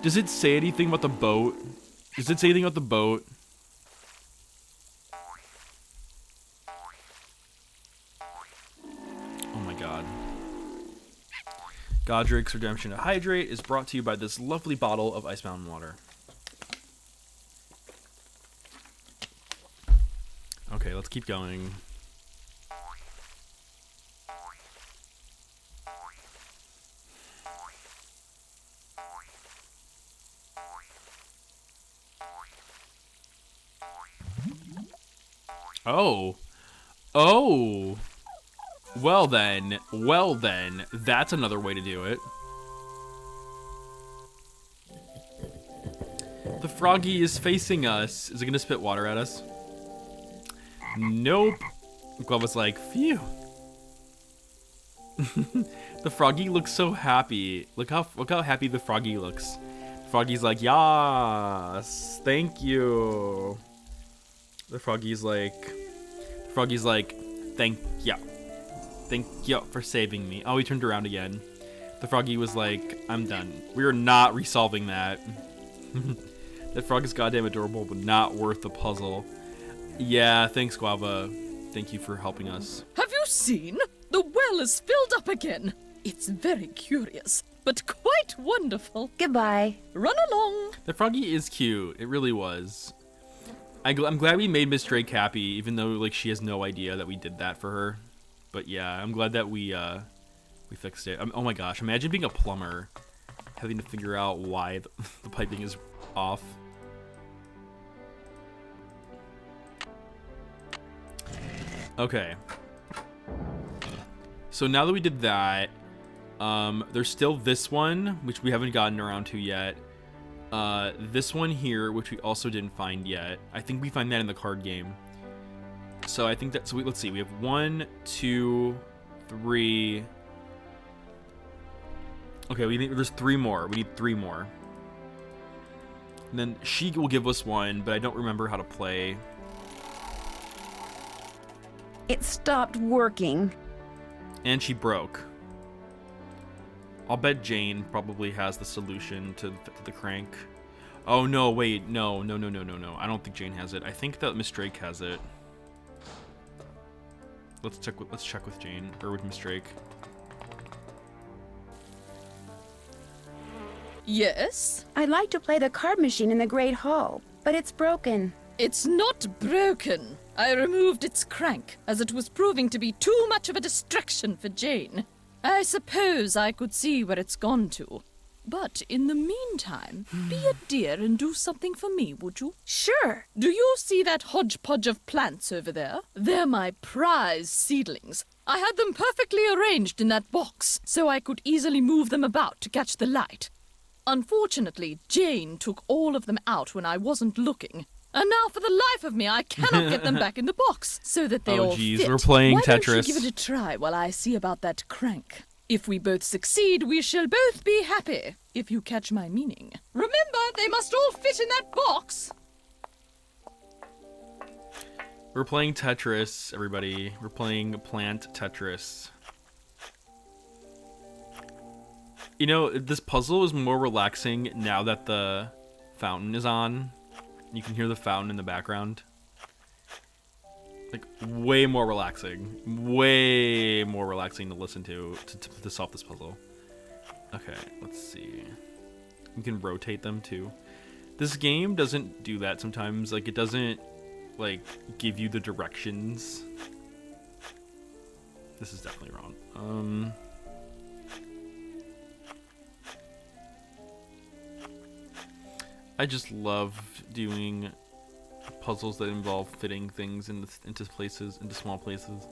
Does it say anything about the boat? Does it say anything about the boat? Oh my god. Godric's Redemption to Hydrate is brought to you by this lovely bottle of Ice Mountain water. Okay, let's keep going. Oh. Oh. Well then, that's another way to do it. The froggy is facing us. Is it gonna spit water at us? Nope. Guava's like, phew. The froggy looks so happy. Look how happy the froggy looks. The froggy's like, yas, thank you. The froggy's like, thank you for saving me. Oh, he turned around again. The froggy was like, I'm done. We are not resolving that. That frog is goddamn adorable, but not worth the puzzle. Yeah, thanks, Guava. Thank you for helping us. Have you seen? The well is filled up again. It's very curious, but quite wonderful. Goodbye. Run along. The froggy is cute. It really was. I'm glad we made Miss Drake happy, even though like she has no idea that we did that for her. But yeah, I'm glad that we fixed it. Oh my gosh, imagine being a plumber, having to figure out why the piping is off. Okay. So now that we did that, there's still this one, which we haven't gotten around to yet. This one here, which we also didn't find yet. I think we find that in the card game. So I think that, so let's see. We have 1, 2, 3. Okay, there's 3 more. We need 3 more. And then she will give us one, but I don't remember how to play. It stopped working. And she broke. I'll bet Jane probably has the solution to the crank. Oh no, wait, no. I don't think Jane has it. I think that Miss Drake has it. Let's check with Jane, or with Miss Drake. Yes? I'd like to play the card machine in the Great Hall, but it's broken. It's not broken. I removed its crank, as it was proving to be too much of a distraction for Jane. I suppose I could see where it's gone to. But in the meantime, be a dear and do something for me, would you? Sure. Do you see that hodgepodge of plants over there? They're my prize seedlings. I had them perfectly arranged in that box, so I could easily move them about to catch the light. Unfortunately, Jane took all of them out when I wasn't looking. And now, for the life of me, I cannot get them back in the box, so that they all fit. We're playing Tetris. Why don't you give it a try while I see about that crank? If we both succeed, we shall both be happy, if you catch my meaning. Remember, they must all fit in that box! We're playing Tetris, everybody. We're playing Plant Tetris. You know, this puzzle is more relaxing now that the fountain is on. You can hear the fountain in the background. Like, way more relaxing. Way more relaxing to listen to solve this puzzle. Okay, let's see. You can rotate them, too. This game doesn't do that sometimes. Like, it doesn't, like, give you the directions. This is definitely wrong. I just love doing puzzles that involve fitting things into places, into small places,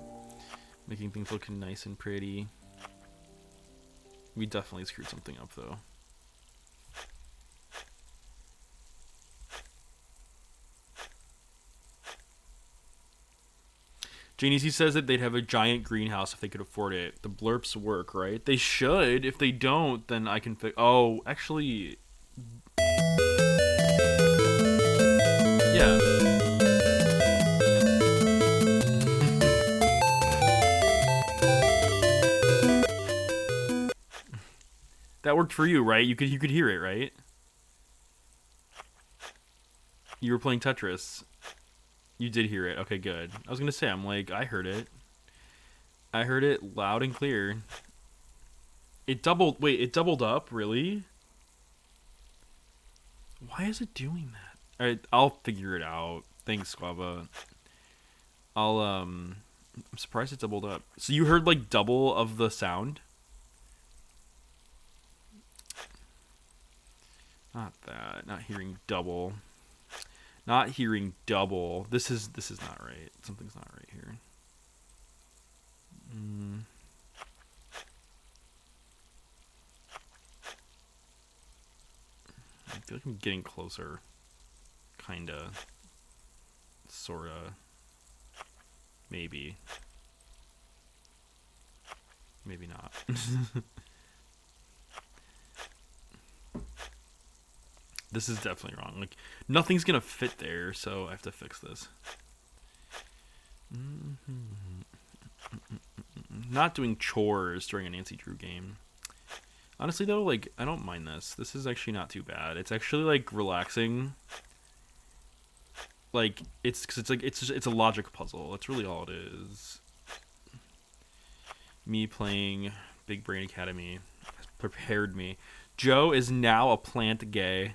making things look nice and pretty. We definitely screwed something up, though. Janie C says that they'd have a giant greenhouse if they could afford it. The blurps work, right? They should. If they don't, then I can fix. Oh, actually. Yeah. That worked for you, right? You could hear it, right? You were playing Tetris. You did hear it. Okay, good. I was gonna say, I'm like, I heard it. I heard it loud and clear. It doubled. Wait, it doubled up? Really? Why is it doing that? All right, I'll figure it out. Thanks, Squaba. I'm surprised it doubled up. So you heard like double of the sound? Not that. Not hearing double. Not hearing double. This is not right. Something's not right here. I feel like I'm getting closer. Kinda. Sorta. Maybe. Maybe not. This is definitely wrong. Like, nothing's gonna fit there, so I have to fix this. Not doing chores during a Nancy Drew game. Honestly, though, like, I don't mind this. This is actually not too bad. It's actually, like, relaxing. Like, it's a logic puzzle. That's really all it is. Me playing Big Brain Academy has prepared me. Joe is now a plant gay.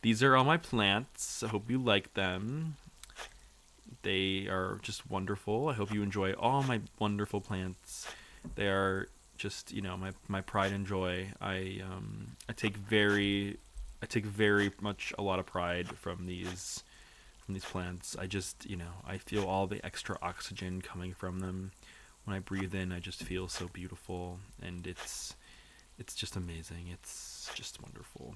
These are all my plants. I hope you like them. They are just wonderful. I hope you enjoy all my wonderful plants. They are just, you know, my pride and joy. I take very much a lot of pride from these plants. I just, you know, I feel all the extra oxygen coming from them. When I breathe in, I just feel so beautiful, and it's just amazing. It's just wonderful.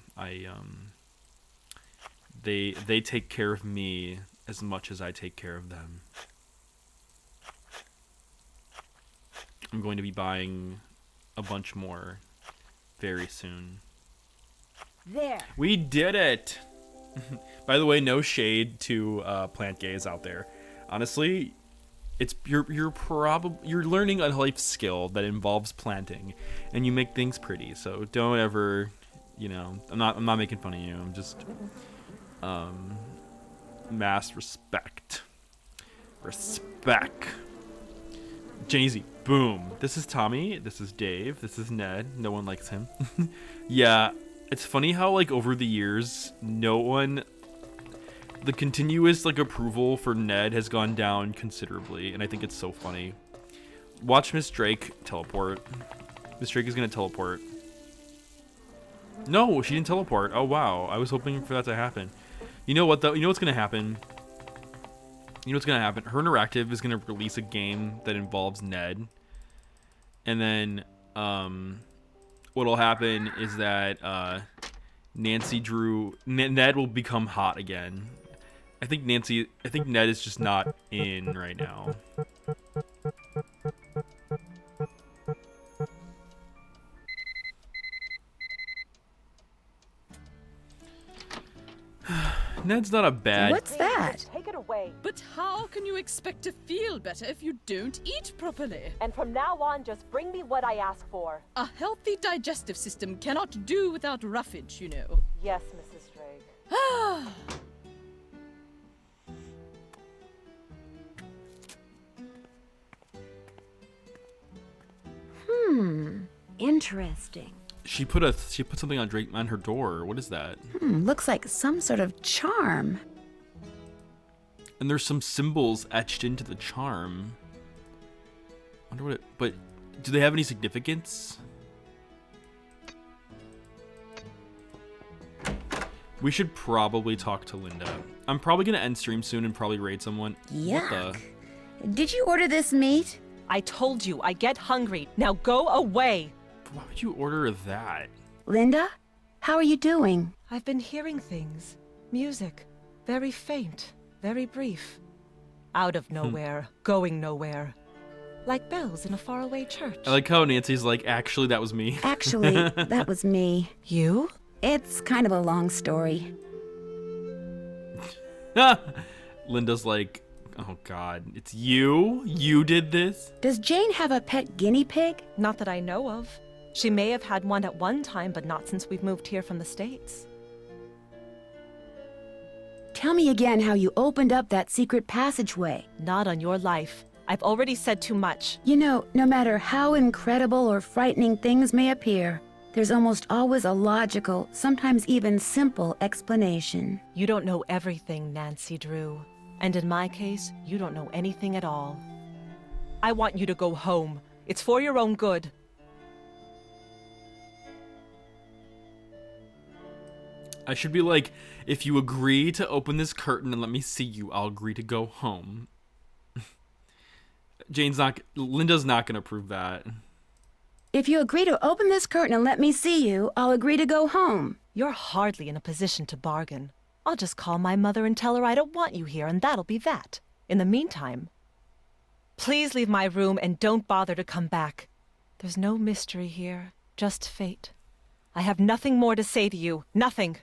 They take care of me as much as I take care of them. I'm going to be buying a bunch more very soon. There. We did it! By the way, no shade to plant gays out there. Honestly, you're learning a life skill that involves planting, and you make things pretty. So don't ever, you know, I'm not making fun of you. I'm just mass respect. Jay-Z, boom. This is Tommy. This is Dave. This is Ned. No one likes him. Yeah, it's funny how, like, over the years, the continuous, like, approval for Ned has gone down considerably, and I think it's so funny. Watch Miss Drake teleport. Miss Drake is gonna teleport. No, she didn't teleport. Oh, wow. I was hoping for that to happen. You know what, though? You know what's gonna happen? Her Interactive is gonna release a game that involves Ned. And then, what'll happen is that, Ned will become hot again. I think Ned is just not in right now. Ned's not a bad... What's that? Take it away. But how can you expect to feel better if you don't eat properly? And from now on, just bring me what I ask for. A healthy digestive system cannot do without roughage, you know. Yes, Mrs. Drake. Ah. Interesting. She put something on her door. What is that? Looks like some sort of charm. And there's some symbols etched into the charm. Wonder what but do they have any significance? We should probably talk to Linda. I'm probably gonna end stream soon and probably raid someone. Yuck. What the? Did you order this meat? I told you, I get hungry. Now go away. Why would you order that? Linda, how are you doing? I've been hearing things. Music. Very faint. Very brief. Out of nowhere. Going nowhere. Like bells in a faraway church. I like how Nancy's like, actually, that was me. Actually, that was me. You? It's kind of a long story. Linda's like, oh god, it's you? You did this? Does Jane have a pet guinea pig? Not that I know of. She may have had one at one time, but not since we've moved here from the States. Tell me again how you opened up that secret passageway. Not on your life. I've already said too much. You know, no matter how incredible or frightening things may appear, there's almost always a logical, sometimes even simple explanation. You don't know everything, Nancy Drew. And in my case, you don't know anything at all. I want you to go home. It's for your own good. I should be like, if you agree to open this curtain and let me see you, I'll agree to go home. Linda's not gonna approve that. If you agree to open this curtain and let me see you, I'll agree to go home. You're hardly in a position to bargain. I'll just call my mother and tell her I don't want you here, and that'll be that. In the meantime, please leave my room and don't bother to come back. There's no mystery here, just fate. I have nothing more to say to you. Nothing.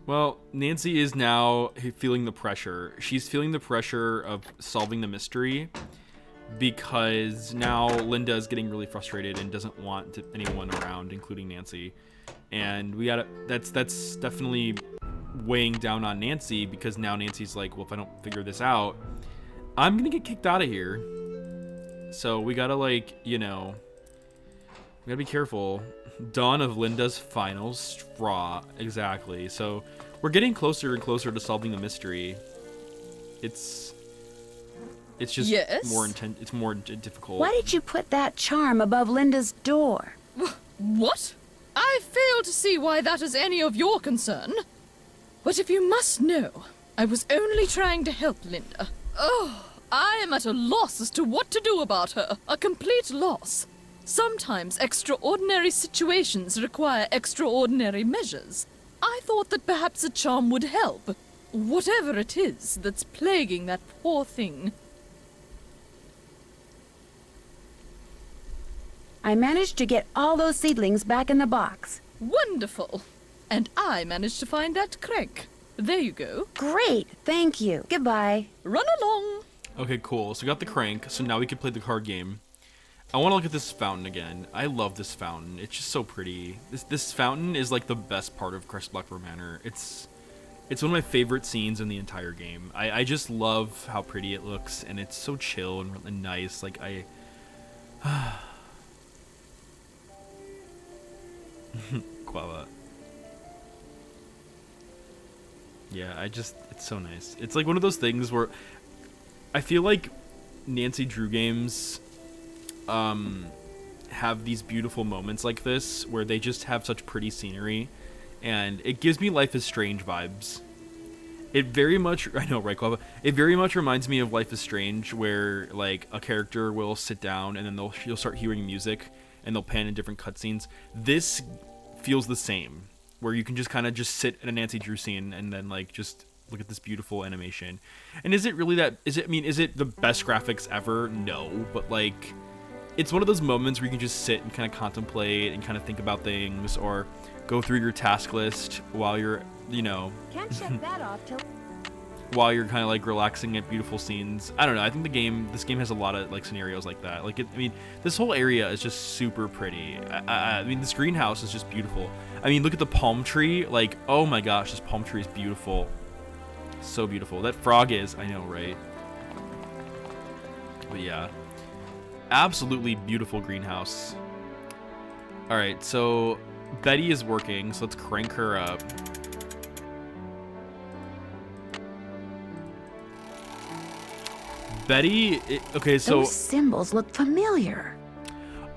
Well, Nancy is now feeling the pressure. She's feeling the pressure of solving the mystery because now Linda is getting really frustrated and doesn't want anyone around, including Nancy. And that's definitely weighing down on Nancy because now Nancy's like, well, if I don't figure this out, I'm gonna get kicked out of here. So we gotta we gotta be careful. Dawn of Linda's final straw. Exactly. So we're getting closer and closer to solving the mystery. It's just more intense. It's more difficult. Why did you put that charm above Linda's door? What? I fail to see why that is any of your concern. But if you must know, I was only trying to help Linda. Oh, I am at a loss as to what to do about her. A complete loss. Sometimes extraordinary situations require extraordinary measures. I thought that perhaps a charm would help. Whatever it is that's plaguing that poor thing. I managed to get all those seedlings back in the box. Wonderful. And I managed to find that crank. There you go. Great, thank you. Goodbye. Run along. Okay, cool. So we got the crank. So now we can play the card game. I want to look at this fountain again. I love this fountain. It's just so pretty. This fountain is like the best part of Blackmoor Manor. It's one of my favorite scenes in the entire game. I just love how pretty it looks, and it's so chill and really nice. Like Guava. Yeah, it's so nice. It's like one of those things where I feel like Nancy Drew games have these beautiful moments like this where they just have such pretty scenery, and it gives me Life is Strange vibes. It very much, I know, right, Guava? It very much reminds me of Life is Strange, where like a character will sit down and then you'll start hearing music and they'll pan in different cutscenes. This feels the same, where you can just kind of just sit in a Nancy Drew scene and then like just look at this beautiful animation. And is it really that? Is it the best graphics ever? No, but like, it's one of those moments where you can just sit and kind of contemplate and kind of think about things, or go through your task list while you're, Can't shut that off till... while you're kind of like relaxing at beautiful scenes. I don't know. I think this game has a lot of like scenarios like that. Like this whole area is just super pretty. I mean, this greenhouse is just beautiful. I mean, look at the palm tree. Like, oh my gosh, this palm tree is beautiful. So beautiful. That frog is, I know, right? But yeah, absolutely beautiful greenhouse. All right, so Betty is working, so let's crank her up. Betty, okay, so... Those symbols look familiar.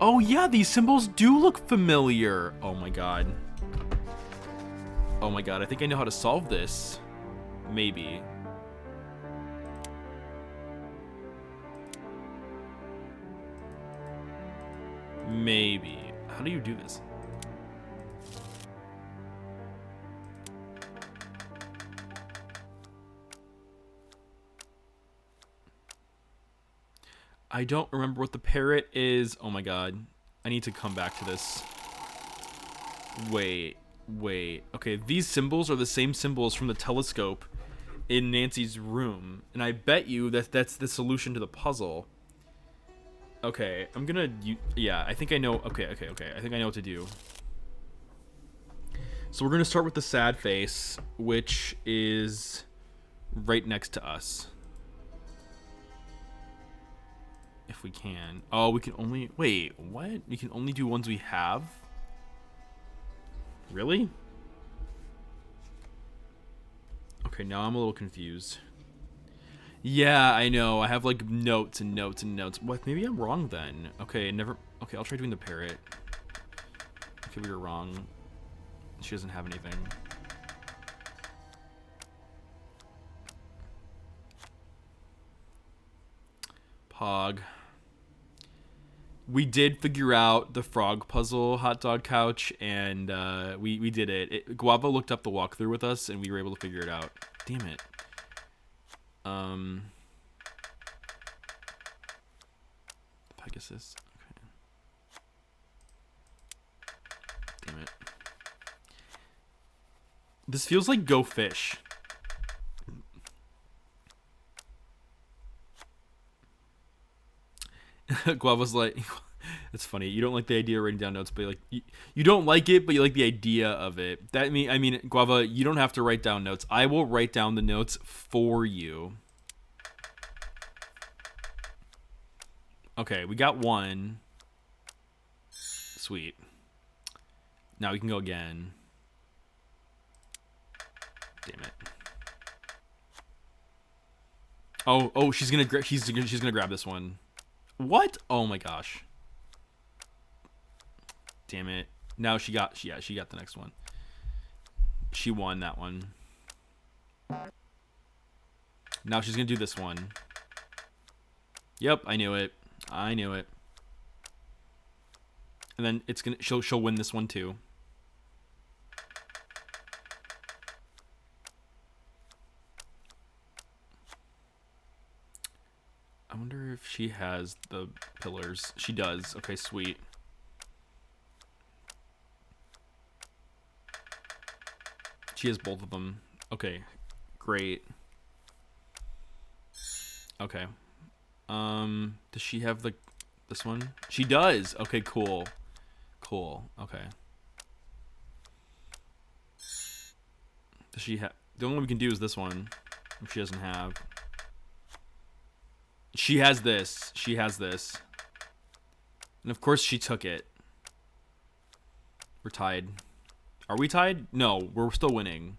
Oh yeah, these symbols do look familiar. Oh my god. Oh my god, I think I know how to solve this. Maybe. Maybe. How do you do this? I don't remember what the parrot is. Oh my god. I need to come back to this. Wait. Okay, these symbols are the same symbols from the telescope in Nancy's room. And I bet you that that's the solution to the puzzle. Okay, I'm gonna... yeah, I think I know... Okay. I think I know what to do. So we're gonna start with the sad face, which is right next to us. If we can. Oh, we can only... Wait, what? We can only do ones we have? Really? Okay, now I'm a little confused. Yeah, I know. I have like notes and notes and notes. What? Maybe I'm wrong then. Okay, never. Okay, I'll try doing the parrot. Okay, we were wrong. She doesn't have anything. Pog. We did figure out the frog puzzle, hot dog couch, and we did it. Guava looked up the walkthrough with us, and we were able to figure it out. Damn it. Pegasus. Okay. Damn it. This feels like Go Fish. Guava's like, it's funny. You don't like the idea of writing down notes, but like you don't like it, but you like the idea of it. I mean, Guava, you don't have to write down notes. I will write down the notes for you. Okay, we got one. Sweet. Now we can go again. Damn it. Oh, she's gonna grab this one. What? Oh my gosh. Damn it. Now she got the next one. She won that one. Now she's gonna do this one. Yep, I knew it. And then she'll win this one too. I wonder if she has the pillars. She does. Okay, sweet. She has both of them. Okay, great. Okay. Does she have this one? She does. Okay, cool. Okay. Does she have... The only one we can do is this one. If she doesn't have... She has this. And of course she took it. We're tied. Are we tied? No, we're still winning.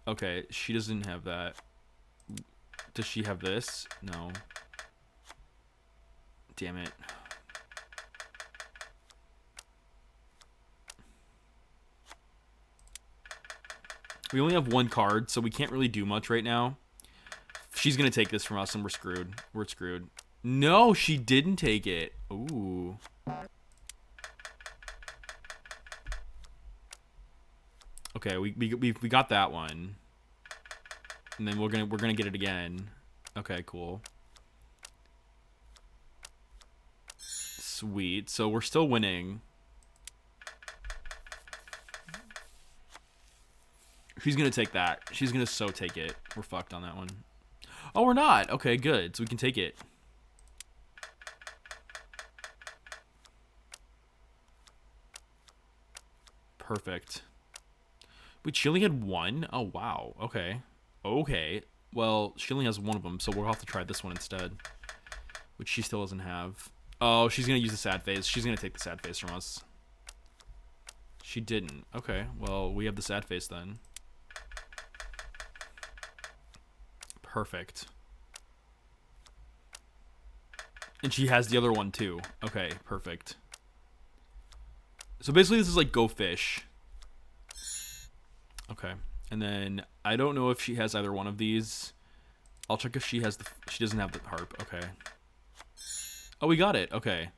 Okay, she doesn't have that. Does she have this? No. Damn it. We only have one card, so we can't really do much right now. She's gonna take this from us, and we're screwed. We're screwed. No, she didn't take it. Ooh. Okay, we got that one, and then we're gonna get it again. Okay, cool. Sweet. So we're still winning. She's gonna take that. She's gonna so take it. We're fucked on that one. Oh, we're not. Okay, good. So we can take it. Perfect. Wait, she only had one? Oh, wow. Okay. Okay. Well, she only has one of them, so we'll have to try this one instead. Which she still doesn't have. Oh, she's gonna use the sad face. She's gonna take the sad face from us. She didn't. Okay, well, we have the sad face then. Perfect. And she has the other one too. Okay, perfect. So basically this is like Go Fish. Okay. And then I don't know if she has either one of these. I'll check if she has she doesn't have the harp. Okay. Oh, we got it. Okay.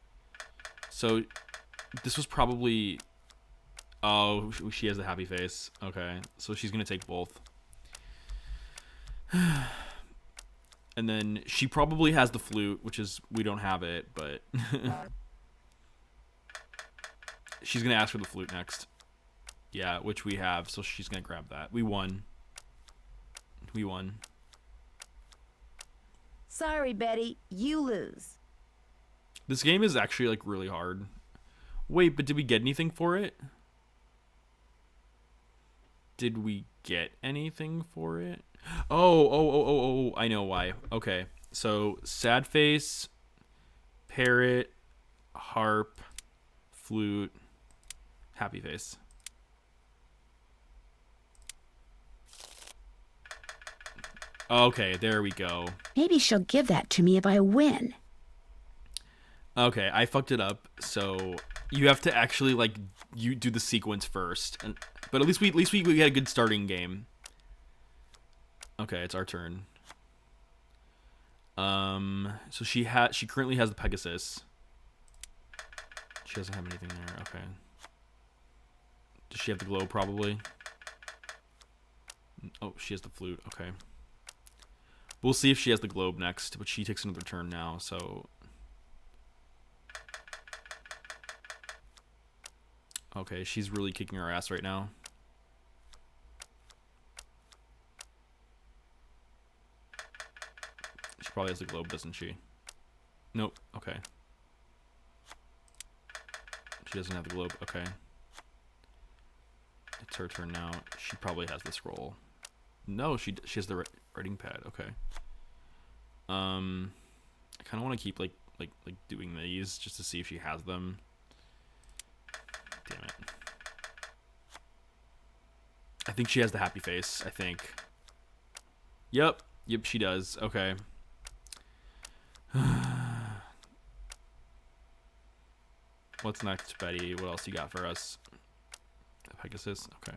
So this was probably... Oh, she has the happy face. Okay. So she's going to take both. And then she probably has the flute, which is... We don't have it, but... She's going to ask for the flute next. Yeah, which we have, so she's going to grab that. We won. Sorry, Betty. You lose. This game is actually like really hard. Wait, but did we get anything for it? Did we get anything for it? Oh, I know why. Okay. So, sad face, parrot, harp, flute, happy face. Okay, there we go. Maybe she'll give that to me if I win. Okay, I fucked it up. So, you have to actually like you do the sequence first. But at least we had a good starting game. Okay, it's our turn. So she currently has the Pegasus. She doesn't have anything there. Okay. Does she have the globe? Probably. Oh, she has the flute. Okay. We'll see if she has the globe next, but she takes another turn now. So. Okay, she's really kicking our ass right now. She probably has the globe, doesn't she? Nope. Okay. She doesn't have the globe. Okay. It's her turn now. She probably has the scroll. No, she has the writing pad. Okay. I kind of want to keep like doing these just to see if she has them. Damn it. I think she has the happy face. I think. Yep, she does. Okay. What's next, Betty? What else you got for us? Pegasus? Okay.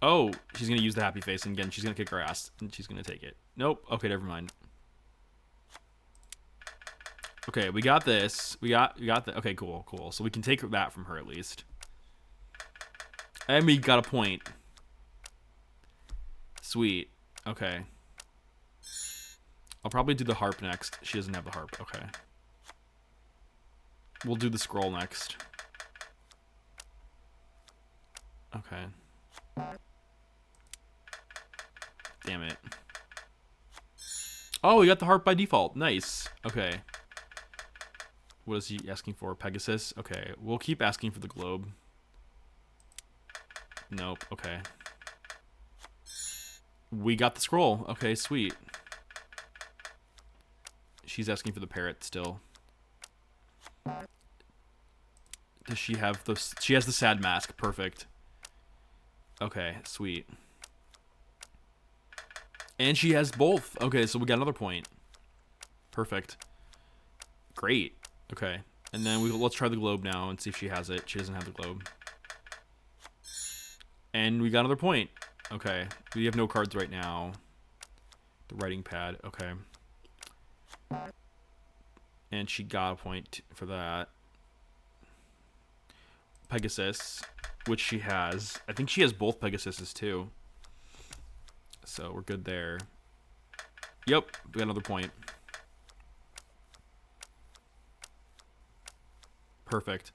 Oh, she's going to use the happy face, and again, she's going to kick our ass, and she's going to take it. Nope. Okay, never mind. Okay, we got this. We got that. Okay, cool. So we can take that from her at least. And we got a point. Sweet. Okay. I'll probably do the harp next. She doesn't have the harp. Okay. We'll do the scroll next. Okay. Damn it. Oh, we got the harp by default. Nice. Okay. What is he asking for? Pegasus? Okay. We'll keep asking for the globe. Nope. Okay. We got the scroll. Okay, sweet. She's asking for the parrot still. Does she have the... She has the sad mask. Perfect. Okay, sweet. And she has both. Okay, so we got another point. Perfect. Great. Okay. And then let's try the globe now and see if she has it. She doesn't have the globe. And we got another point. Okay. We have no cards right now. The writing pad. Okay. And she got a point for that. Pegasus, which she has. I think she has both Pegasuses too. So we're good there. Yep, we got another point. Perfect.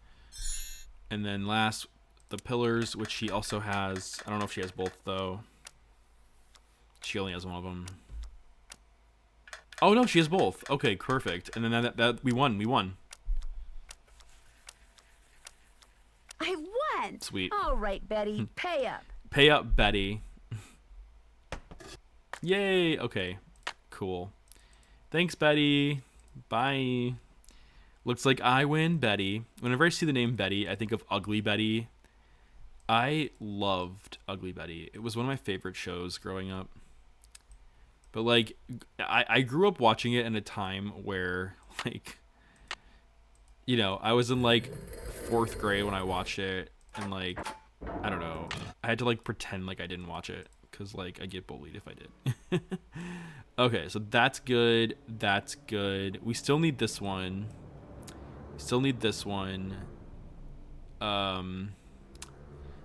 And then last, the pillars, which she also has. I don't know if she has both though. She only has one of them. Oh no, she has both. Okay, perfect. And then that we won. I won! Sweet. All right, Betty, pay up. Pay up, Betty. Yay. Okay, cool. Thanks, Betty. Bye. Looks like I win, Betty. Whenever I see the name Betty, I think of Ugly Betty. I loved Ugly Betty. It was one of my favorite shows growing up. But, like, I grew up watching it in a time where, like, you know, I was in, like, 4th grade when I watched it. And, like, I don't know. I had to, like, pretend like I didn't watch it. Because, like, I get bullied if I did. Okay, so that's good. That's good. We still need this one.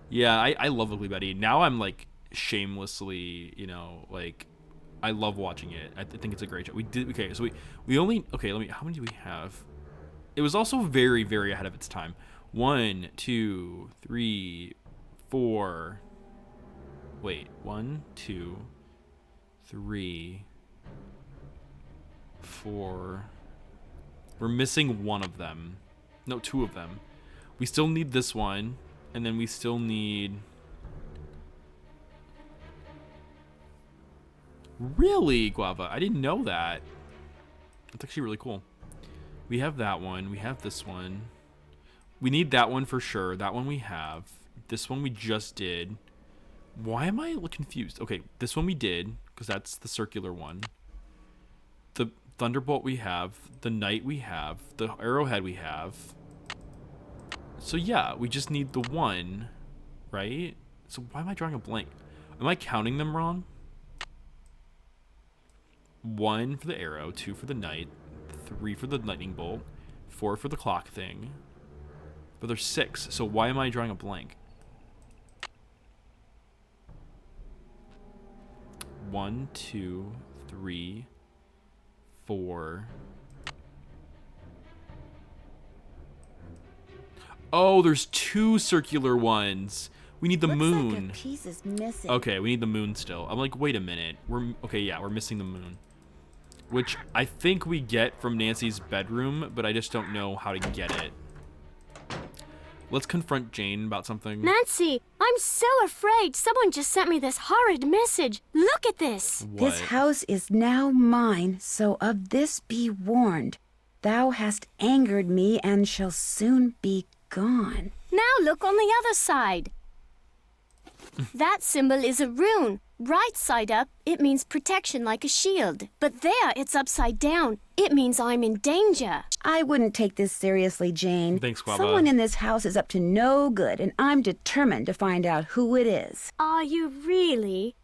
Yeah, I love Ugly Betty. Now I'm, like, shamelessly, you know, like... I love watching it. I think it's a great show. Okay, so we only... Okay, how many do we have? It was also very, very ahead of its time. 1, 2, 3, 4... Wait, 1, 2, 3, 4. We're missing one of them. No, 2 of them. We still need this one, and then we still need... Really, Guava? I didn't know that. That's actually really cool. We have that one. We have this one. We need that one for sure. That one we have. This one we just did. Why am I confused? Okay, this one we did, because that's the circular one. The Thunderbolt we have. The Knight we have. The Arrowhead we have. So yeah, we just need the one, right? So why am I drawing a blank? Am I counting them wrong? 1 for the arrow, 2 for the knight, 3 for the lightning bolt, 4 for the clock thing. But there's 6, so why am I drawing a blank? 1, 2, 3, 4. Oh, there's 2 circular ones. We need the moon. Like a piece is missing. Okay, we need the moon still. I'm like, wait a minute. We're missing the moon. Which I think we get from Nancy's bedroom, but I just don't know how to get it. Let's confront Jane about something. Nancy, I'm so afraid. Someone just sent me this horrid message. Look at this. What? This house is now mine, so of this be warned. Thou hast angered me and shall soon be gone. Now look on the other side. That symbol is a rune. Right side up, it means protection like a shield. But there, it's upside down. It means I'm in danger. I wouldn't take this seriously, Jane. Thanks, Guava. Someone in this house is up to no good, and I'm determined to find out who it is. Are you really?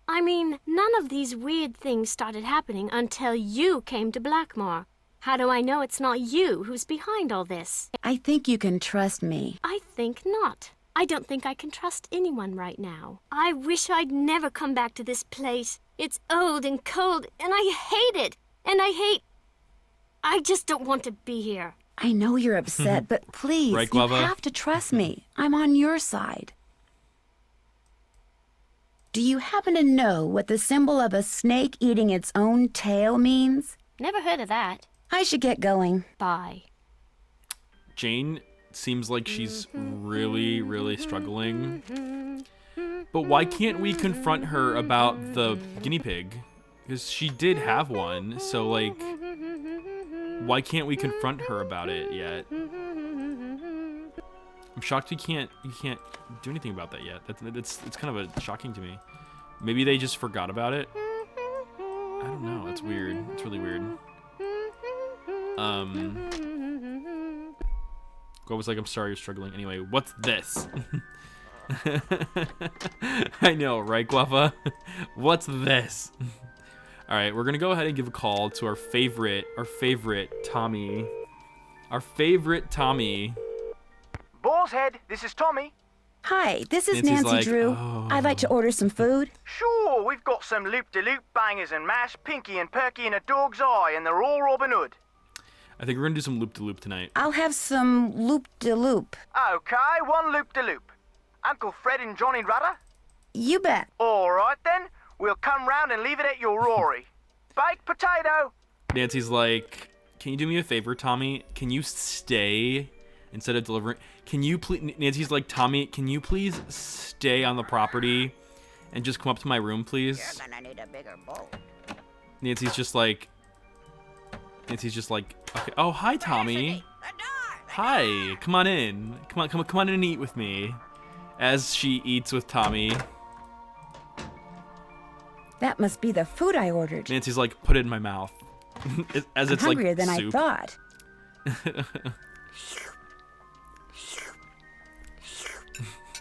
I mean, none of these weird things started happening until you came to Blackmoor. How do I know it's not you who's behind all this? I think you can trust me. I think not. I don't think I can trust anyone right now. I wish I'd never come back to this place. It's old and cold, and I hate it. And I just don't want to be here. I know you're upset, but please, Right, you Guava? have to trust me. I'm on your side. Do you happen to know what the symbol of a snake eating its own tail means? Never heard of that. I should get going. Bye. Jane seems like she's really, really struggling. But why can't we confront her about the guinea pig? Because she did have one, so like, why can't we confront her about it yet? I'm shocked you can't do anything about that yet. It's kind of shocking to me. Maybe they just forgot about it. I don't know. It's weird. It's really weird. Go was like, I'm sorry you're struggling. Anyway, what's this? I know, right, Guava? What's this? All right, we're gonna go ahead and give a call to our favorite Tommy. Our favorite Tommy. Boar's Head, this is Tommy. Hi, this is Nancy's Nancy like, Drew. "Oh." I'd like to order some food. Sure, we've got some loop-de-loop bangers and mash, Pinky and Perky in a dog's eye, and they're all Robin Hood. I think we're gonna do some loop-de-loop tonight. I'll have some loop-de-loop. Okay, one loop-de-loop. Uncle Fred and Johnny Rudder? You bet. All right then, we'll come round and leave it at your Rory. Baked potato. Nancy's like, can you do me a favor, Tommy? Can you stay instead of delivering? Can you please? Nancy's like, Tommy, can you please stay on the property and just come up to my room, please? You're gonna need a bigger bowl. Nancy's just like, okay. Oh, hi, Tommy. Hi, come on in. Come on in and eat with me. As she eats with Tommy, That must be the food I ordered. Nancy's like, put it in my mouth. As I'm it's like hungrier than soup. I thought.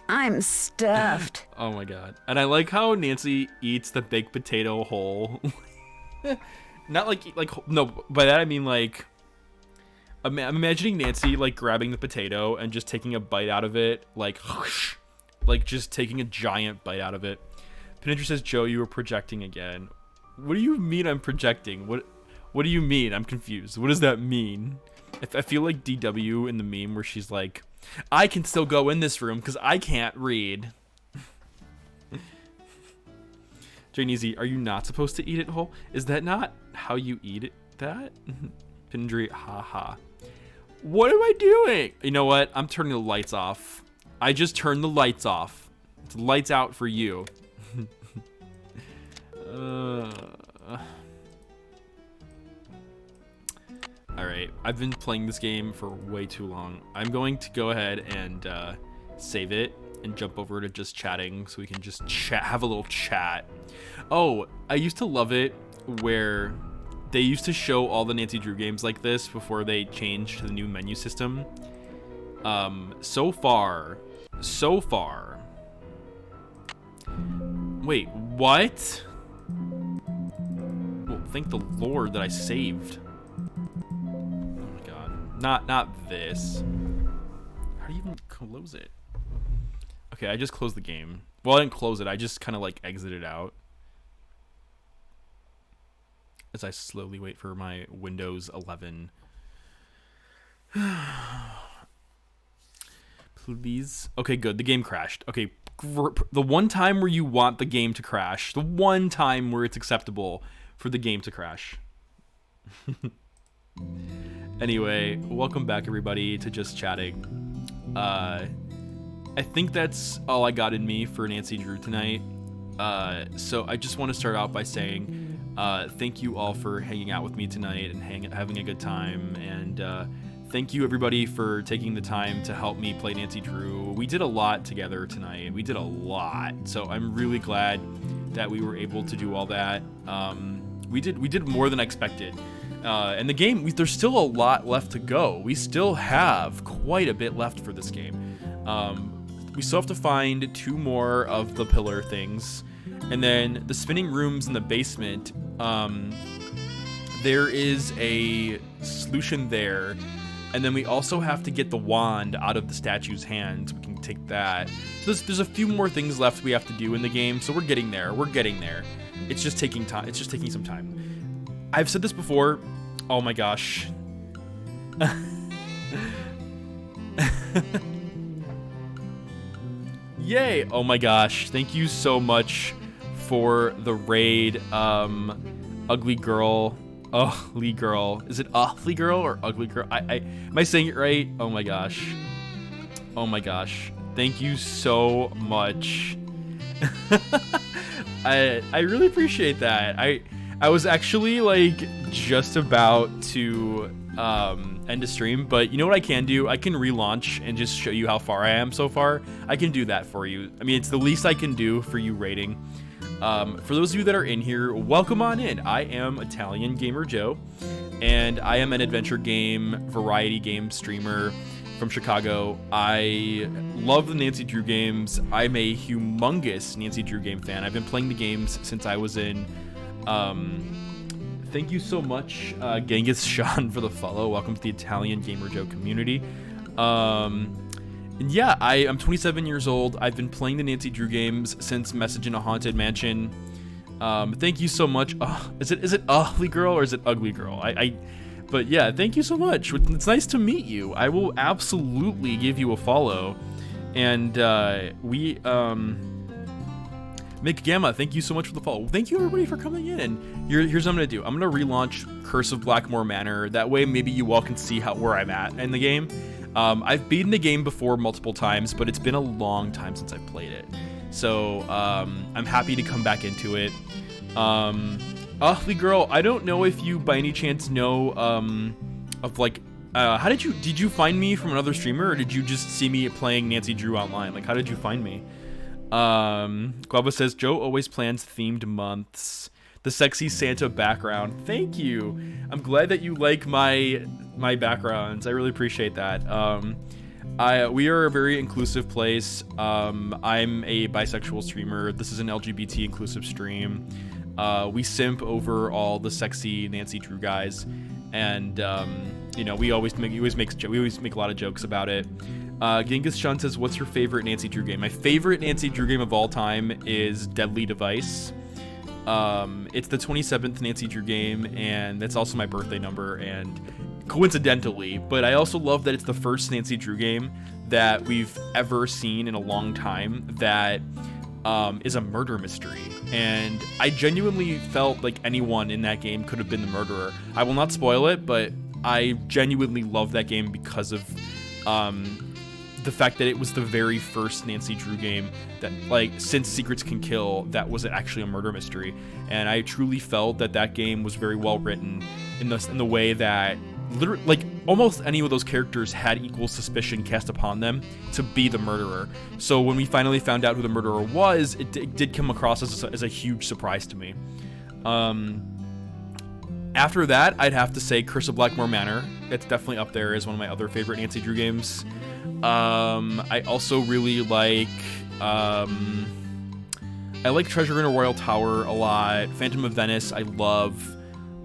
I'm stuffed. Oh my god. And I like how Nancy eats the baked potato whole. Not like no, by that I mean like I'm imagining Nancy like grabbing the potato and just taking a bite out of it, like just taking a giant bite out of it. Pinindra says, Joe, you were projecting again. What do you mean I'm projecting? What do you mean? I'm confused. What does that mean? I feel like DW in the meme where she's like, I can still go in this room because I can't read. Jane Easy, are you not supposed to eat it whole? Is that not how you eat it? That? Pindri, haha. What am I doing? You know what? I'm turning the lights off. I just turned the lights off. It's lights out for you. Alright, I've been playing this game for way too long. I'm going to go ahead and save it and jump over to just chatting so we can just have a little chat. Oh, I used to love it where they used to show all the Nancy Drew games like this before they changed to the new menu system. So far. Wait, what? Well, thank the Lord that I saved. Oh my god. Not this. How do you even close it? Okay, I just closed the game. Well, I didn't close it. I just kind of like exited out. As I slowly wait for my Windows 11. Please. Okay, good. The game crashed. Okay, the one time where you want the game to crash. The one time where it's acceptable for the game to crash. Anyway, welcome back everybody to Just Chatting. I think that's all I got in me for Nancy Drew tonight. So I just want to start out by saying thank you all for hanging out with me tonight and having a good time. And thank you everybody for taking the time to help me play Nancy Drew. We did a lot together tonight. We did a lot. So I'm really glad that we were able to do all that. We did more than I expected. And the game, there's still a lot left to go. We still have quite a bit left for this game. We still have to find 2 more of the pillar things. And then the spinning rooms in the basement, there is a solution there. And then we also have to get the wand out of the statue's hand. We can take that. So there's a few more things left we have to do in the game. So we're getting there. It's just taking time. It's just taking some time. I've said this before. Oh my gosh. Yay. Oh my gosh. Thank you so much for the raid. Ugly girl. Ugly girl. Is it ugly girl or ugly girl? Am I saying it right? Oh my gosh. Oh my gosh. Thank you so much. I really appreciate that. I was actually like just about to end a stream, but you know what I can do? I can relaunch and just show you how far I am so far. I can do that for you. I mean, it's the least I can do for you rating. For those of you that are in here, welcome on in. I am Italian Gamer Joe, and I am an adventure game, variety game streamer from Chicago. I love the Nancy Drew games. I'm a humongous Nancy Drew game fan. I've been playing the games since I was in. Thank you so much, Genghis Sean, for the follow. Welcome to the Italian Gamer Joe community. And yeah, I'm 27 years old. I've been playing the Nancy Drew games since Message in a Haunted Mansion. Thank you so much. Is it ugly girl or is it ugly girl? But yeah, thank you so much. It's nice to meet you. I will absolutely give you a follow. And Mick Gamma, thank you so much for the follow. Thank you everybody for coming in. And here's what I'm gonna do. I'm gonna relaunch Curse of Blackmoor Manor. That way maybe you all can see where I'm at in the game. I've beaten the game before multiple times, but it's been a long time since I've played it. So I'm happy to come back into it. Ugly girl, I don't know if you by any chance know of like how did you find me from another streamer, or did you just see me playing Nancy Drew online? Like, how did you find me? Guava says Joe always plans themed months. The sexy Santa background. Thank you. I'm glad that you like my backgrounds. I really appreciate that. We are a very inclusive place. I'm a bisexual streamer. This is an LGBT inclusive stream. We simp over all the sexy Nancy Drew guys, and you know, we always make a lot of jokes about it. Genghis Sean says, "What's your favorite Nancy Drew game?" My favorite Nancy Drew game of all time is Deadly Device. It's the 27th Nancy Drew game, and that's also my birthday number, and coincidentally, but I also love that it's the first Nancy Drew game that we've ever seen in a long time that is a murder mystery, and I genuinely felt like anyone in that game could have been the murderer. I will not spoil it, but I genuinely love that game because of the fact that it was the very first Nancy Drew game that, like, since Secrets Can Kill, that was actually a murder mystery. And I truly felt that that game was very well written in the way that literally, like, almost any of those characters had equal suspicion cast upon them to be the murderer. So when we finally found out who the murderer was, it did come across as a huge surprise to me. After that, I'd have to say Curse of Blackmoor Manor. It's definitely up there as one of my other favorite Nancy Drew games. I also really like Treasure in a Royal Tower a lot. Phantom of Venice, I love.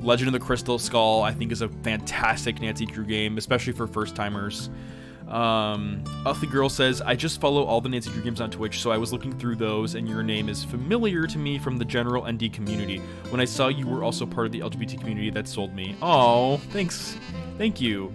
Legend of the Crystal Skull, I think, is a fantastic Nancy Drew game, especially for first-timers. Ugly Girl says, I just follow all the Nancy Drew games on Twitch, so I was looking through those, and your name is familiar to me from the general ND community. When I saw you were also part of the LGBT community, that sold me. Oh, thanks. Thank you.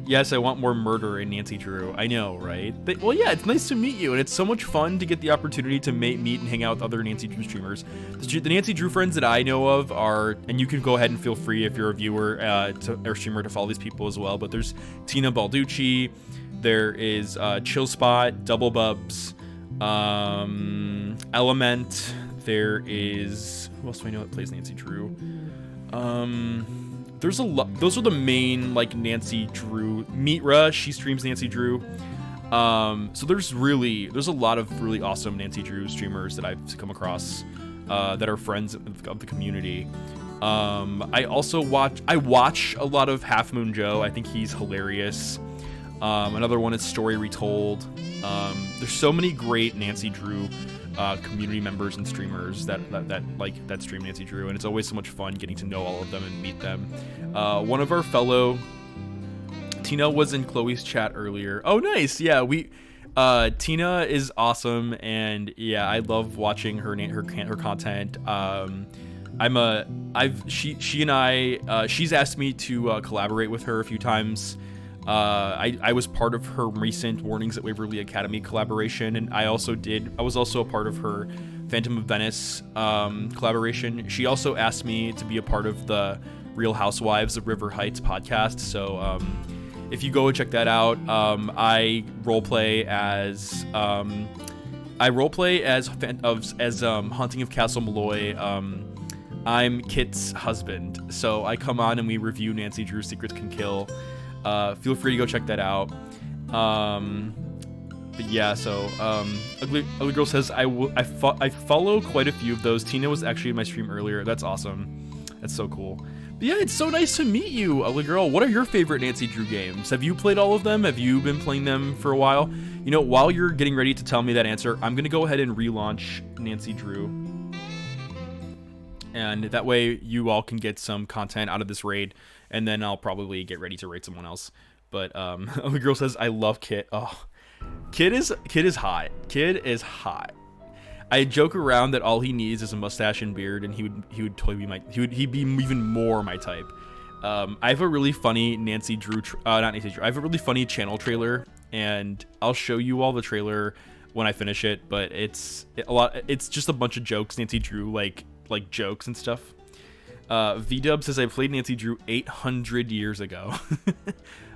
Yes, I want more murder in Nancy Drew. I know, right? Well, yeah, it's nice to meet you, and it's so much fun to get the opportunity to meet and hang out with other Nancy Drew streamers. The Nancy Drew friends that I know of are, and you can go ahead and feel free if you're a viewer or streamer to follow these people as well, but there's Tina Balducci, there is Chill Spot, Double Bubs, Element, there is, who else do I know that plays Nancy Drew? There's a lot. Those are the main, like, Nancy Drew. Mitra, she streams Nancy Drew. So there's a lot of really awesome Nancy Drew streamers that I've come across that are friends of the community. I also watch a lot of Half Moon Joe. I think he's hilarious. Another one is Story Retold. There's so many great Nancy Drew community members and streamers that stream Nancy Drew, and it's always so much fun getting to know all of them and meet them. One of our fellow, Tina, was in Chloe's chat earlier. Oh, nice. Yeah, Tina is awesome, and yeah, I love watching her content. She's asked me to collaborate with her a few times. I was part of her recent Warnings at Waverly Academy collaboration, and I was also a part of her Phantom of Venice collaboration. She also asked me to be a part of the Real Housewives of River Heights podcast, so if you go and check that out, I roleplay as Haunting of Castle Malloy. I'm Kit's husband, so I come on and we review Nancy Drew's Secrets Can Kill. Feel free to go check that out. But yeah, so Ugly Girl says I follow quite a few of those. Tina was actually in my stream earlier. That's awesome. That's so cool. But yeah, it's so nice to meet you, Ugly Girl. What are your favorite Nancy Drew games? Have you played all of them? Have you been playing them for a while? You know, while you're getting ready to tell me that answer, I'm gonna go ahead and relaunch Nancy Drew, and that way you all can get some content out of this raid, and then I'll probably get ready to raid someone else. But Ugly Girl says, I love Kit. Oh, Kid is hot. Kid is hot. I joke around that all he needs is a mustache and beard, and he would totally be he'd be even more my type. I have a really funny Nancy Drew, not Nancy Drew. I have a really funny channel trailer, and I'll show you all the trailer when I finish it. But it's just a bunch of jokes, Nancy Drew like jokes and stuff. V-Dub says, I played Nancy Drew 800 years ago.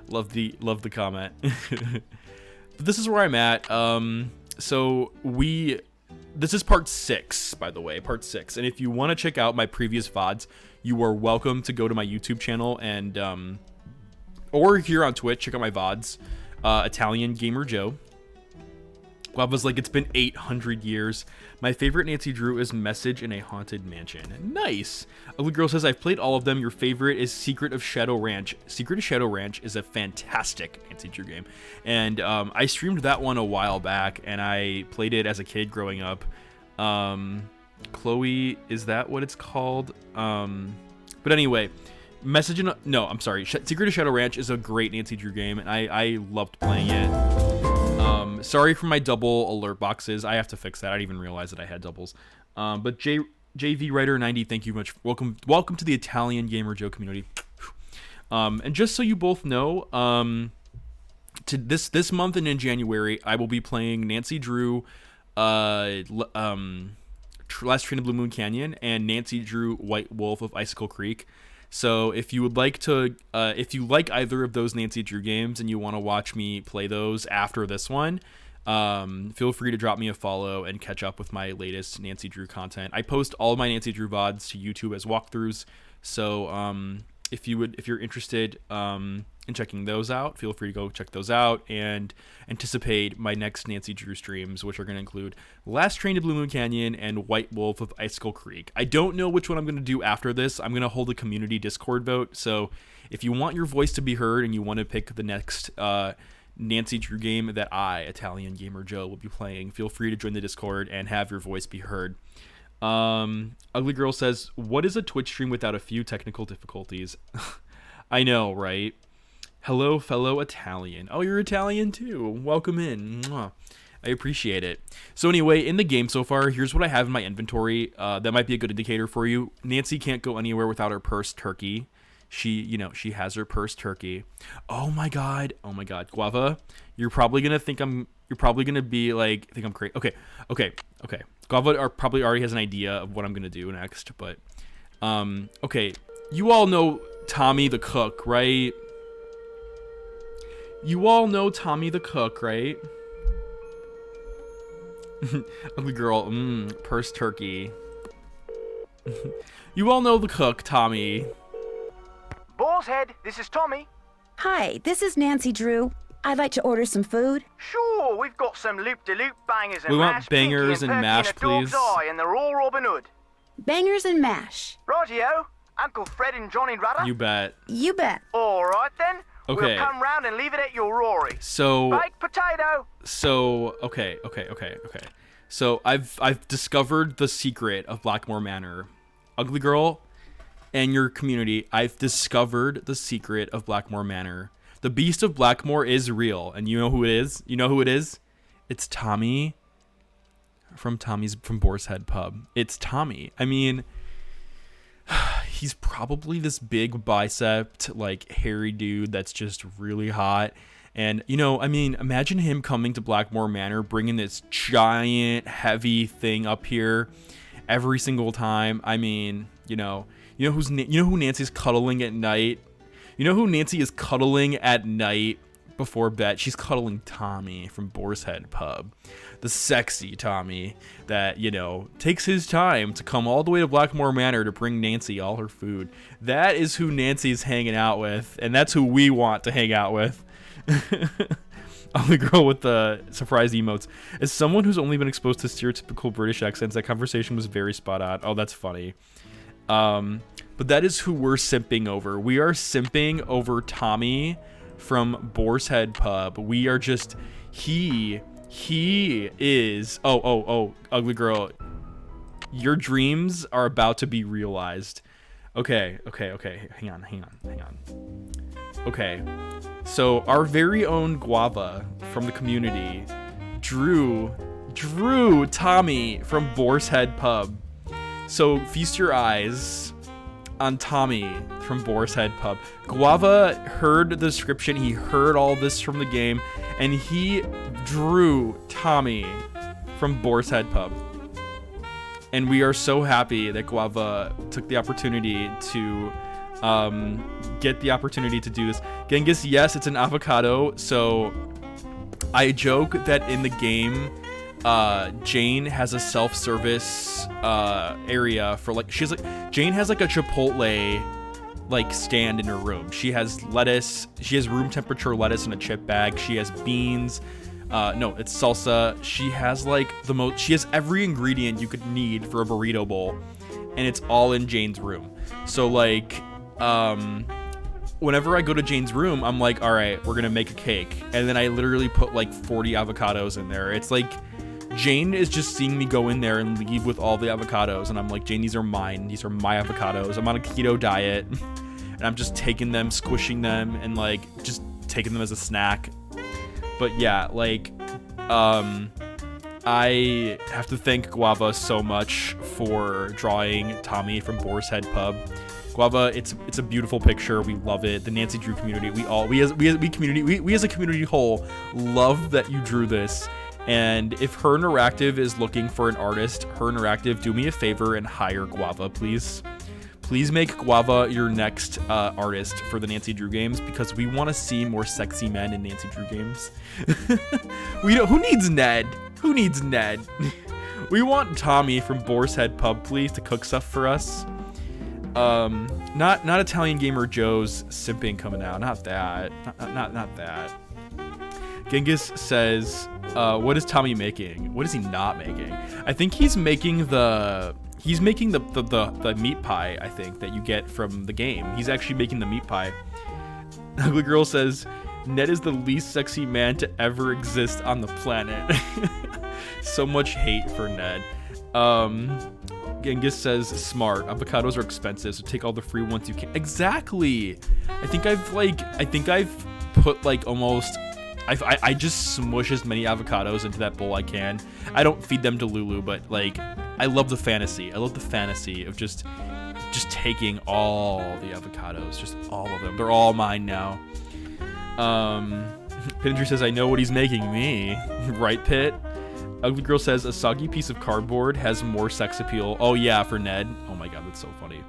love the comment. But this is where I'm at. This is part 6, by the way, part 6. And if you want to check out my previous VODs, you are welcome to go to my YouTube channel and or here on Twitch, check out my VODs. Italian Gamer Joe. Guava's like, it's been 800 years. My favorite Nancy Drew is Message in a Haunted Mansion. Nice. Ugly Girl says, I've played all of them. Your favorite is Secret of Shadow Ranch. Secret of Shadow Ranch is a fantastic Nancy Drew game. And I streamed that one a while back, and I played it as a kid growing up. Chloe, is that what it's called? But anyway, Secret of Shadow Ranch is a great Nancy Drew game, and I loved playing it. Sorry for my double alert boxes. I have to fix that. I didn't even realize that I had doubles. But JV Writer 90, thank you much. Welcome to the Italian Gamer Joe community. And just so you both know, to this month and in January, I will be playing Nancy Drew Last Train to Blue Moon Canyon, and Nancy drew White Wolf of Icicle Creek. So if you would like to, if you like either of those Nancy Drew games and you want to watch me play those after this one, feel free to drop me a follow and catch up with my latest Nancy Drew content. I post all of my Nancy Drew VODs to YouTube as walkthroughs. So if you're interested in checking those out, feel free to go check those out and anticipate my next Nancy Drew streams, which are going to include Last Train to Blue Moon Canyon and White Wolf of Icicle Creek. I don't know which one I'm going to do after this. I'm going to hold a community Discord vote. So if you want your voice to be heard and you want to pick the next Nancy Drew game that I, Italian Gamer Joe, will be playing, feel free to join the Discord and have your voice be heard. Ugly Girl says, what is a Twitch stream without a few technical difficulties? I know, right? Hello, fellow Italian. Oh, you're Italian too. Welcome in. Mwah. I appreciate it. So anyway, in the game so far, here's what I have in my inventory. That might be a good indicator for you. Nancy can't go anywhere without her purse turkey. She has her purse turkey. Oh my god. Guava, you're probably gonna be like, think I'm crazy. Okay. Guava probably already has an idea of what I'm gonna do next, but okay. You all know Tommy the cook, right? Ugly Girl, purse turkey. You all know the cook, Tommy. Boar's Head, this is Tommy. Hi, this is Nancy Drew. I'd like to order some food. Sure, we've got some loop-de-loop bangers and We want mash, bangers pinky and mash, perky and a please. dog's eye, and they're all Robin Hood. Bangers and mash. Rightio, Uncle Fred and Johnny Rudder. You bet. You bet. All right then. Okay. We'll come round and leave it at your Rory. So Baked potato. okay. So I've discovered the secret of Blackmoor Manor. Ugly Girl and your community, I've discovered the secret of Blackmoor Manor. The beast of Blackmoor is real, and you know who it is? It's Tommy from Boar's Head Pub. It's Tommy. I mean, he's probably this big bicepped, like, hairy dude that's just really hot. And, imagine him coming to Blackmoor Manor, bringing this giant, heavy thing up here every single time. I mean, you know who Nancy's cuddling at night? You know who Nancy is cuddling at night before bed? She's cuddling Tommy from Boar's Head Pub. The sexy Tommy that, takes his time to come all the way to Blackmoor Manor to bring Nancy all her food. That is who Nancy's hanging out with, and that's who we want to hang out with. The girl with the surprise emotes. As someone who's only been exposed to stereotypical British accents, that conversation was very spot on. Oh, that's funny. But that is who we're simping over. We are simping over Tommy from Boar's Head Pub. We are just, he is, Ugly Girl, your dreams are about to be realized. Okay, hang on. Okay, so our very own Guava from the community drew Tommy from Boar's Head Pub. So feast your eyes on Tommy from Boar's Head Pub. Guava heard the description, he heard all this from the game, and he drew Tommy from Boar's Head Pub. And we are so happy that Guava took the opportunity to get the opportunity to do this. Genghis, yes, it's an avocado. So I joke that in the game, Jane has a self-service area for Jane has like a Chipotle like stand in her room. She has lettuce, she has room temperature lettuce in a chip bag. She has beans. No, it's salsa. She has she has every ingredient you could need for a burrito bowl, and it's all in Jane's room. So whenever I go to Jane's room, I'm like, all right, we're gonna make a cake, and then I literally put like 40 avocados in there. It's like Jane is just seeing me go in there and leave with all the avocados, and I'm like, Jane, these are mine. These are my avocados. I'm on a keto diet, and I'm just taking them, squishing them, and just taking them as a snack. But yeah, I have to thank Guava so much for drawing Tommy from Boar's Head Pub. Guava, it's a beautiful picture. We love it. The Nancy Drew community, we as a community whole love that you drew this. And if Her Interactive is looking for an artist, Her Interactive, do me a favor and hire Guava, please. Please make Guava your next artist for the Nancy Drew games, because we want to see more sexy men in Nancy Drew games. Who needs Ned? Who needs Ned? We want Tommy from Boar's Head Pub, please, to cook stuff for us. Not Italian Gamer Joe's simping coming out. Not that. Not that. Genghis says, what is Tommy making? What is he not making? I think he's making the meat pie, I think, that you get from the game. He's actually making the meat pie. Ugly Girl says, Ned is the least sexy man to ever exist on the planet. So much hate for Ned. Genghis says, smart. Avocados are expensive, so take all the free ones you can. Exactly. I think I've put like almost... I just smush as many avocados into that bowl I can. I don't feed them to Lulu, but like, I love the fantasy. I love the fantasy of just taking all the avocados, just all of them. They're all mine now. Pindry says, I know what he's making me. Right, Pit? Ugly Girl says, a soggy piece of cardboard has more sex appeal. Oh yeah, for Ned. Oh my god, that's so funny.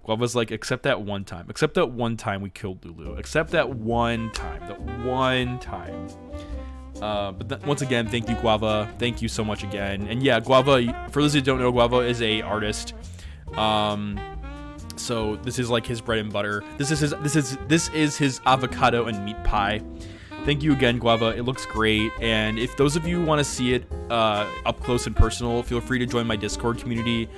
Guava's like, except that one time. Except that one time we killed Lulu. Except that one time. That one time. Once again, thank you, Guava. Thank you so much again. And yeah, Guava, for those who don't know, Guava is a artist. So this is like his bread and butter. This is his avocado and meat pie. Thank you again, Guava. It looks great. And if those of you want to see it up close and personal, feel free to join my Discord community.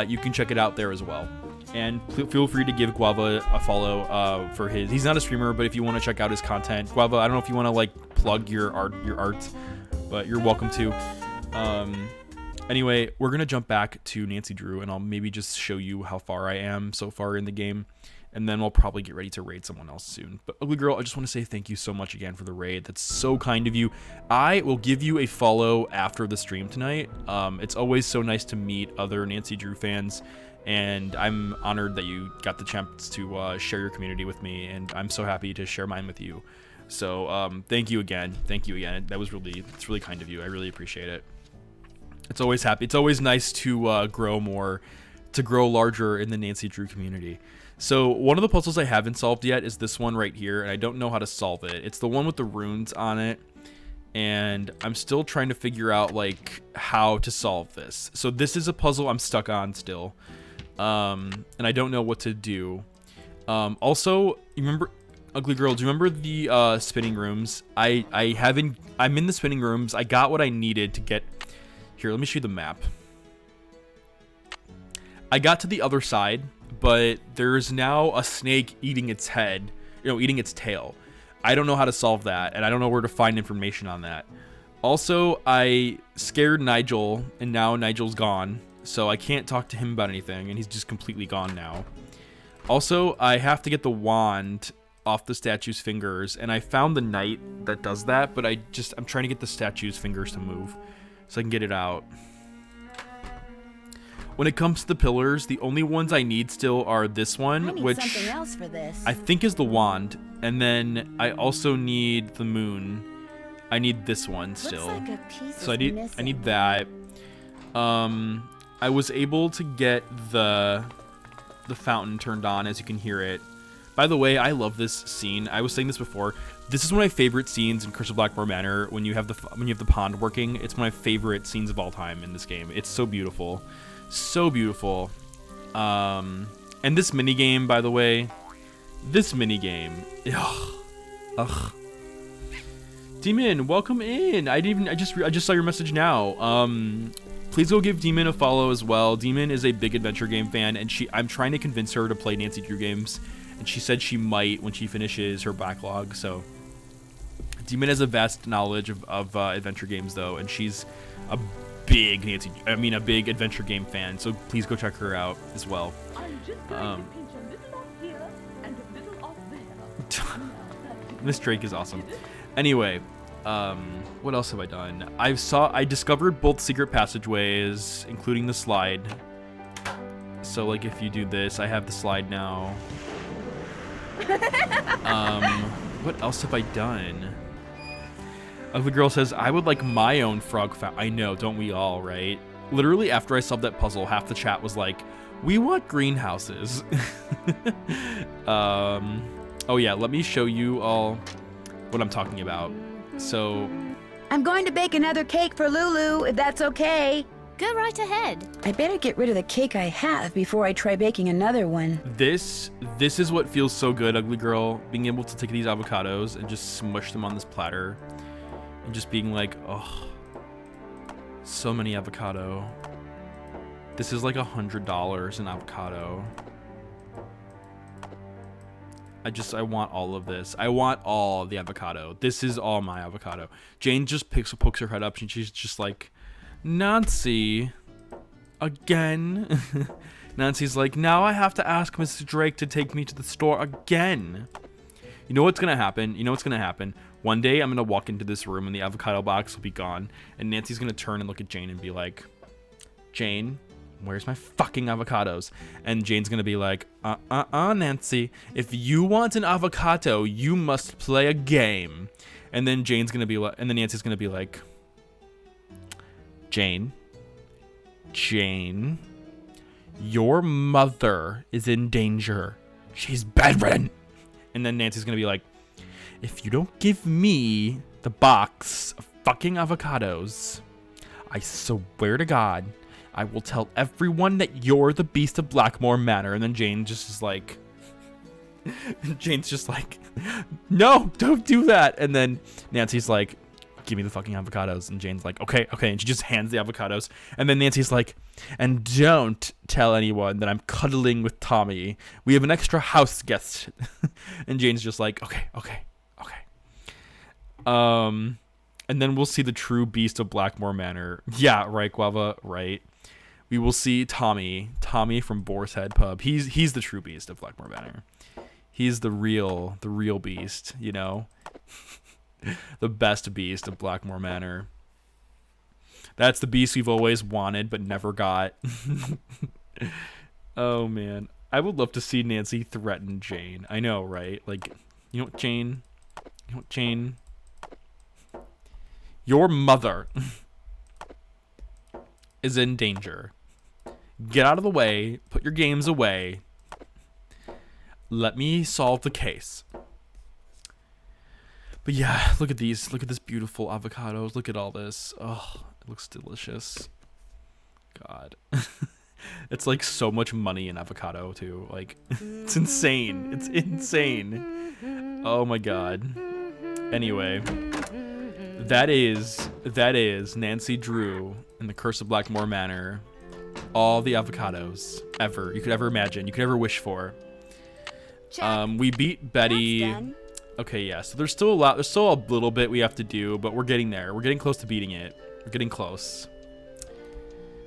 You can check it out there as well. And feel free to give Guava a follow for his... He's not a streamer, but if you want to check out his content, Guava, I don't know if you want to like plug your art, but you're welcome to. Anyway, we're gonna jump back to Nancy Drew, and I'll maybe just show you how far I am so far in the game, and then we'll probably get ready to raid someone else soon. But Ugly Girl, I just want to say thank you so much again for the raid. That's so kind of you. I will give you a follow after the stream tonight. It's always so nice to meet other Nancy Drew fans, and I'm honored that you got the chance to share your community with me, and I'm so happy to share mine with you. So thank you again. Thank you again. It's really kind of you. I really appreciate it. It's always happy. It's always nice to grow larger in the Nancy Drew community. So one of the puzzles I haven't solved yet is this one right here, and I don't know how to solve it. It's the one with the runes on it, and I'm still trying to figure out like how to solve this. So this is a puzzle I'm stuck on still, and I don't know what to do. Also, you remember, Ugly Girl, do you remember the spinning rooms? I'm in the spinning rooms. I got what I needed to get. Here, let me show you the map. I got to the other side, but there's now a snake eating its head, eating its tail. I don't know how to solve that, and I don't know where to find information on that. Also, I scared Nigel, and now Nigel's gone, so I can't talk to him about anything, and he's just completely gone now. Also, I have to get the wand off the statue's fingers, and I found the knight that does that, but I'm trying to get the statue's fingers to move so I can get it out. When it comes to the pillars, the only ones I need still are this one, which something else for this. I think is the wand, and then I also need the moon. I need this one still. Looks like a piece So is I need that. I was able to get the fountain turned on, as you can hear it. By the way, I love this scene. I was saying this before. This is one of my favorite scenes in Curse of Blackmoor Manor. When you have the pond working, it's one of my favorite scenes of all time in this game. It's so beautiful, so beautiful. And this mini game, by the way, ugh. Demon, welcome in. I just saw your message now. Please go give Demon a follow as well. Demon is a big adventure game fan, and I'm trying to convince her to play Nancy Drew games, and she said she might when she finishes her backlog. So Demon has a vast knowledge of adventure games though, and she's a big adventure game fan. So please go check her out as well. I'm just going to pinch a little off here and a little off there. Miss Drake is awesome. Anyway, what else have I done? I discovered both secret passageways, including the slide. So like if you do this, I have the slide now. What else have I done? Ugly Girl says, I would like my own frog I know, don't we all, right? Literally, after I solved that puzzle, half the chat was like, we want greenhouses. Oh yeah, let me show you all what I'm talking about. So... I'm going to bake another cake for Lulu, if that's okay. Go right ahead. I better get rid of the cake I have before I try baking another one. This is what feels so good, Ugly Girl. Being able to take these avocados and just smush them on this platter. And just being like, oh, so many avocado. This is like $100 an avocado. I want all of this. I want all the avocado. This is all my avocado. Jane just pokes her head up and she's just like, Nancy, again? Nancy's like, now I have to ask Mr. Drake to take me to the store again. You know what's gonna happen? One day I'm gonna walk into this room and the avocado box will be gone, and Nancy's gonna turn and look at Jane and be like, Jane, where's my fucking avocados? And Jane's gonna be like, Nancy, if you want an avocado, you must play a game. And then Nancy's gonna be like, Jane, your mother is in danger. She's bedridden. And then Nancy's gonna be like, if you don't give me the box of fucking avocados, I swear to God, I will tell everyone that you're the beast of Blackmoor Manor. And then Jane's just like, no, don't do that. And then Nancy's like, give me the fucking avocados. And Jane's like, okay. And she just hands the avocados. And then Nancy's like, and don't tell anyone that I'm cuddling with Tommy. We have an extra house guest. And Jane's just like, okay. And then we'll see the true beast of Blackmoor Manor. Yeah, right, Guava, right. We will see Tommy from Boar's Head Pub. He's the true beast of Blackmoor Manor. He's the real beast, you know? The best beast of Blackmoor Manor. That's the beast we've always wanted but never got. Oh man, I would love to see Nancy threaten Jane. I know, right? Like, you know what, Jane? Your mother is in danger. Get out of the way. Put your games away. Let me solve the case. But yeah, look at these. Look at this beautiful avocados. Look at all this. Oh, it looks delicious. God. It's like so much money in avocado too. Like, it's insane. It's insane. Oh my God. Anyway, that is Nancy Drew in The Curse of Blackmoor Manor. All the avocados you could ever imagine, you could ever wish for. We beat Betty. Okay, yeah, so there's still a little bit we have to do, but we're getting there. We're getting close to beating it. We're getting close.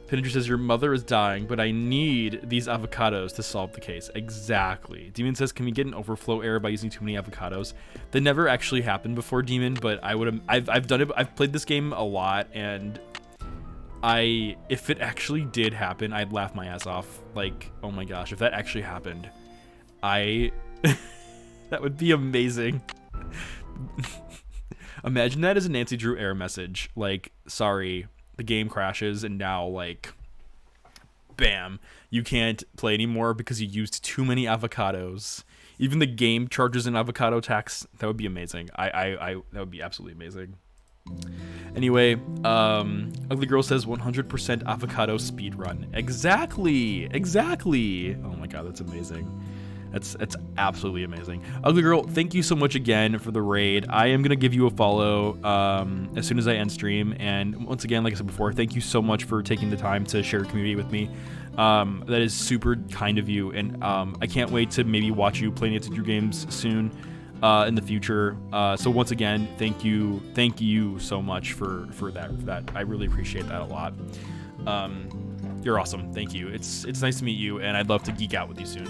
Pinninger says, your mother is dying, but I need these avocados to solve the case. Exactly. Demon says, can we get an overflow error by using too many avocados? That never actually happened before, Demon, but I've done it. I've played this game a lot, and if it actually did happen, I'd laugh my ass off. Like, oh my gosh, if that actually happened, that would be amazing. Imagine that as a Nancy Drew error message. Like, sorry, the game crashes and now, like, bam, you can't play anymore because you used too many avocados. Even the game charges an avocado tax. That would be amazing. That would be absolutely amazing. Anyway, Ugly Girl says 100% avocado speedrun. Exactly. Oh my God, that's amazing. That's absolutely amazing. Ugly Girl, thank you so much again for the raid. I am going to give you a follow as soon as I end stream. And once again, like I said before, thank you so much for taking the time to share community with me. That is super kind of you. And I can't wait to maybe watch you play Nancy Drew games soon in the future. So once again, thank you so much for that. I really appreciate that a lot. You're awesome. Thank you. It's nice to meet you, and I'd love to geek out with you soon.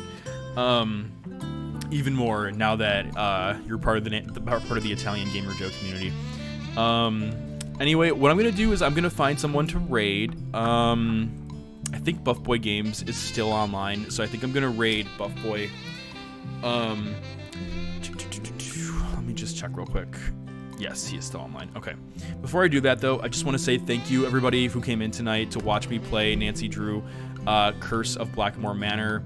Even more now that you're part of the Italian Gamer Joe community. Anyway, what I'm gonna do is I'm gonna find someone to raid. I think Buff Boy Games is still online, so I think I'm gonna raid Buff Boy. Let me just check real quick. Yes, he is still online. Okay. Before I do that, though, I just want to say thank you, everybody who came in tonight to watch me play Nancy Drew, Curse of Blackmoor Manor.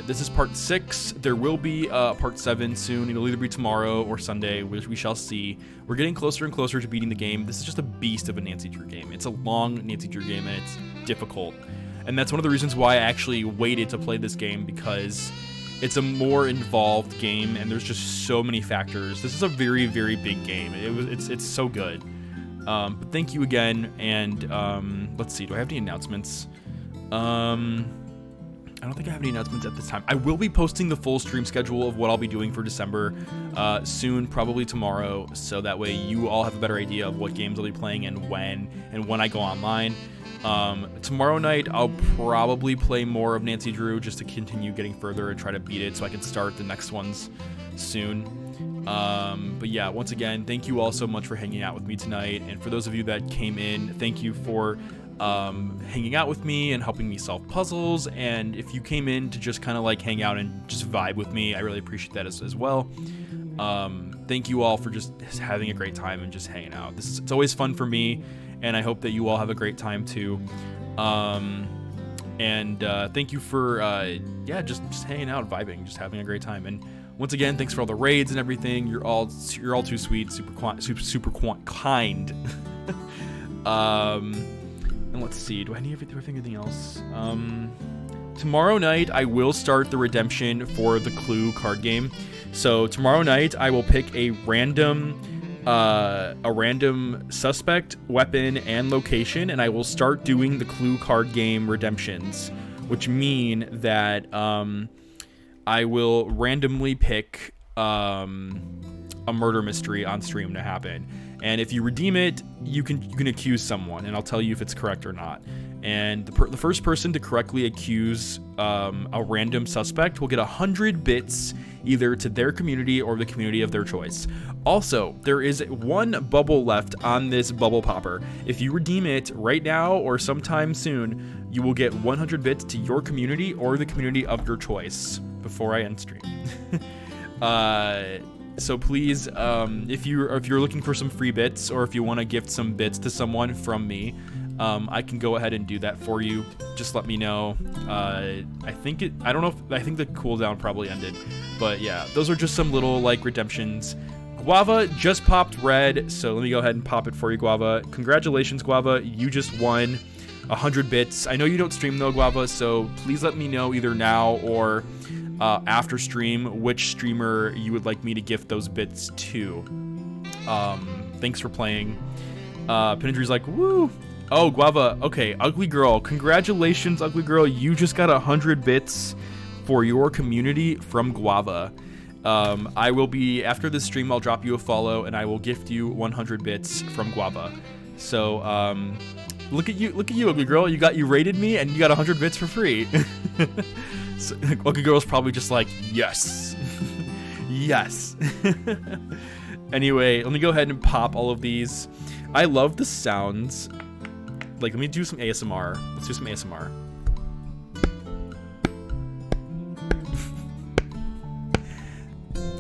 This is part 6. There will be part 7 soon. It'll either be tomorrow or Sunday, which we shall see. We're getting closer and closer to beating the game. This is just a beast of a Nancy Drew game. It's a long Nancy Drew game, and it's difficult. And that's one of the reasons why I actually waited to play this game, because it's a more involved game, and there's just so many factors. This is a very, very big game. It's so good. But thank you again, and let's see. Do I have any announcements? I don't think I have any announcements at this time. I will be posting the full stream schedule of what I'll be doing for December soon, probably tomorrow, so that way you all have a better idea of what games I'll be playing and when I go online. Tomorrow night, I'll probably play more of Nancy Drew just to continue getting further and try to beat it so I can start the next ones soon. But yeah, once again, thank you all so much for hanging out with me tonight. And for those of you that came in, thank you for hanging out with me and helping me solve puzzles. And if you came in to just kind of like hang out and just vibe with me, I really appreciate that as well. Thank you all for just having a great time and just hanging out. It's always fun for me, and I hope that you all have a great time too. Thank you for just hanging out, vibing, just having a great time. And once again, thanks for all the raids and everything. You're all too sweet, super kind. And let's see, do I think anything else? Tomorrow night I will start the redemption for the Clue card game. So tomorrow night I will pick a random suspect, weapon, and location, and I will start doing the Clue card game redemptions, which mean that I will randomly pick a murder mystery on stream to happen. And if you redeem it, you can accuse someone, and I'll tell you if it's correct or not. And the first person to correctly accuse a random suspect will get 100 bits either to their community or the community of their choice. Also, there is one bubble left on this bubble popper. If you redeem it right now or sometime soon, you will get 100 bits to your community or the community of your choice before I end stream. So please, if you're looking for some free bits, or if you want to gift some bits to someone from me, I can go ahead and do that for you. Just let me know. I think the cooldown probably ended, but yeah, those are just some little like redemptions. Guava just popped red, so let me go ahead and pop it for you, Guava. Congratulations, Guava, you just won 100 bits. I know you don't stream though, Guava, so please let me know either now or after stream which streamer you would like me to gift those bits to. Thanks for playing. Pinadry's like, woo. Oh, Guava. Okay, Ugly Girl. Congratulations, Ugly Girl. You just got 100 bits for your community from Guava. I will be, after this stream, I'll drop you a follow and I will gift you 100 bits from Guava. So, look at you, Ugly Girl. You rated me and you got 100 bits for free. So, Ugly Girl's probably just like, yes. Yes. Anyway, let me go ahead and pop all of these. I love the sounds. Like, let me do some ASMR. Let's do some ASMR.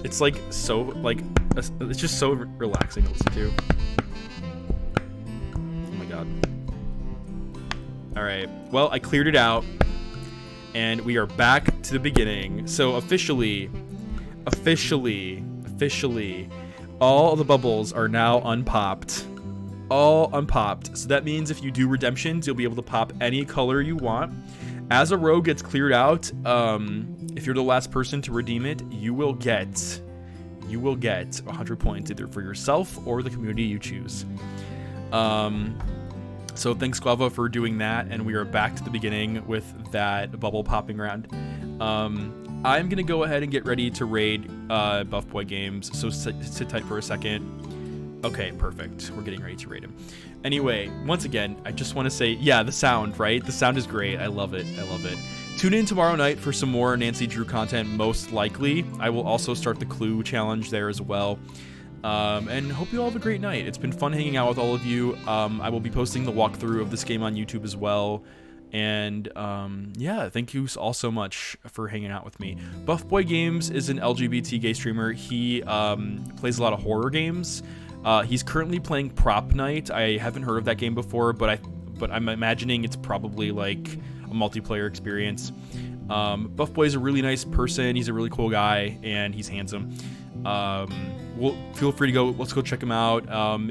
It's like so, like, it's just so relaxing to listen to. Oh my god. Alright, well, I cleared it out. And we are back to the beginning. So officially, all the bubbles are now unpopped. All unpopped. So that means if you do redemptions, you'll be able to pop any color you want. As a row gets cleared out, if you're the last person to redeem it, you will get 100 points either for yourself or the community you choose. So thanks, Guava, for doing that, and we are back to the beginning with that bubble popping round. I'm going to go ahead and get ready to raid Buff Boy Games, so sit tight for a second. Okay, perfect. We're getting ready to raid him. Anyway, once again, I just want to say, yeah, the sound, right? The sound is great. I love it. Tune in tomorrow night for some more Nancy Drew content, most likely. I will also start the Clue challenge there as well. And hope you all have a great night. It's been fun hanging out with all of you. I will be posting the walkthrough of this game on YouTube as well. And yeah, thank you all so much for hanging out with me. Buff Boy Games is an LGBT gay streamer. He plays a lot of horror games. He's currently playing Prop Night. I haven't heard of that game before, but I'm imagining it's probably like a multiplayer experience. Buff Boy's a really nice person. He's a really cool guy, and he's handsome. Feel free to go. Let's go check him out.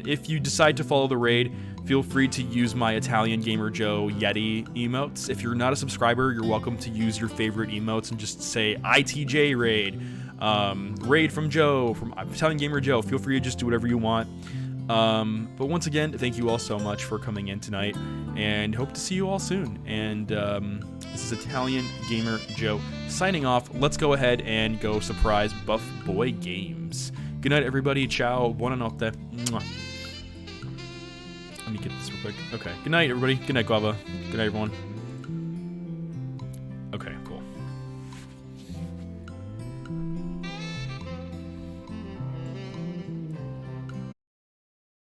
If you decide to follow the raid, feel free to use my Italian Gamer Joe Yeti emotes. If you're not a subscriber, you're welcome to use your favorite emotes and just say ITJ raid. Raid from Joe, from Italian Gamer Joe. Feel free to just do whatever you want. But once again, thank you all so much for coming in tonight, and hope to see you all soon. And this is Italian Gamer Joe signing off. Let's go ahead and go surprise Buff Boy Games. Good night, everybody. Ciao. Buonanotte. Mwah. Let me get this real quick. Okay. Good night, everybody. Good night, Guava. Good night, everyone. Okay, cool.